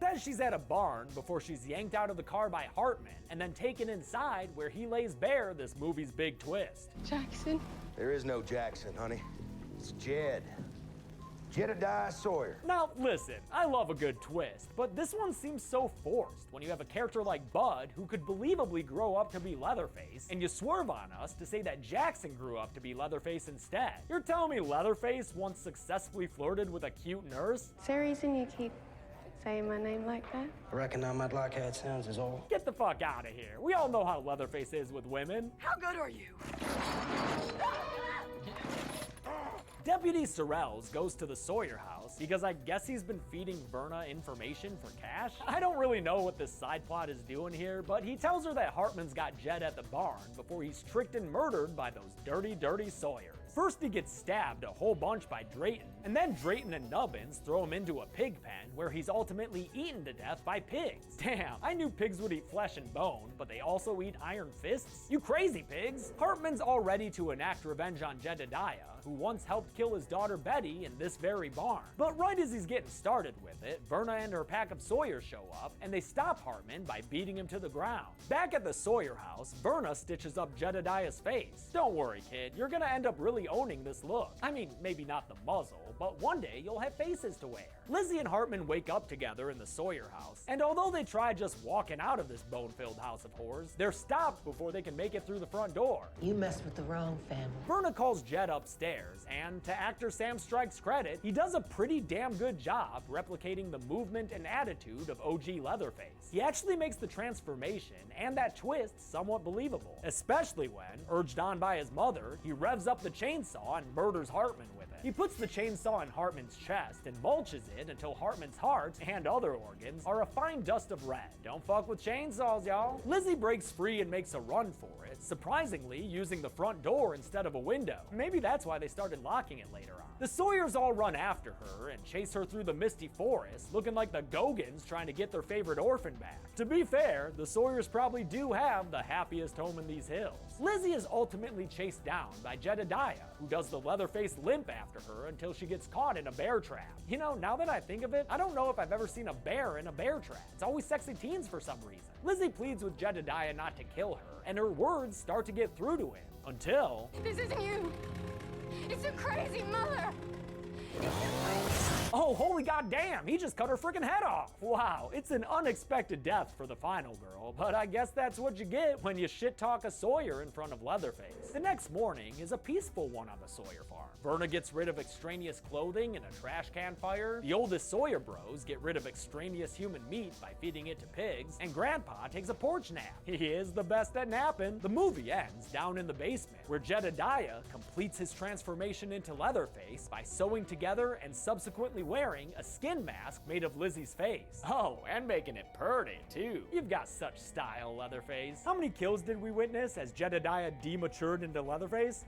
Says she's at a barn before she's yanked out of the car by Hartman and then taken inside where he lays bare this movie's big twist. Jackson? There is no Jackson, honey. It's Jed. Jedediah Sawyer. Now, listen, I love a good twist, but this one seems so forced when you have a character like Bud who could believably grow up to be Leatherface, and you swerve on us to say that Jackson grew up to be Leatherface instead. You're telling me Leatherface once successfully flirted with a cute nurse? Is there a reason you keep saying my name like that? I reckon I might like how it sounds is all. Get the fuck out of here. We all know how Leatherface is with women. How good are you? Deputy Sorrells goes to the Sawyer house because I guess he's been feeding Verna information for cash. I don't really know what this side plot is doing here, but he tells her that Hartman's got Jed at the barn before he's tricked and murdered by those dirty, dirty Sawyers. First he gets stabbed a whole bunch by Drayton, and then Drayton and Nubbins throw him into a pig pen where he's ultimately eaten to death by pigs. Damn, I knew pigs would eat flesh and bone, but they also eat iron fists? You crazy pigs! Hartman's all ready to enact revenge on Jedediah, who once helped kill his daughter Betty in this very barn. But right as he's getting started with it, Verna and her pack of Sawyers show up, and they stop Hartman by beating him to the ground. Back at the Sawyer house, Verna stitches up Jedediah's face. Don't worry, kid, you're gonna end up really owning this look. I mean, maybe not the muzzle, but one day you'll have faces to wear. Lizzie and Hartman wake up together in the Sawyer house, and although they try just walking out of this bone-filled house of horrors, they're stopped before they can make it through the front door. You messed with the wrong family. Verna calls Jed upstairs, and to actor Sam Strike's credit, he does a pretty damn good job replicating the movement and attitude of OG Leatherface. He actually makes the transformation and that twist somewhat believable, especially when, urged on by his mother, he revs up the chainsaw and murders Hartman with it. He puts the chainsaw in Hartman's chest and mulches it until Hartman's heart and other organs are a fine dust of red. Don't fuck with chainsaws, y'all. Lizzie breaks free and makes a run for it, surprisingly using the front door instead of a window. Maybe that's why they started locking it later on. The Sawyers all run after her and chase her through the misty forest, looking like the Gogans trying to get their favorite orphan back. To be fair, the Sawyers probably do have the happiest home in these hills. Lizzie is ultimately chased down by Jedediah, who does the Leatherface limp after her until she gets caught in a bear trap. You know, now that I think of it, I don't know if I've ever seen a bear in a bear trap. It's always sexy teens for some reason. Lizzie pleads with Jedediah not to kill her, and her words start to get through to him, until... This isn't you. It's a crazy mother. It's a Oh, holy goddamn, he just cut her freaking head off. Wow, it's an unexpected death for the final girl, but I guess that's what you get when you shit talk a Sawyer in front of Leatherface. The next morning is a peaceful one on the Sawyer farm. Verna gets rid of extraneous clothing in a trash can fire, the oldest Sawyer bros get rid of extraneous human meat by feeding it to pigs, and Grandpa takes a porch nap. He is the best at napping. The movie ends down in the basement, where Jedediah completes his transformation into Leatherface by sewing together and subsequently wearing a skin mask made of Lizzie's face. Oh, and making it purty, too. You've got such style, Leatherface. How many kills did we witness as Jedediah dematured into Leatherface?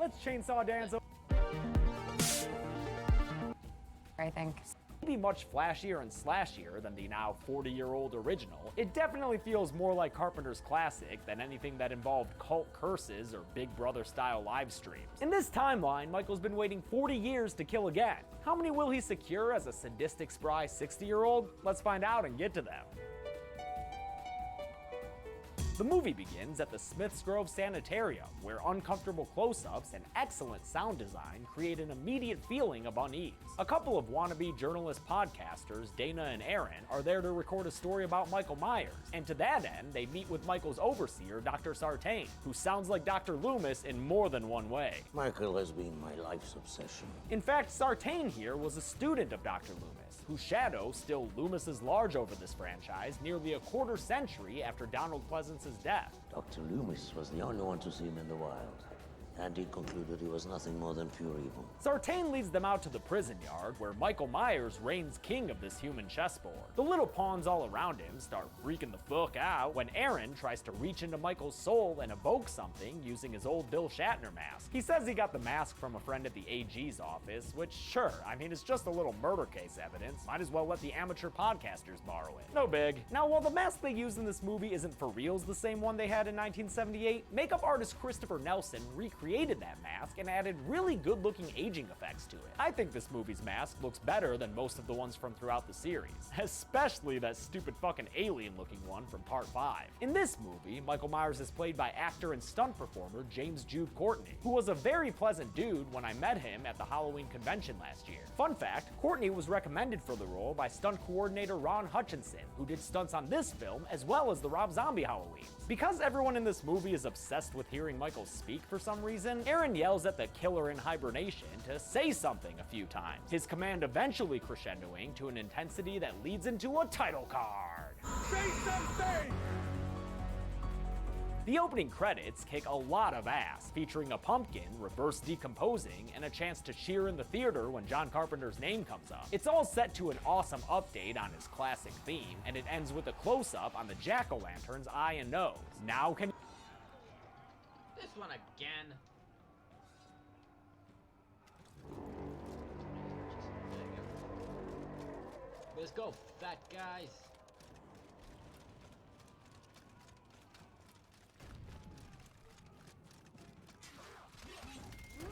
Let's chainsaw dance. I think. Maybe much flashier and slashier than the now 40-year-old original, it definitely feels more like Carpenter's classic than anything that involved cult curses or Big Brother-style live streams. In this timeline, Michael's been waiting 40 years to kill again. How many will he secure as a sadistic, spry 60-year-old? Let's find out and get to them. The movie begins at the Smiths Grove Sanitarium, where uncomfortable close-ups and excellent sound design create an immediate feeling of unease. A couple of wannabe journalist podcasters, Dana and Aaron, are there to record a story about Michael Myers, and to that end, they meet with Michael's overseer, Dr. Sartain, who sounds like Dr. Loomis in more than one way. Michael has been my life's obsession. In fact, Sartain here was a student of Dr. Loomis, whose shadow still looms as large over this franchise nearly a quarter century after Donald Pleasance's death. Dr. Loomis was the only one to see him in the wild, and he concluded he was nothing more than pure evil. Sartain leads them out to the prison yard, where Michael Myers reigns king of this human chessboard. The little pawns all around him start freaking the fuck out when Aaron tries to reach into Michael's soul and evoke something using his old Bill Shatner mask. He says he got the mask from a friend at the AG's office, which sure, I mean, it's just a little murder case evidence. Might as well let the amateur podcasters borrow it. No big. Now, while the mask they use in this movie isn't for reals the same one they had in 1978, makeup artist Christopher Nelson recreated that mask and added really good-looking aging effects to it. I think this movie's mask looks better than most of the ones from throughout the series, especially that stupid fucking alien-looking one from Part 5. In this movie, Michael Myers is played by actor and stunt performer James Jude Courtney, who was a very pleasant dude when I met him at the Halloween convention last year. Fun fact, Courtney was recommended for the role by stunt coordinator Ron Hutchinson, who did stunts on this film as well as the Rob Zombie Halloween. Because everyone in this movie is obsessed with hearing Michael speak for some reason, Aaron yells at the killer in hibernation to say something a few times, his command eventually crescendoing to an intensity that leads into a title card. Say something! The opening credits kick a lot of ass, featuring a pumpkin reverse decomposing and a chance to cheer in the theater when John Carpenter's name comes up. It's all set to an awesome update on his classic theme, and it ends with a close-up on the jack-o'-lantern's eye and nose. Now can This one again. Let's go, fat guys.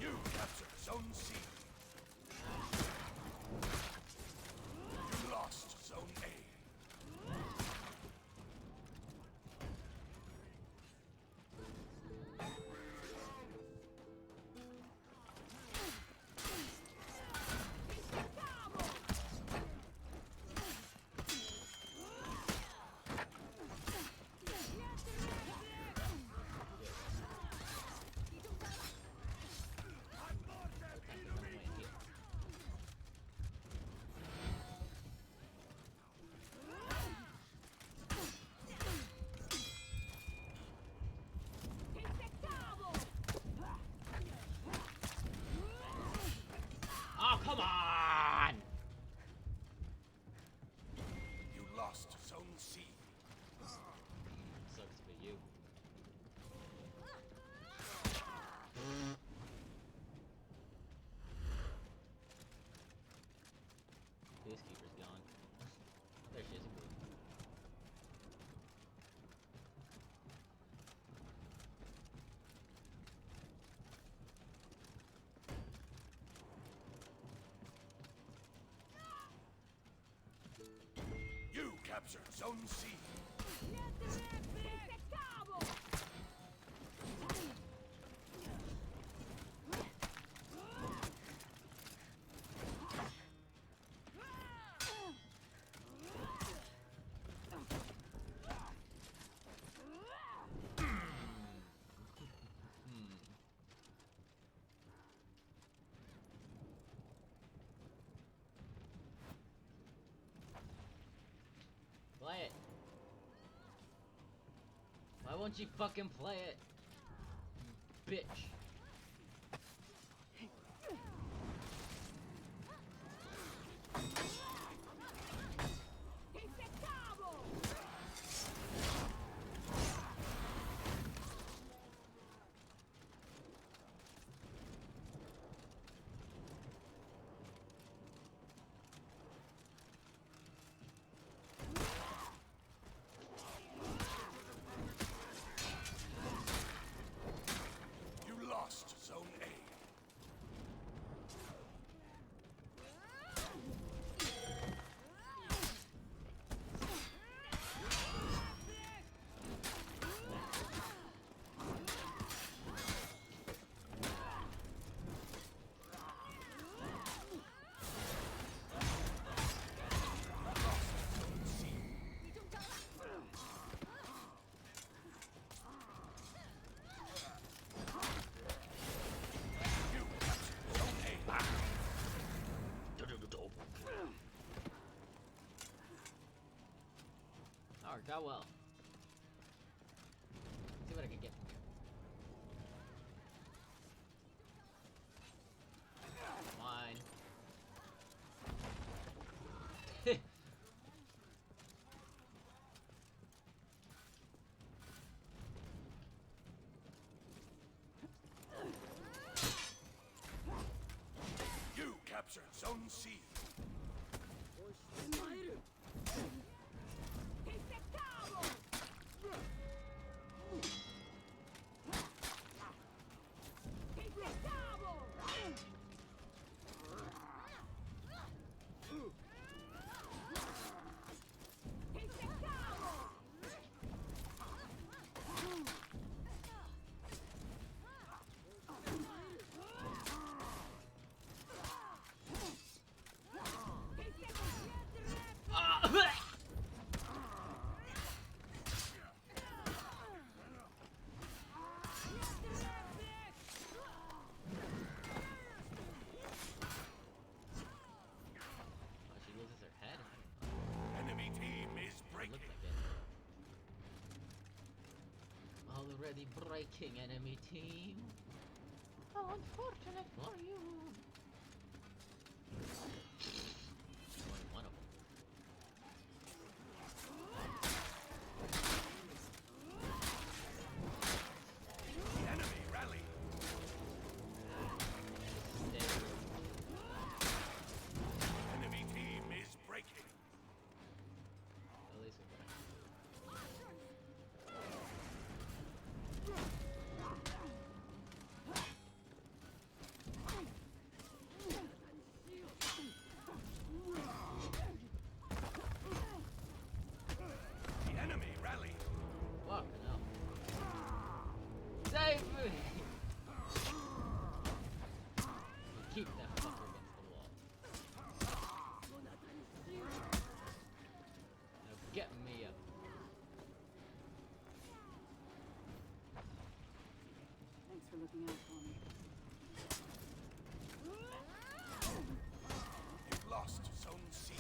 You captured Zone C. You lost Zone A. captured Zone C. Play it. Why won't you fucking play it? You bitch. You lost Zone A. That worked out well. See what I can get from here. Mine. You captured Zone C. She loses her head. Enemy team is breaking. Looks like it. Already breaking, enemy team. How unfortunate for you. Only one of them. The enemy rally. Enemy team is breaking. At least we got The enemy rally. Fucking hell. Save me! Keep that fucker against the wall. Now get me up. Thanks for looking out for me. You lost Zone C.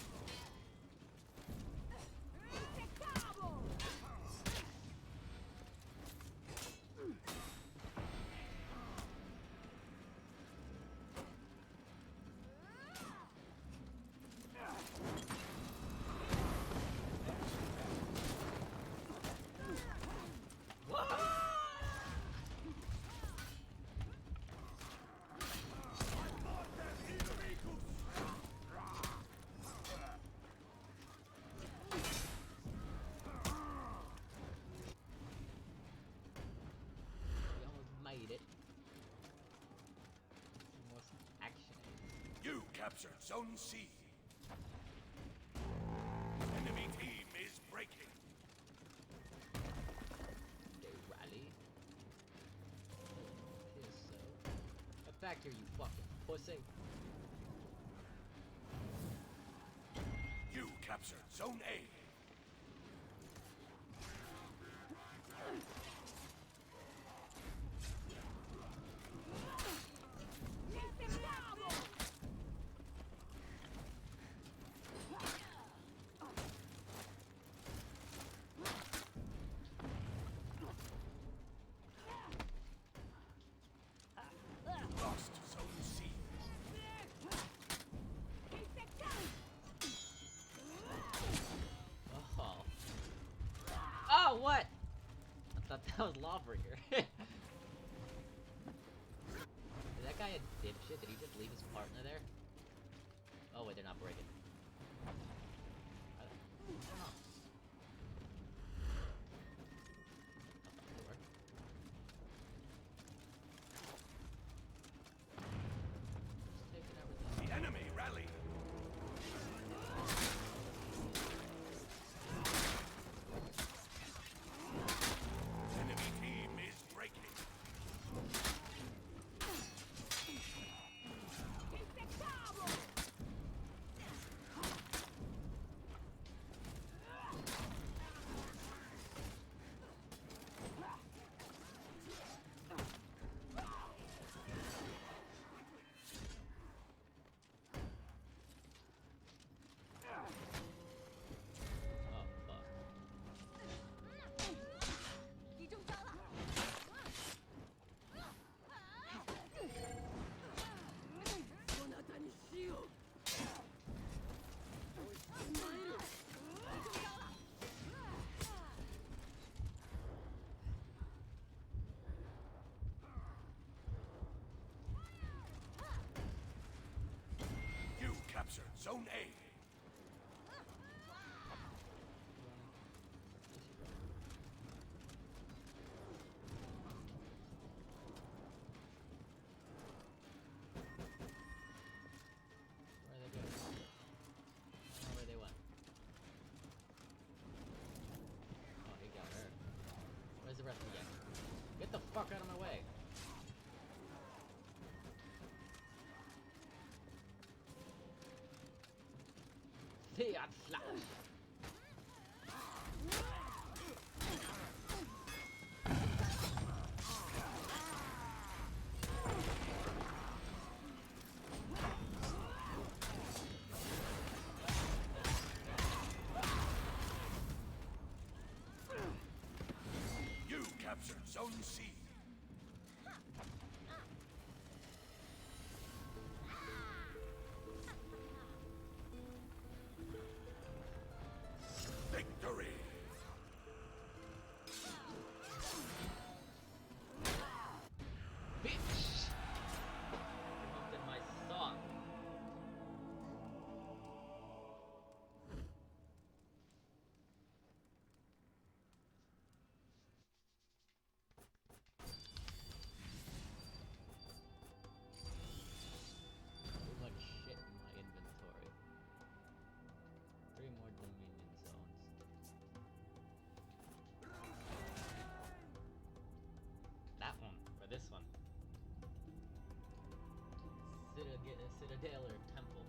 We almost made it. Some more action. You captured Zone C. Enemy team is breaking. Okay, Riley. Feels so. Get back here, you fucking pussy. You captured Zone A. Lost Zone C. Oh. Oh, what? I thought that was lava here. Is that guy a dipshit? Did he just leave his partner there? Oh wait, they're not breaking. I don't know. They were. Just taking everything. The enemy rally. Enemy team is breaking. Oh fuck. You captured Zone A. Where they go? I don't know where they went. Oh, he got her. Where's the rest of the gang? Get the fuck out of my way! Fiat Flash! You captured Zone C. Victory. Bitch! Interrupted my song. Too much shit in my inventory. 3 more Dominion zones. That one, or this one. Citadel or temple.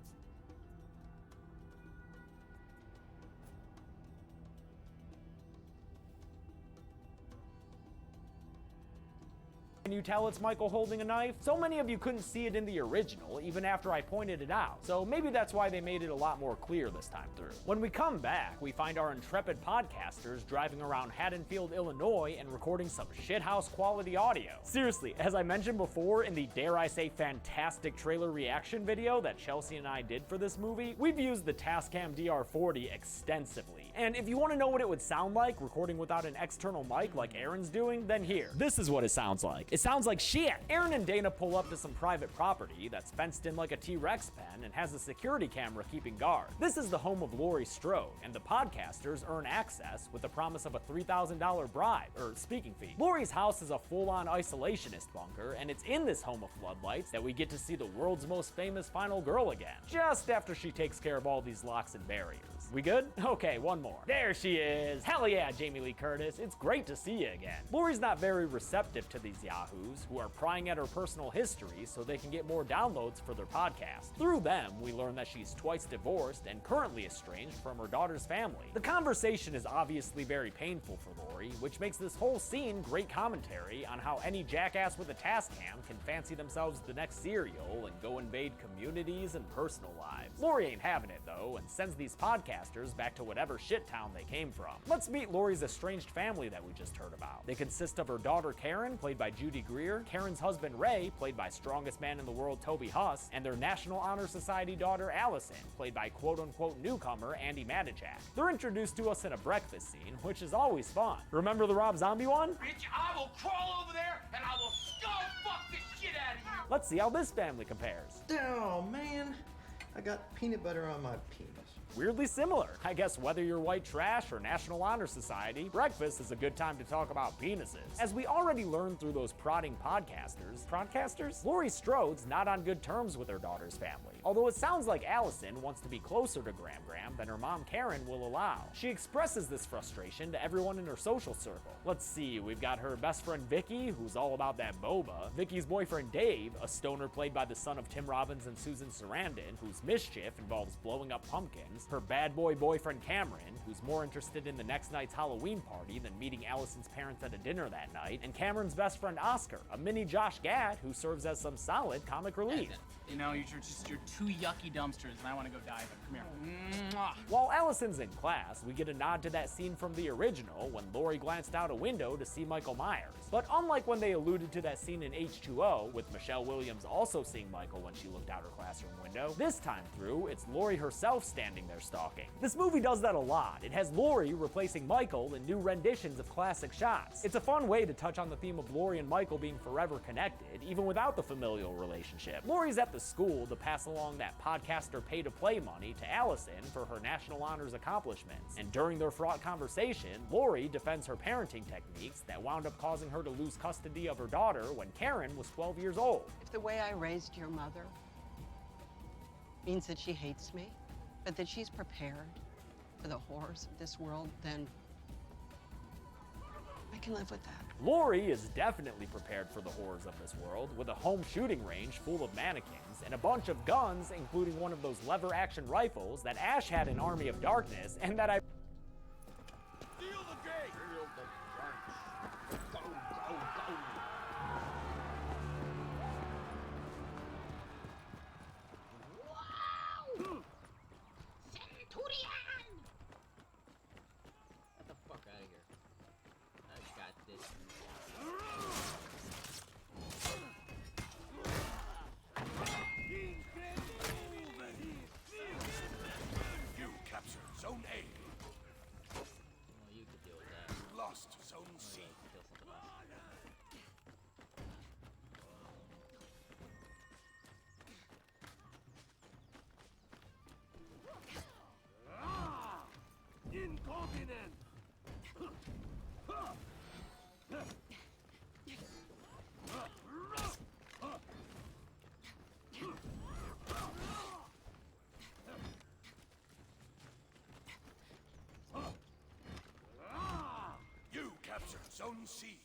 Can you tell it's Michael holding a knife? So many of you couldn't see it in the original, even after I pointed it out, so maybe that's why they made it a lot more clear this time through. When we come back, we find our intrepid podcasters driving around Haddonfield, Illinois and recording some shithouse quality audio. Seriously, as I mentioned before in the dare I say fantastic trailer reaction video that Chelsea and I did for this movie, we've used the Tascam DR40 extensively. And if you want to know what it would sound like recording without an external mic like Aaron's doing, then here. This is what it sounds like. It sounds like shit. Aaron and Dana pull up to some private property that's fenced in like a T-Rex pen and has a security camera keeping guard. This is the home of Laurie Strode, and the podcasters earn access with the promise of a $3,000 bribe, or speaking fee. Laurie's house is a full-on isolationist bunker, and it's in this home of floodlights that we get to see the world's most famous final girl again, just after she takes care of all these locks and barriers. We good? Okay, one more. There she is. Hell yeah, Jamie Lee Curtis. It's great to see you again. Laurie's not very receptive to these yahoos who are prying at her personal history so they can get more downloads for their podcast. Through them, we learn that she's twice divorced and currently estranged from her daughter's family. The conversation is obviously very painful for Laurie, which makes this whole scene great commentary on how any jackass with a Tascam can fancy themselves the next Serial and go invade communities and personal lives. Laurie ain't having it though, and sends these podcasters back to whatever shit town they came from. Let's meet Laurie's estranged family that we just heard about. They consist of her daughter Karen, played by Judy Greer, Karen's husband Ray, played by strongest man in the world Toby Huss, and their National Honor Society daughter Allison, played by quote-unquote newcomer Andy Matichak. They're introduced to us in a breakfast scene, which is always fun. Remember the Rob Zombie one? Bitch, I will crawl over there and I will skull fuck the shit out of you. Let's see how this family compares. Oh man, I got peanut butter on my penis. Weirdly similar. I guess whether you're white trash or National Honor Society, breakfast is a good time to talk about penises. As we already learned through those prodding podcasters, Laurie Strode's not on good terms with her daughter's family. Although it sounds like Allison wants to be closer to Gram than her mom Karen will allow. She expresses this frustration to everyone in her social circle. Let's see, we've got her best friend Vicky, who's all about that boba. Vicky's boyfriend Dave, a stoner played by the son of Tim Robbins and Susan Sarandon, whose mischief involves blowing up pumpkins. Her bad boy boyfriend Cameron, who's more interested in the next night's Halloween party than meeting Allison's parents at a dinner that night. And Cameron's best friend Oscar, a mini Josh Gad who serves as some solid comic relief. You know, you're two yucky dumpsters, and I want to go die, but come here. Mwah. While Allison's in class, we get a nod to that scene from the original when Laurie glanced out a window to see Michael Myers. But unlike when they alluded to that scene in H2O, with Michelle Williams also seeing Michael when she looked out her classroom window, this time through, it's Laurie herself standing there stalking. This movie does that a lot. It has Laurie replacing Michael in new renditions of classic shots. It's a fun way to touch on the theme of Laurie and Michael being forever connected, even without the familial relationship. Laurie's at the school to pass along that podcaster pay-to-play money to Allison for her National Honors accomplishments. And during their fraught conversation, Laurie defends her parenting techniques that wound up causing her to lose custody of her daughter when Karen was 12 years old. If the way I raised your mother means that she hates me, but that she's prepared for the horrors of this world, then I can live with that. Laurie is definitely prepared for the horrors of this world, with a home shooting range full of mannequins and a bunch of guns, including one of those lever-action rifles that Ash had in Army of Darkness, and that I... Steal the gate! Go, go, go. Wow! Centurion! Get the fuck out of here. I got this. You captured Zone A. Well, you could deal with that. You lost Zone C. Kill something else. Incontinent! You captured Zone C.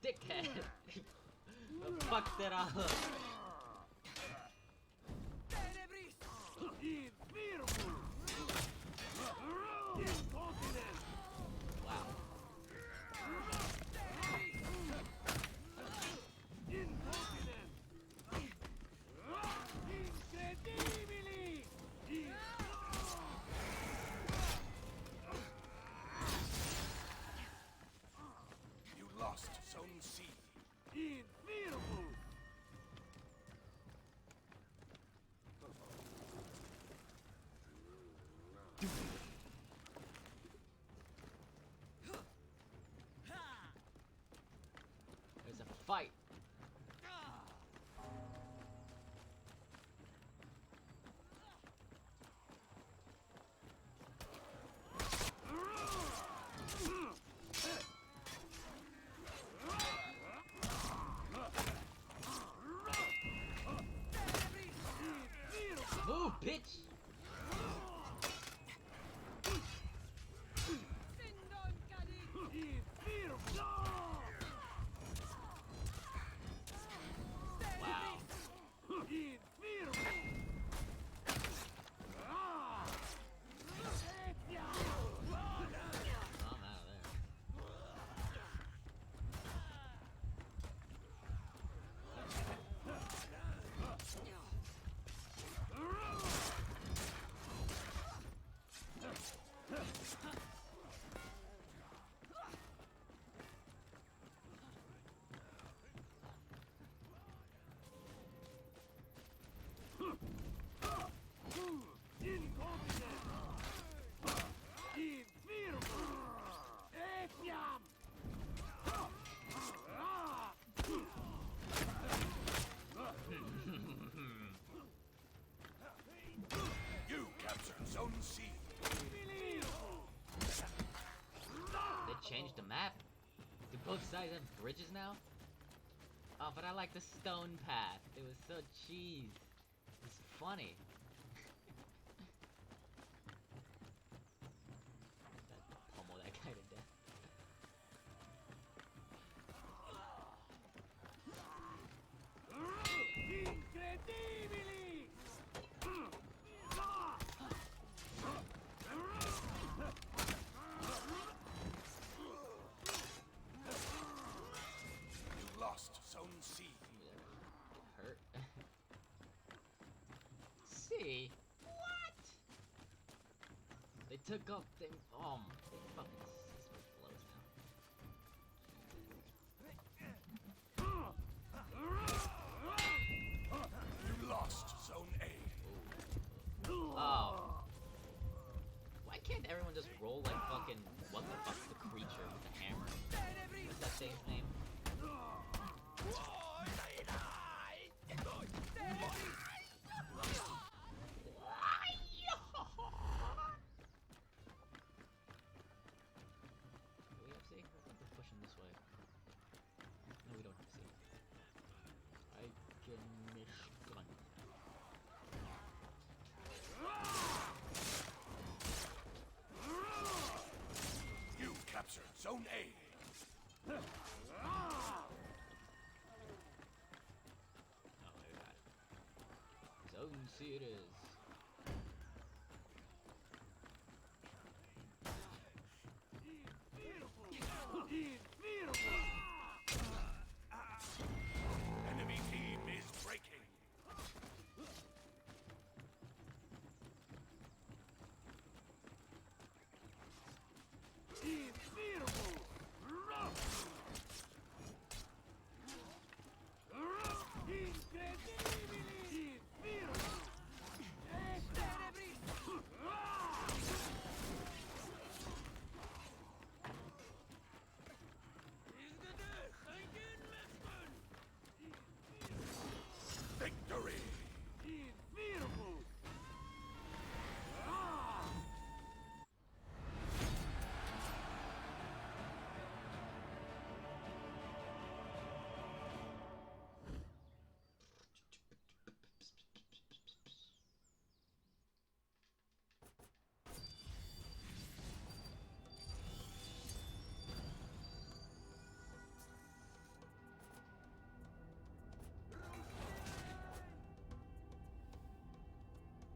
Dickhead! Fucked it all up. Wow. You lost Zone C. everybody's on bridges now? Oh, but I like the stone path. It was so cheese. It's funny. Pummel that guy to death. You lost Zone C. Get hurt. C? What? They took up they fucking blows now. You lost Zone A. Oh. Why can't everyone just roll like fucking what the fuck's the creature with the hammer? What's that thing's name? Do we have C? We're pushing this way. No, we don't have C. I can miss gun. You captured Zone A. Oh, we got it. Zone C it is. Enemy team is breaking. Victory!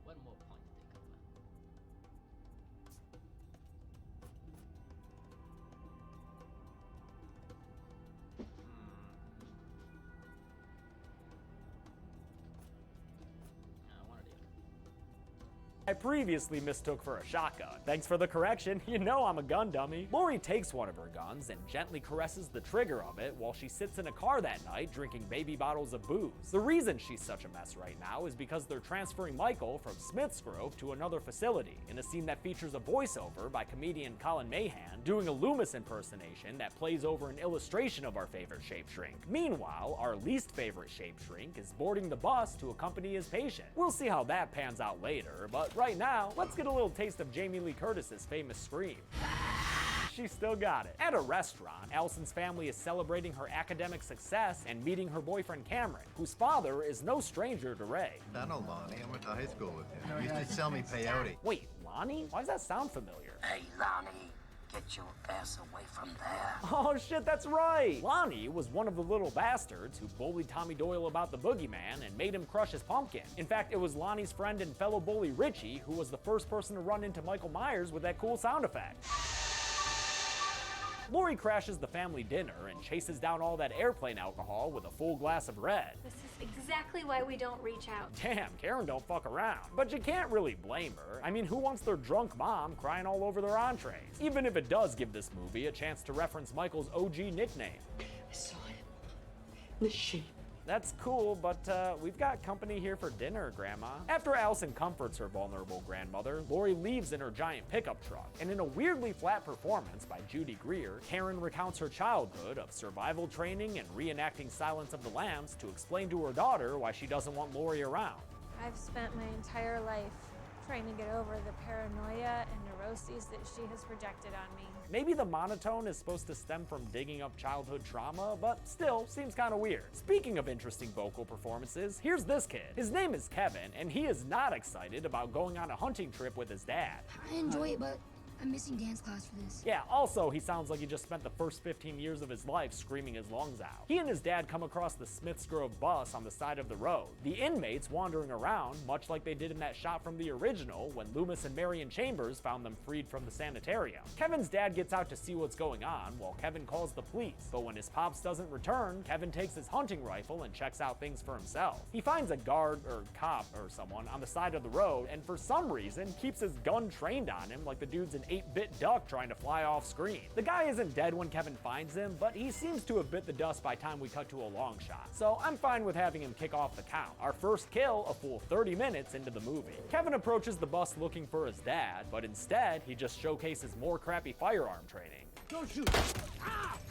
One more point to take over. One or the other. I previously mistook for a shotgun. Thanks for the correction, you know I'm a gun dummy. Lori takes one of her guns and gently caresses the trigger of it while she sits in a car that night drinking baby bottles of booze. The reason she's such a mess right now is because they're transferring Michael from Smith's Grove to another facility, in a scene that features a voiceover by comedian Colin Mahan doing a Loomis impersonation that plays over an illustration of our favorite shape shrink. Meanwhile, our least favorite shape shrink is boarding the bus to accompany his patient. We'll see how that pans out later, but right now, let's get a little taste of Jamie Lee Curtis's famous scream. She still got it. At a restaurant, Allison's family is celebrating her academic success and meeting her boyfriend Cameron, whose father is no stranger to Ray. I know Lonnie. I went to high school with him. He used to sell me peyote. Wait, Lonnie? Why does that sound familiar? Hey, Lonnie, get your ass away from there. Oh shit, that's right! Lonnie was one of the little bastards who bullied Tommy Doyle about the boogeyman and made him crush his pumpkin. In fact, it was Lonnie's friend and fellow bully Richie who was the first person to run into Michael Myers with that cool sound effect. Lori crashes the family dinner and chases down all that airplane alcohol with a full glass of red. This is exactly why we don't reach out. Damn, Karen don't fuck around. But you can't really blame her. I mean, who wants their drunk mom crying all over their entrees? Even if it does give this movie a chance to reference Michael's OG nickname. I saw him. The sheep. That's cool, but we've got company here for dinner, Grandma. After Allison comforts her vulnerable grandmother, Lori leaves in her giant pickup truck. And in a weirdly flat performance by Judy Greer, Karen recounts her childhood of survival training and reenacting Silence of the Lambs to explain to her daughter why she doesn't want Lori around. I've spent my entire life trying to get over the paranoia and neuroses that she has projected on me. Maybe the monotone is supposed to stem from digging up childhood trauma, but still seems kind of weird. Speaking of interesting vocal performances, here's this kid. His name is Kevin, and he is not excited about going on a hunting trip with his dad. I enjoy it, but I'm missing dance class for this. Yeah, also, he sounds like he just spent the first 15 years of his life screaming his lungs out. He and his dad come across the Smiths Grove bus on the side of the road. The inmates wandering around, much like they did in that shot from the original when Loomis and Marion Chambers found them freed from the sanitarium. Kevin's dad gets out to see what's going on while Kevin calls the police, but when his pops doesn't return, Kevin takes his hunting rifle and checks out things for himself. He finds a guard or cop or someone on the side of the road and for some reason keeps his gun trained on him like the dude's an 8-bit duck trying to fly off screen. The guy isn't dead when Kevin finds him, but he seems to have bit the dust by time we cut to a long shot. So I'm fine with having him kick off the count. Our first kill a full 30 minutes into the movie. Kevin approaches the bus looking for his dad, but instead he just showcases more crappy firearm training. Don't shoot!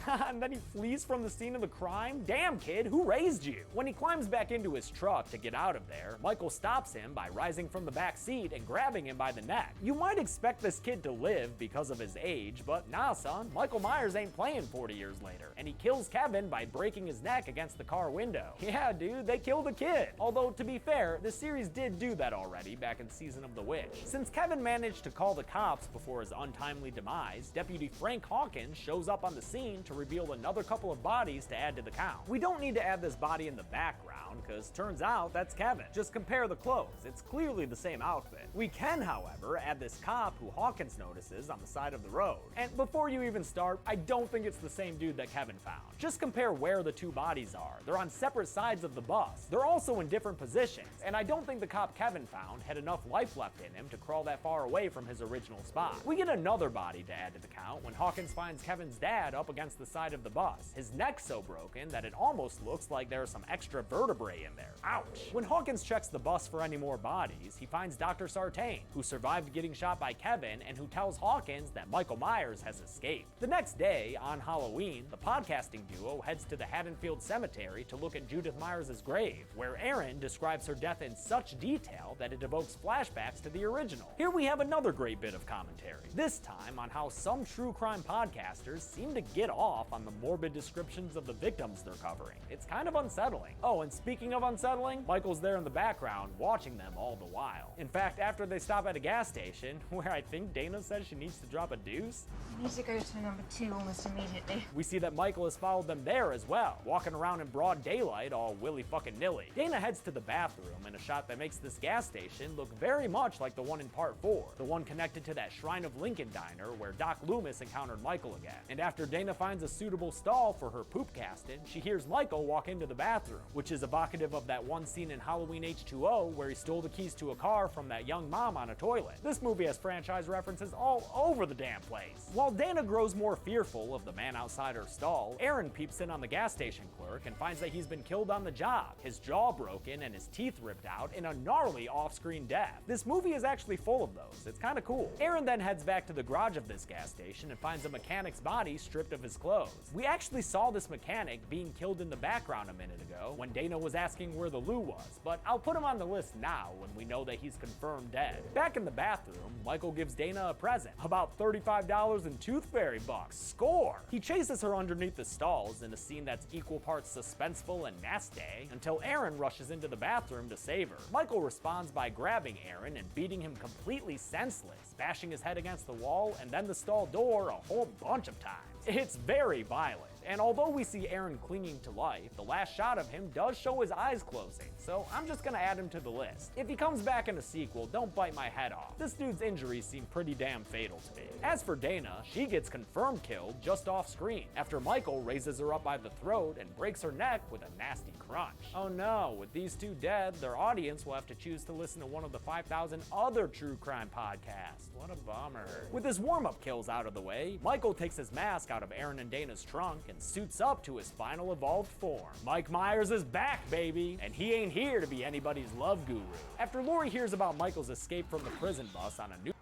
And then he flees from the scene of the crime? Damn kid, who raised you? When he climbs back into his truck to get out of there, Michael stops him by rising from the back seat and grabbing him by the neck. You might expect this kid to live because of his age, but nah son, Michael Myers ain't playing 40 years later, and he kills Kevin by breaking his neck against the car window. Yeah dude, they killed a kid. Although to be fair, the series did do that already back in Season of the Witch. Since Kevin managed to call the cops before his untimely demise, Deputy Frank Hawkins shows up on the scene to reveal another couple of bodies to add to the count. We don't need to add this body in the background, because turns out that's Kevin. Just compare the clothes, it's clearly the same outfit. We can, however, add this cop who Hawkins notices on the side of the road. And before you even start, I don't think it's the same dude that Kevin found. Just compare where the two bodies are. They're on separate sides of the bus. They're also in different positions, and I don't think the cop Kevin found had enough life left in him to crawl that far away from his original spot. We get another body to add to the count when Hawkins finds Kevin's dad up against the side of the bus. His neck's so broken that it almost looks like there's some extra vertebrae in there. Ouch! When Hawkins checks the bus for any more bodies, he finds Dr. Sartain, who survived getting shot by Kevin and who tells Hawkins that Michael Myers has escaped. The next day, on Halloween, the podcasting duo heads to the Haddonfield Cemetery to look at Judith Myers' grave, where Erin describes her death in such detail that it evokes flashbacks to the original. Here we have another great bit of commentary, this time on how some true crime podcasters seem to get off on the morbid descriptions of the victims they're covering. It's kind of unsettling. Oh, and speaking of unsettling, Michael's there in the background watching them all the while. In fact, after they stop at a gas station, where I think Dana says she needs to drop a deuce, I need to go to number 2 almost immediately. we see that Michael has followed them there as well, walking around in broad daylight all willy-fucking-nilly. Dana heads to the bathroom in a shot that makes this gas station look very much like the one in Part 4, the one connected to that Shrine of Lincoln diner where Doc Loomis encountered Michael again. And after Dana finds a suitable stall for her poop casting, she hears Michael walk into the bathroom, which is evocative of that one scene in Halloween H2O where he stole the keys to a car from that young mom on a toilet. This movie has franchise references all over the damn place. While Dana grows more fearful of the man outside her stall, Erin peeps in on the gas station clerk and finds that he's been killed on the job, his jaw broken and his teeth ripped out in a gnarly off-screen death. This movie is actually full of those. It's kind of cool. Erin then heads back to the garage of this gas station and finds a mechanic's body stripped of his clothes. We actually saw this mechanic being killed in the background a minute ago when Dana was asking where the loo was, but I'll put him on the list now when we know that he's confirmed dead. Back in the bathroom, Michael gives Dana a present, about $35 in tooth fairy bucks. Score! He chases her underneath the stalls in a scene that's equal parts suspenseful and nasty until Erin rushes into the bathroom to save her. Michael responds by grabbing Erin and beating him completely senseless, bashing his head against the wall and then the stall door a whole bunch of times. It's very violent. And although we see Erin clinging to life, the last shot of him does show his eyes closing, so I'm just gonna add him to the list. If he comes back in a sequel, don't bite my head off. This dude's injuries seem pretty damn fatal to me. As for Dana, she gets confirmed killed just off screen, after Michael raises her up by the throat and breaks her neck with a nasty crunch. Oh no, with these two dead, their audience will have to choose to listen to one of the 5,000 other true crime podcasts. What a bummer. With his warm-up kills out of the way, Michael takes his mask out of Erin and Dana's trunk and suits up to his final evolved form. Mike Myers is back, baby, and he ain't here to be anybody's love guru. After Lori hears about Michael's escape from the prison bus on a new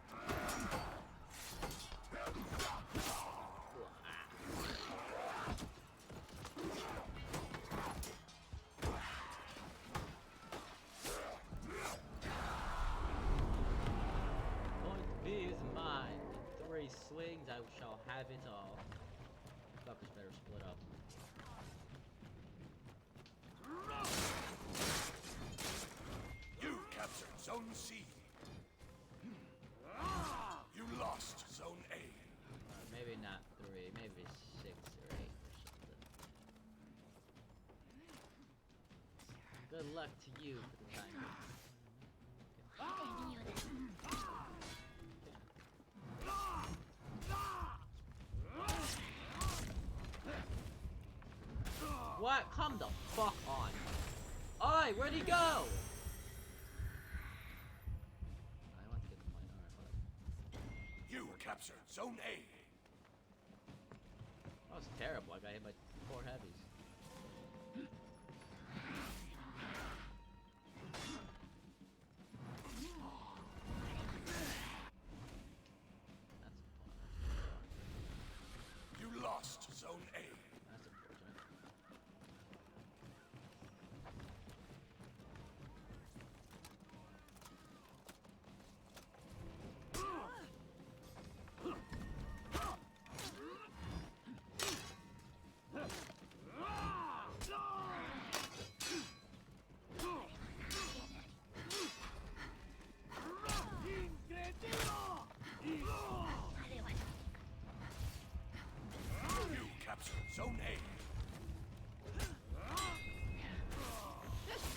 Point B is mine. In 3 swings, I shall have it C. You lost Zone A. Maybe not 3, maybe 6 or 8 or something. Good luck to you for the time What? Come the fuck on. Oi, where'd he go? I want to get the point. Alright, You captured Zone A. that was terrible. I got hit by 4 heavies. You lost Zone A. That's unfortunate. You captured Zone A.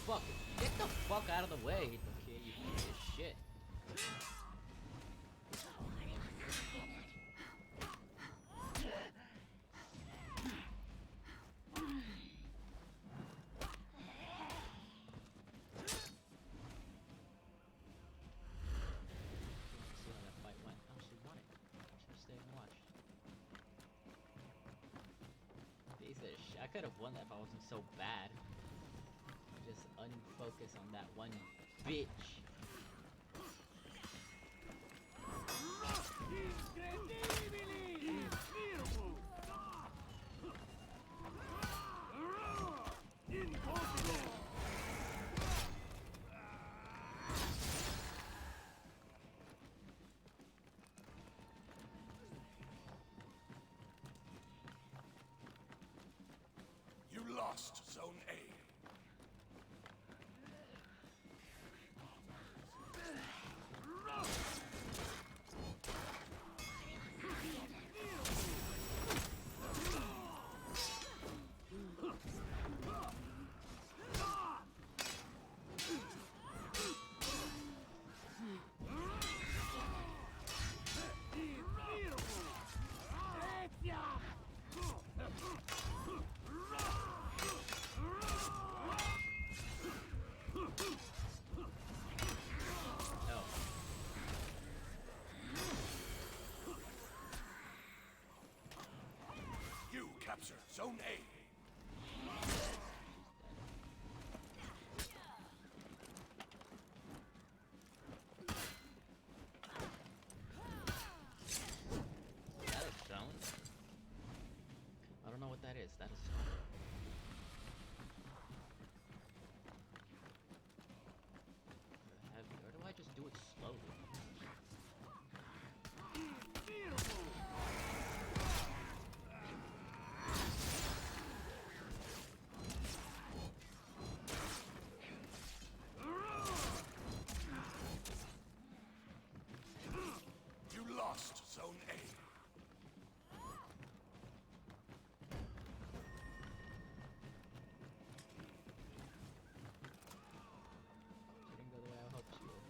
Fuck it. Get the fuck out of the way, you piece of shit. See how that fight went. Oh, she won it. Should've stayed and watched. Piece of shit. I could have won that if I wasn't so bad. Just unfocus on that one bitch. You lost Zone A. You captured Zone A. Is that a zone? I don't know what that is. That is zone. Heavy. Or do I just do it slowly? You lost Zone A. Didn't go the way I hoped she would.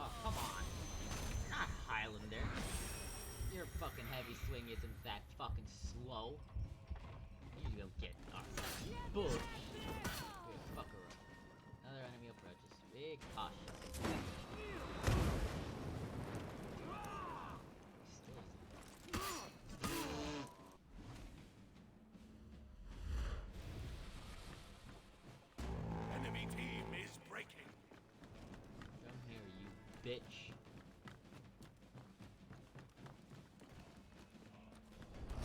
Oh, come on. Not Highlander. Your fucking heavy swing isn't that fucking slow. You go get bullshit. Here, fuck her up. Another enemy approaches. Be cautious. Enemy team is breaking. Come here, you bitch.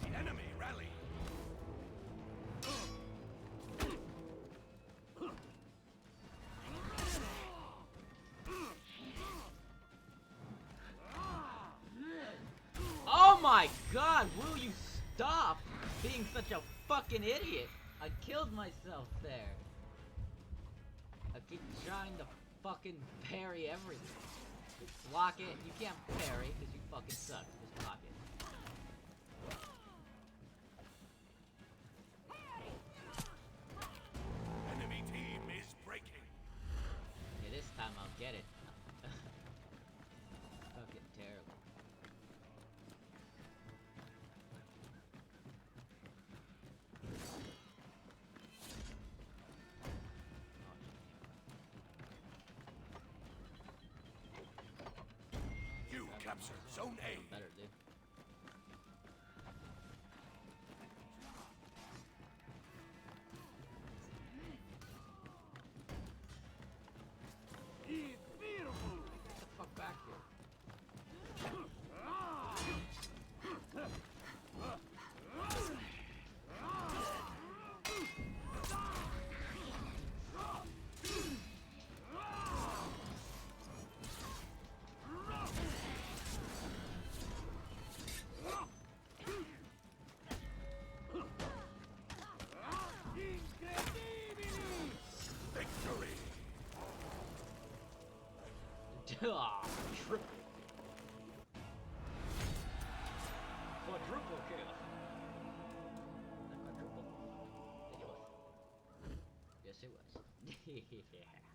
The enemy rally. my god, will you stop being such a fucking idiot? I killed myself there. I keep trying to fucking parry everything. Just block it. You can't parry because you fucking suck. Just block it. Enemy team is breaking. Okay, this time I'll get it. Fucking terrible. You capture Zone A. Better, dude. Get the fuck back here. Victory. Ah, triple. Quadruple kill. Quadruple. Ridiculous. Yes, it was. Yeah.